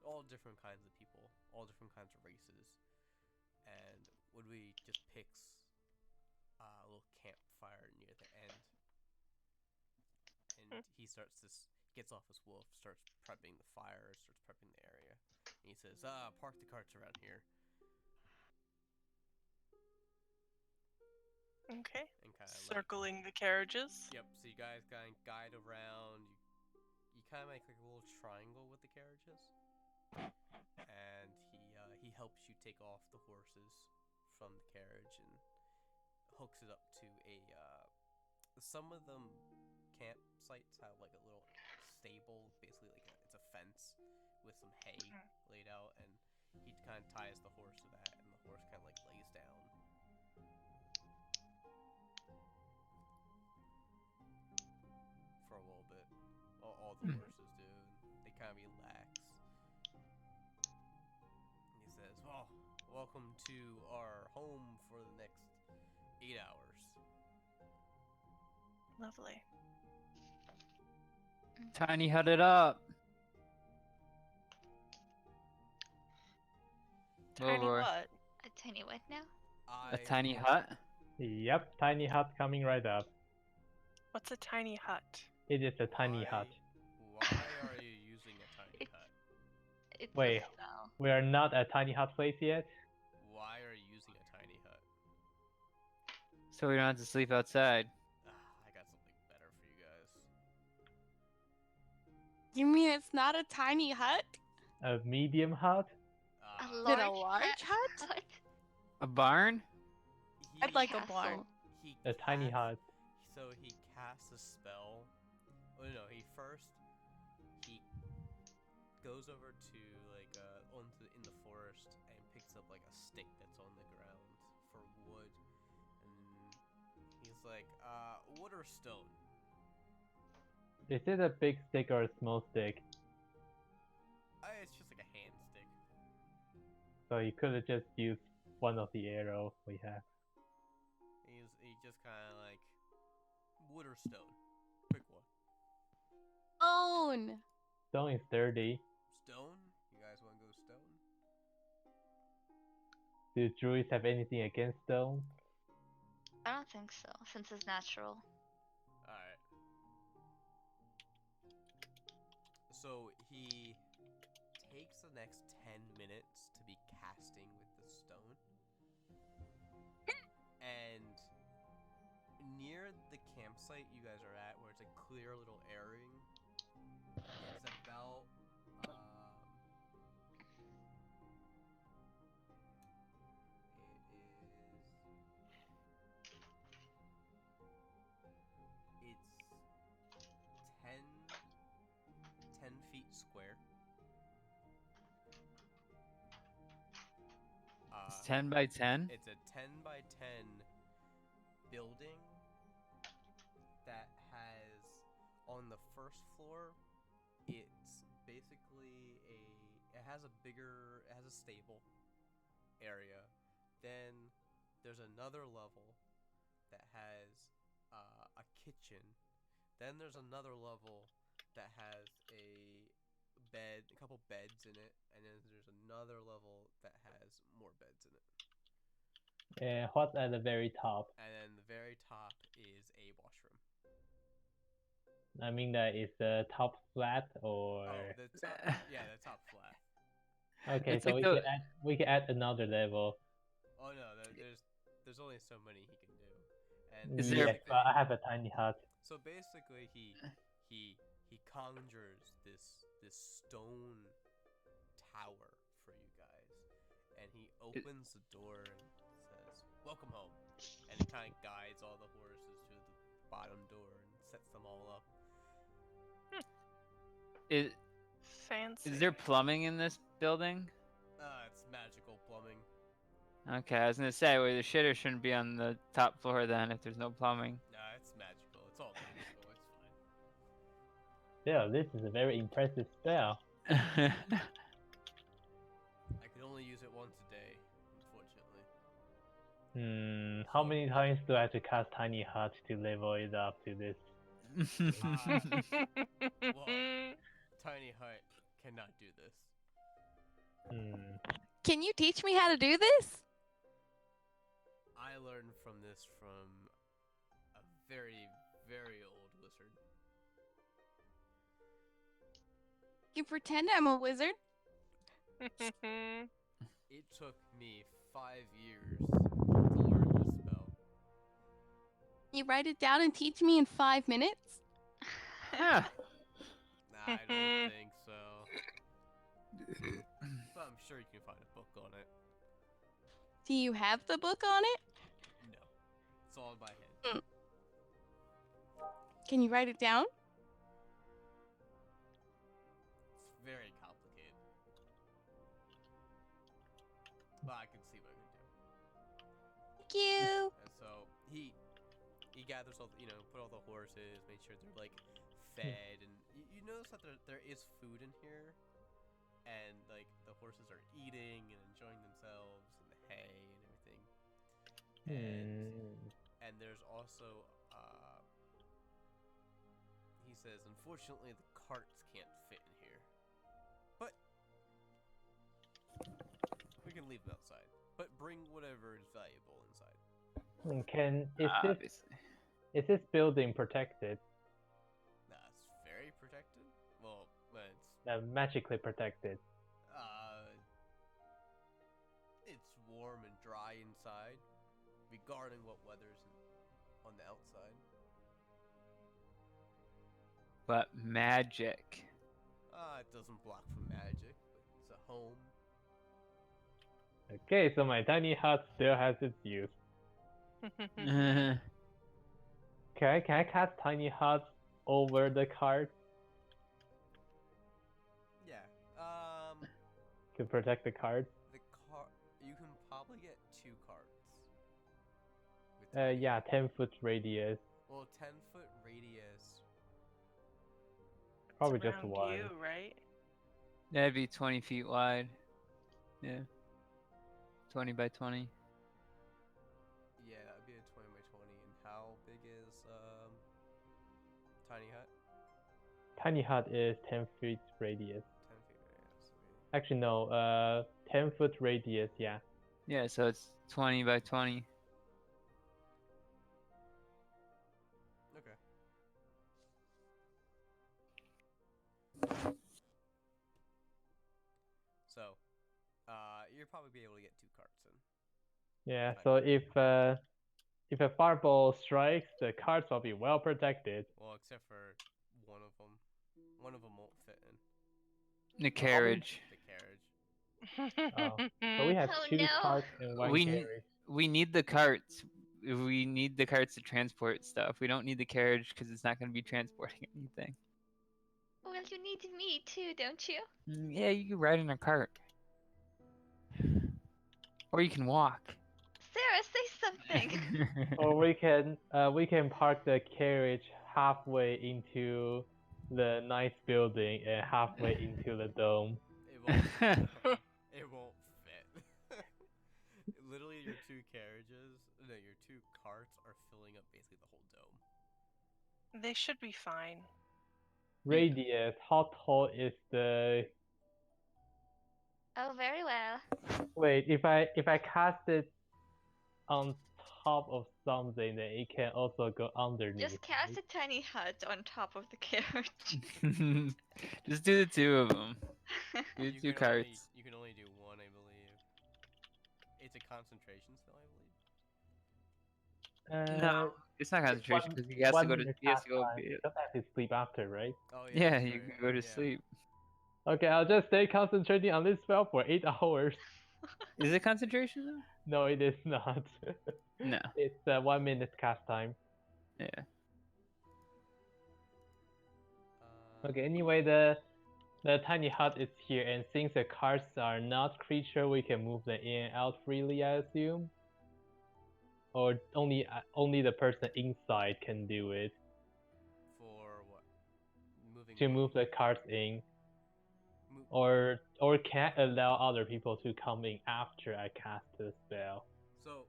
C: All different kinds of people, all different kinds of races. And Woodwee just picks a little campfire near the end. And he gets off his wolf, starts prepping the fire, starts prepping the area. And he says, park the carts around here.
A: Okay.
C: And kind of
A: Circling the carriages.
C: Yep, so you guys kind of guide around. You kind of make like a little triangle with the carriages. And he helps you take off the horses from the carriage and hooks it up to a some of them campsites have like a little stable, basically like it's a fence with some hay laid out, and he kind of ties the horse to that, and the horse kind of like lays down. For a little bit. All the horses do. They kind of relax. He says, well, welcome to our home for the next 8 hours.
A: Lovely.
D: Tiny hut it up.
A: Tiny
D: Over.
A: what?
F: A tiny what now?
D: A tiny hut?
E: Yep, tiny hut coming right up.
A: What's a tiny hut?
E: It is a tiny hut.
C: Why are you using a tiny hut?
F: It's
E: Wait.
F: a spell.
E: We are not at tiny hut place yet.
C: Why are you using a tiny hut?
D: So we don't have to sleep outside.
C: I got something better for you guys.
B: You mean it's not a tiny hut?
E: A medium hut?
F: A
B: Is it a
F: large
B: large hut?
F: hut?
D: A barn?
B: I'd like a
F: castle.
B: barn.
E: A tiny hut.
C: So he casts a spell. Oh no, he first, he goes over to like in the forest and picks up like a stick that's on the ground for wood, and he's like, wood or stone?
E: Is it a big stick or a small stick?
C: It's just like a hand stick.
E: So you could have just used one of the arrows we have.
C: He just kind of like, wood or stone? Pick one.
B: Own.
E: Stone is sturdy.
C: Stone? You guys want to go stone?
E: Do druids have anything against stone?
F: I don't think so, since it's natural.
C: Alright. So he takes the next 10 minutes to be casting with the stone. And near the campsite you guys are at, where it's a clear little airing, it's about it's 10 feet square.
D: It's 10 by 10?
C: It's a 10 by 10 building that has, on the first floor, it's basically it has a stable area. Then there's another level that has a kitchen. Then there's another level that has a couple beds in it, and then there's another level that has more beds in it.
E: And what's at the very top?
C: And then the very top is a washroom.
E: I mean that is the top flat or...
C: Oh, the top, yeah, the top flat.
E: Okay,
D: It's
E: so
D: like
E: we can add another level.
C: Oh no, there's only so many he can do. And
D: Is there-
E: Yes, but I have a tiny hut.
C: So basically, he conjures this stone tower for you guys, and he opens the door and says, "Welcome home," and he kind of guides all the horses to the bottom door and sets them all up.
A: Fancy.
D: Is there plumbing in this building?
C: It's magical plumbing.
D: Okay, I was gonna say, well, the shitter shouldn't be on the top floor then if there's no plumbing.
C: Nah, it's magical. It's all magical. It's fine.
E: Yeah, this is a very impressive spell.
C: I can only use it once a day, unfortunately.
E: How many times do I have to cast Tiny Hut to level it up to this?
C: Tiny Hut cannot do this.
B: Can you teach me how to do this?
C: I learned from this from a very, very old wizard.
B: You pretend I'm a wizard?
C: It took me 5 years to learn this spell.
B: You write it down and teach me in 5 minutes?
D: Huh.
C: Nah, I don't think so. But I'm sure you can find a book on it.
B: Do you have the book on it?
C: No. It's all in my head.
B: Can you write it down?
C: It's very complicated. But I can see what I can do.
B: Thank you.
C: And so he gathers all put all the horses, make sure they're like fed, and you notice that there is food in here, and like the horses are eating and enjoying themselves and the hay and everything. And there's also he says, unfortunately the carts can't fit in here, but we can leave them outside. But bring whatever is valuable inside.
D: Obviously.
E: Is this building protected?
C: That's very protected. Well, it's
E: Magically protected.
C: it's warm and dry inside, regarding what weather's on the outside.
D: But magic.
C: It doesn't block from magic, but it's a home.
E: Okay, so my tiny hut still has its use. Can I cast tiny hut over the cart? to protect the cards.
C: The car. You can probably get 2 carts. With tiny
E: Yeah,
C: hut.
E: 10-foot radius.
C: Well, 10-foot radius.
E: Probably
A: It's
E: just
A: around
E: one.
A: you, right?
D: That'd be 20 feet wide. Yeah. 20 by 20.
C: Yeah, that'd be a 20 by 20. And how big is tiny hut?
E: Tiny hut is 10 feet radius.
C: 10 feet radius.
E: Actually, no. 10-foot radius. Yeah.
D: Yeah, so it's 20 by 20.
C: Okay. So, you'll probably be able to get 2 carts in.
E: Yeah.
C: Tiny
E: So
C: hut.
E: if a fireball strikes, the cards will be well protected.
C: Well, except for one of them. One of them won't fit in
D: The carriage.
C: the carriage.
E: Oh. So we have
F: Oh,
E: 2
F: no.
E: carts and 1
D: We
E: carriage.
D: we need the carts. We need the carts to transport stuff. We don't need the carriage because it's not going to be transporting anything.
F: Well, you need me too, don't you?
D: Yeah, you can ride in a cart. Or you can walk.
F: Sarah, say something.
E: Or we can park the carriage halfway into the nice building and halfway into the dome.
C: It won't. It won't fit. Literally, your 2 carriages, no, your 2 carts are filling up basically the whole dome.
A: They should be fine.
E: Radius, how tall is the...
F: Oh, very well.
E: Wait, if I cast it on top of something, then it can also go underneath.
F: Just cast a tiny hut on top of the carriage.
D: Just do the 2 of them. Do
C: You
D: 2
C: can only-
D: carts.
C: you can only do 1, I believe. It's a concentration spell, I believe.
D: No, it's not concentration because he has to go to. He has to go.
E: You don't have to sleep after, right?
C: Oh
D: Yeah,
C: that's
D: you
C: right,
D: can go to
C: yeah.
D: sleep.
E: Okay, I'll just stay concentrating on this spell for 8 hours.
D: Is it concentration though?
E: No, it is not.
D: No.
E: It's 1 minute cast time.
D: Yeah.
E: Okay, anyway, the tiny hut is here, and since the cards are not creature, we can move them in and out freely, I assume. Or only the person inside can do it.
C: For what? Moving.
E: To move the cards in.
C: Mo-
E: Or can't allow other people to come in after I cast the spell.
C: So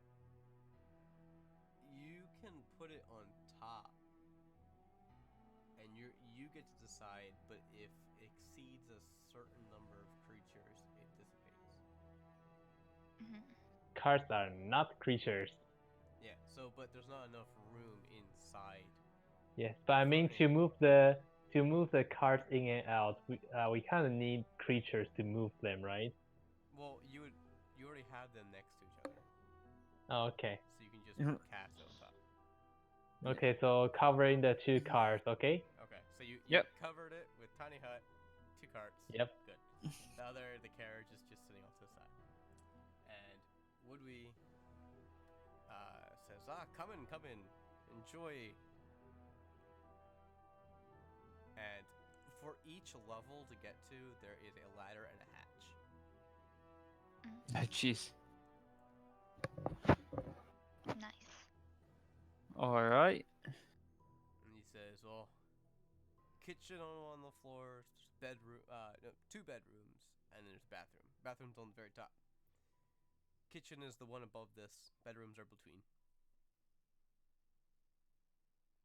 C: you can put it on top, and you get to decide. But if it exceeds a certain number of creatures, it dissipates.
E: Cards are not creatures.
C: Yeah. So, but there's not enough room inside.
E: Yes, but I mean to move the cards in and out, we kind of need creatures to move them, right?
C: Well, you already have them next to each other,
E: Oh, okay.
C: so you can just cast it on top.
E: Okay, so covering the 2 cards, okay?
C: Okay, so you
D: Yep.
C: covered it with tiny hut, 2 carts.
E: Yep.
C: Good. The carriage is just sitting off to the side. And Woodwee says, come in, enjoy. And for each level to get to, there is a ladder and a hatch.
D: Jeez.
F: Nice.
D: All right.
C: And he says, well, kitchen on the floor, bedroom, no, 2 bedrooms, and then there's bathroom. Bathroom's on the very top. Kitchen is the one above this. Bedrooms are between.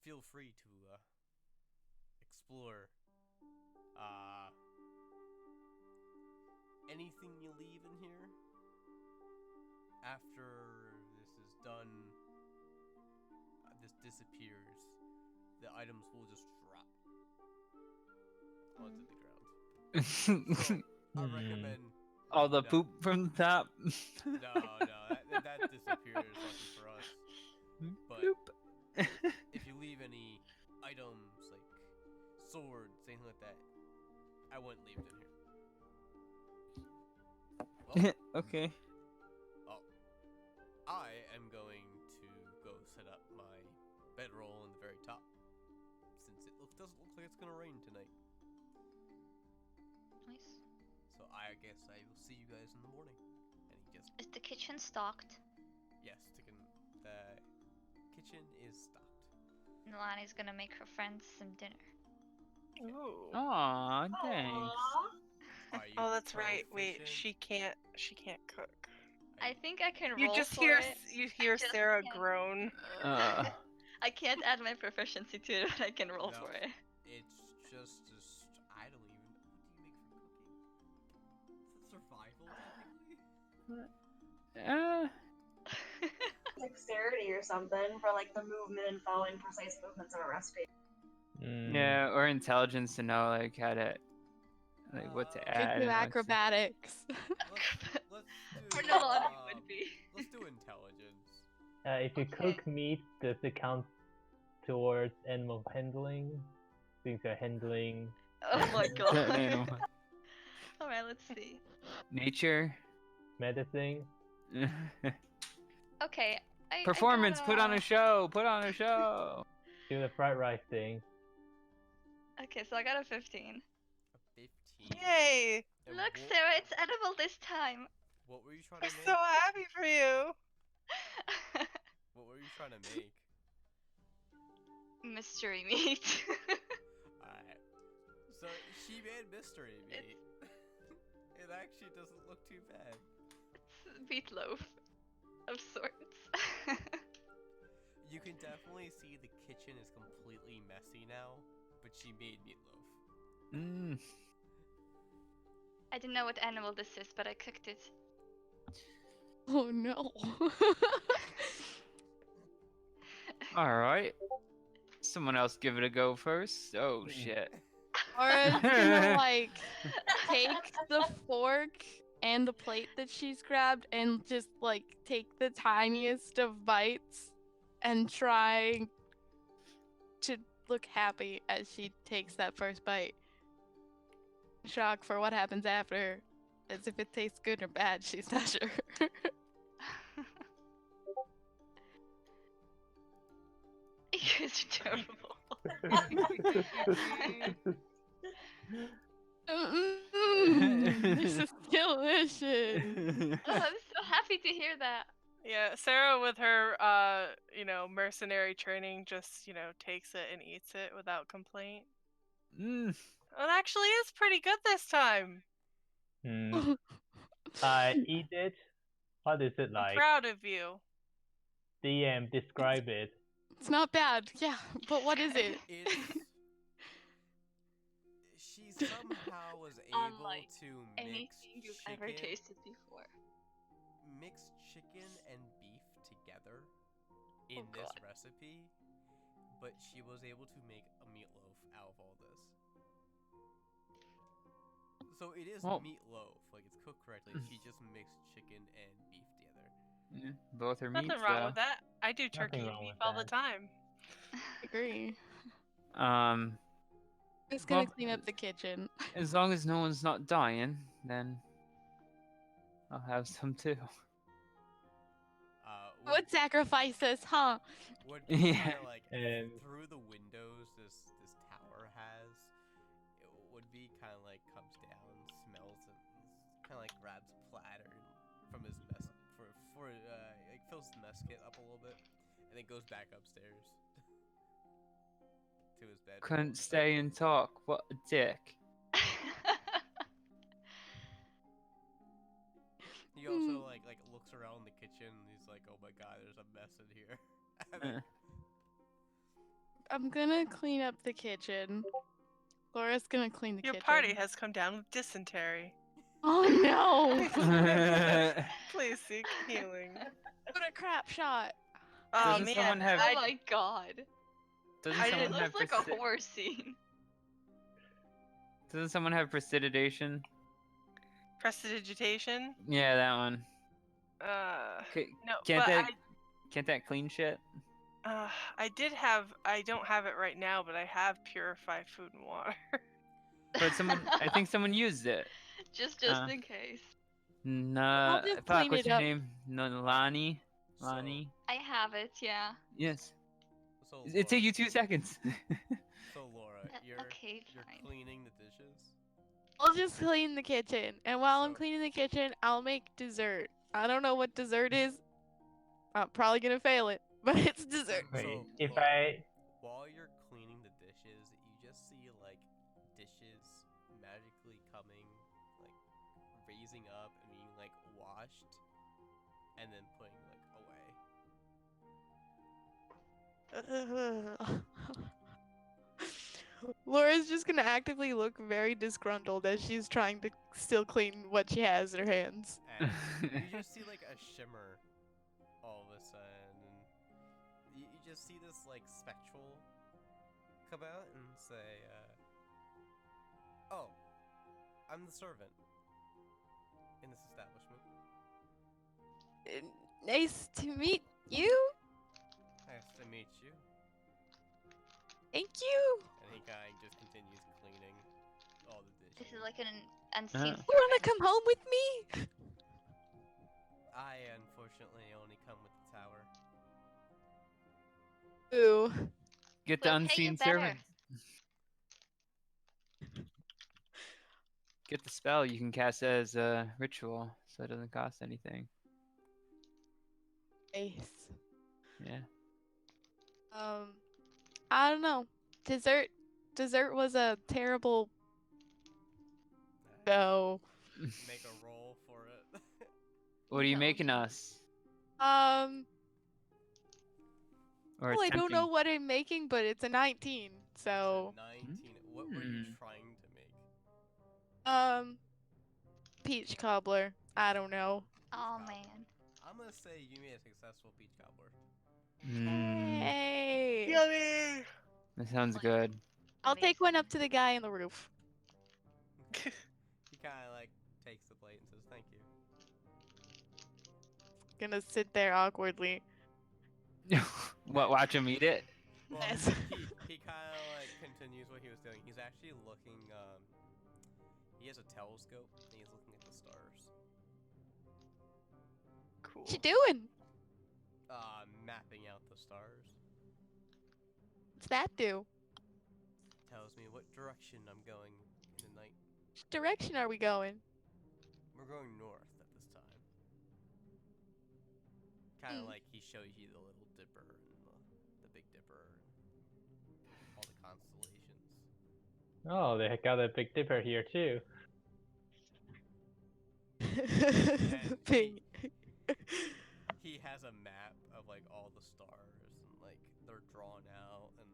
C: Feel free to explore anything you leave in here. After this is done, this disappears. The items will just drop onto the ground. So, I recommend.
D: All the
C: no.
D: poop from the top.
C: No, that disappears lucky for us. But
D: Poop.
C: if you leave any items like swords, anything like that, I wouldn't leave it in here. Well,
D: Okay.
C: I am going to go set up my bedroll in the very top, since it doesn't look like it's gonna rain tonight.
F: Nice.
C: So So I guess I will see you guys in the morning. And he just
F: Is the kitchen stocked?
C: yes, the kitchen is stocked.
F: Nalani's gonna make her friends some dinner.
A: Ooh.
D: Aw, thanks.
G: Aww.
C: Are you
A: Oh, that's right. Wait,
C: proficient?
A: she can't cook.
C: Are
F: I
C: you-
F: think I can
A: You
F: roll
A: just
F: for
A: hear
F: it.
A: you hear
F: just
A: Sarah
F: can't.
A: groan.
F: I can't add my proficiency to it, but I can roll
C: No.
F: for it.
C: It's just I don't even. What do you make for cooking? Is it survival technically?
G: Dexterity or something for like the movement and following precise movements of a recipe.
D: Yeah, or intelligence to know like how to, like what to
C: Uh,
B: Could
D: add.
B: do
D: and what to-
B: acrobatics.
C: Let's
F: For
C: do.
F: Nalani would be.
C: Let's do intelligence.
E: If you
F: Okay.
E: cook meat, does it count towards animal handling? Since you're handling.
F: Oh my god.
D: Animal.
F: Alright, let's see.
D: Nature.
E: Medicine?
F: Okay. I
D: Performance.
F: got,
D: Put on a show. Put on a show.
E: Do the fried rice thing.
F: Okay, so I got a 15.
C: A 15.
A: Yay!
C: And
F: Look,
C: what,
F: Sarah, it's edible this time.
C: What were you trying
A: We're
C: to make?
A: so happy for you.
C: What were you trying to make?
F: Mystery meat.
C: Alright. So she made mystery meat. It actually doesn't look too bad.
F: It's meatloaf of sorts.
C: You can definitely see the kitchen is completely messy now, but she made meatloaf.
D: Mm.
F: I didn't know what animal this is, but I cooked it.
B: Oh no.
D: All right. Someone else give it a go first. Oh shit.
B: Aura's gonna like take the fork and the plate that she's grabbed and just like take the tiniest of bites and try to look happy as she takes that first bite. Shock for what happens after, as if it tastes good or bad, she's not sure.
F: You guys are terrible.
B: This is delicious.
F: Oh, I'm so happy to hear that.
A: Yeah, Sarah with her mercenary training just, takes it and eats it without complaint.
D: Mm.
A: It actually is pretty good this time.
E: I eat it. What is it
A: I'm
E: like?
A: proud of you.
E: DM, describe it.
B: It's not bad, yeah, but what is it?
C: It's she somehow was able
F: Unlike
C: to mix
F: Anything you've ever
C: chicken-
F: tasted before.
C: mix chicken and beef together in
F: Oh,
C: this
F: God.
C: recipe, but she was able to make a meatloaf out of all this. So it is
D: Well-
C: meatloaf, like it's cooked correctly. She just mixed chicken and beef together.
D: Yeah, both are meats.
A: Nothing wrong with that. I do turkey and
E: wrong
A: beef
E: with
A: all the
E: that.
A: time.
B: Agree.
D: Um,
B: Just gonna
D: Well-
B: clean up the kitchen.
D: as long as no one's not dying, then I'll have some too.
F: Oh,
B: Would sacrifice us, huh?
C: Would be
D: Yeah.
C: kinda like
E: And-
C: through the windows this tower has. It would be kind of like comes down, smells, and kind of like grabs a platter from his mess like fills his mess kit up a little bit, and then goes back upstairs to his bed.
D: Couldn't stay and talk. What a dick.
C: He also like looks around the kitchen and he's like, "Oh my god, there's a mess in here." And then-
B: I'm gonna clean up the kitchen. Laura's gonna clean the
A: Your
B: kitchen.
A: party has come down with dysentery.
B: Oh no!
A: Please seek healing.
B: What a crap shot.
A: Oh
D: Doesn't
A: man,
D: someone have-
F: Oh my god.
D: Doesn't
A: I
D: someone
F: It
D: have
F: looks like a horror scene.
D: Doesn't someone have prestidigitation?
A: prestidigitation.
D: Yeah, that one.
A: No,
D: Can't
A: but
D: that can't that clean shit?
A: I don't have it right now, but I have purified food and water.
D: But I think someone used it.
F: just
D: Uh.
F: in case.
D: Nah,
B: just
D: fuck,
B: clean
D: what's
B: it
D: your
B: up.
D: name? No, Lani?
C: So-
D: Lani?
F: I have it, yeah.
D: Yes.
C: So
D: It took you 2 seconds.
C: So Laura, you're
F: Okay,
C: you're
F: fine.
C: cleaning the dishes.
B: I'll just clean the kitchen, and while I'm
C: So-
B: cleaning the kitchen, I'll make dessert. I don't know what dessert is. I'm probably gonna fail it, but it's dessert.
E: Wait,
C: So,
E: if
C: look,
E: I
C: while you're cleaning the dishes, you just see like dishes magically coming, like raising up and being like washed, and then putting like away.
B: Laura's just gonna actively look very disgruntled as she's trying to still clean what she has in her hands.
C: And you just see like a shimmer all of a sudden, and you just see this like spectral come out and say, "Oh, I'm the servant in this establishment.
B: Nice to meet you.
C: Nice to meet you."
B: Thank you.
C: And he kind of just continues cleaning all the dishes.
F: This is like an unseen.
B: You wanna come home with me?
C: I unfortunately only come with the tower.
B: Ooh.
D: Get the
F: We'll pay you
D: unseen
F: better.
D: servant. Get the spell you can cast as a ritual, so it doesn't cost anything.
B: Nice.
D: Yeah.
B: I don't know. Dessert was a terrible no.
C: Make a roll for it.
D: What are you
B: No.
D: making us? Or
B: Well, I don't know
D: attempting-
B: what I'm making, but it's a 19. So,
C: 19. What were you
D: Hmm.
C: trying to make?
B: peach cobbler. I don't know.
F: Oh
C: Cobbler.
F: man.
C: I'm gonna say you made a successful peach cobbler.
D: Mm,
B: Hey.
A: Yummy!
D: that sounds good.
B: I'll take one up to the guy on the roof.
C: He kind of like takes the plate and says thank you.
B: Gonna sit there awkwardly.
D: What? Watch him eat it?
C: Well,
B: Yes.
C: he kind of like continues what he was doing. He's actually looking. He has a telescope and he's looking at the stars.
A: Cool.
B: What you doing?
C: Mapping out the stars.
B: What's that do?
C: Tells me what direction I'm going in the night.
B: Which direction are we going?
C: We're going north at this time. Kind of like he shows you the Little Dipper and the Big Dipper and all the constellations.
E: oh, they got a Big Dipper here too.
B: Ping.
C: He has a map of like all the stars and like they're drawn out and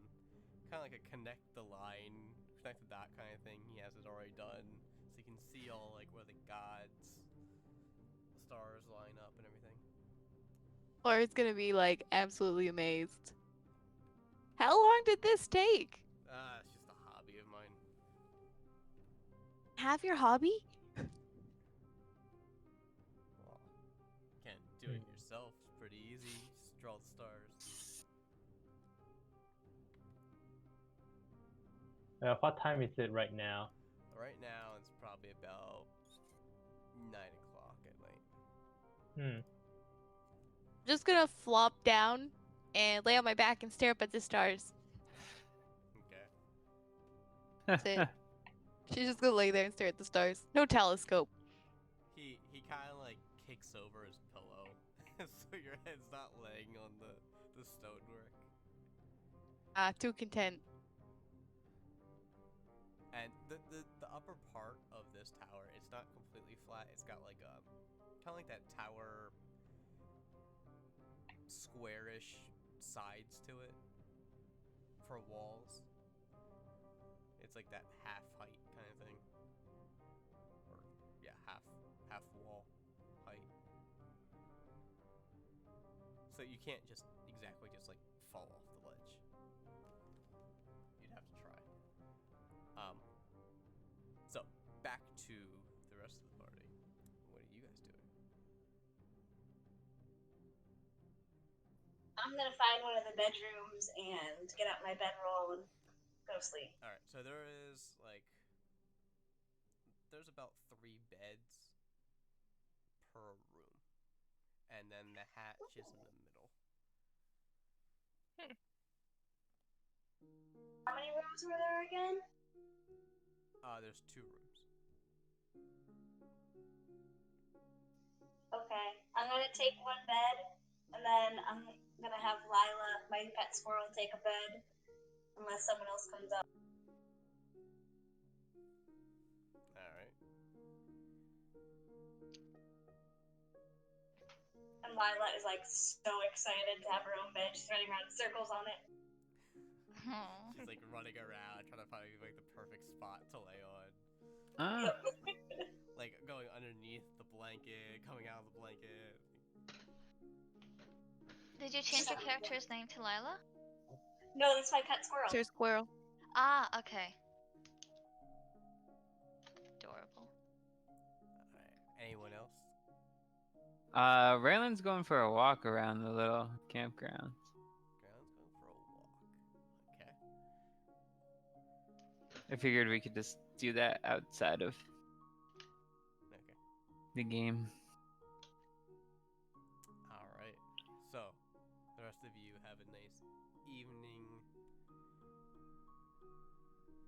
C: kind of like a connect the dot kind of thing. He has it already done, so you can see all like where the gods, the stars line up and everything.
B: Laura's gonna be like absolutely amazed. How long did this take?
C: It's just a hobby of mine.
B: Have your hobby?
C: Well, can't do it yourself. It's pretty easy. Just draw the stars.
E: What time is it right now?
C: Right now, it's probably about 9 o'clock at night.
E: Hmm.
B: Just gonna flop down and lay on my back and stare up at the stars.
C: Okay.
B: That's it. She's just gonna lay there and stare at the stars. No telescope.
C: He kind of like kicks over his pillow, so your head's not laying on the stonework.
B: Too content.
C: And the upper part of this tower, it's not completely flat. It's got like a kind of like that tower squarish sides to it for walls. It's like that half height kind of thing. Or yeah, half wall height. So you can't just exactly just like fall off the ledge. You'd have to try. So back to the rest of the party. What are you guys doing?
G: I'm gonna find one of the bedrooms and get out my bedroll and go to sleep.
C: All right, so there's about 3 beds per room, and then the hatch is in the middle.
G: How many rooms were there again?
C: There's 2 rooms.
G: Okay. I'm gonna take one bed, and then I'm gonna have Lila, my pet squirrel, take a bed, unless someone else comes up.
C: Alright.
G: And Lila is like so excited to have her own bed. She's running around in circles on it.
F: Aw.
C: She's like running around trying to find like the perfect spot to lay on.
D: Ah,
C: Like going underneath the blanket, coming out of the blanket.
F: Did you change your character's name to Lila?
G: No, that's my pet squirrel.
B: It's your squirrel.
F: Ah, okay. Adorable.
C: Alright. Anyone else?
D: Raylan's going for a walk around the little campground.
C: Ground's going for a walk. Okay.
D: I figured we could just do that outside of
C: Okay.
D: the game.
C: Alright. So, the rest of you have a nice evening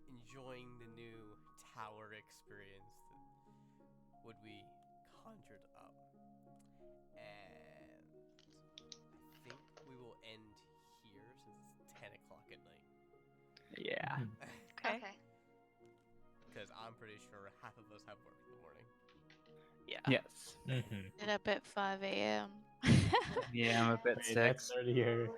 C: enjoying the new tower experience that would be conjured up. And I think we will end here since it's 10 o'clock at night.
D: Yeah.
A: Okay.
F: Okay.
C: Because I'm pretty sure half of us have work in the morning.
A: Yeah.
D: Yes.
E: Mm-hmm.
B: Get up at 5 a.m.
D: Yeah, I'm a bit
E: Wait,
D: sick.
E: that's earlier.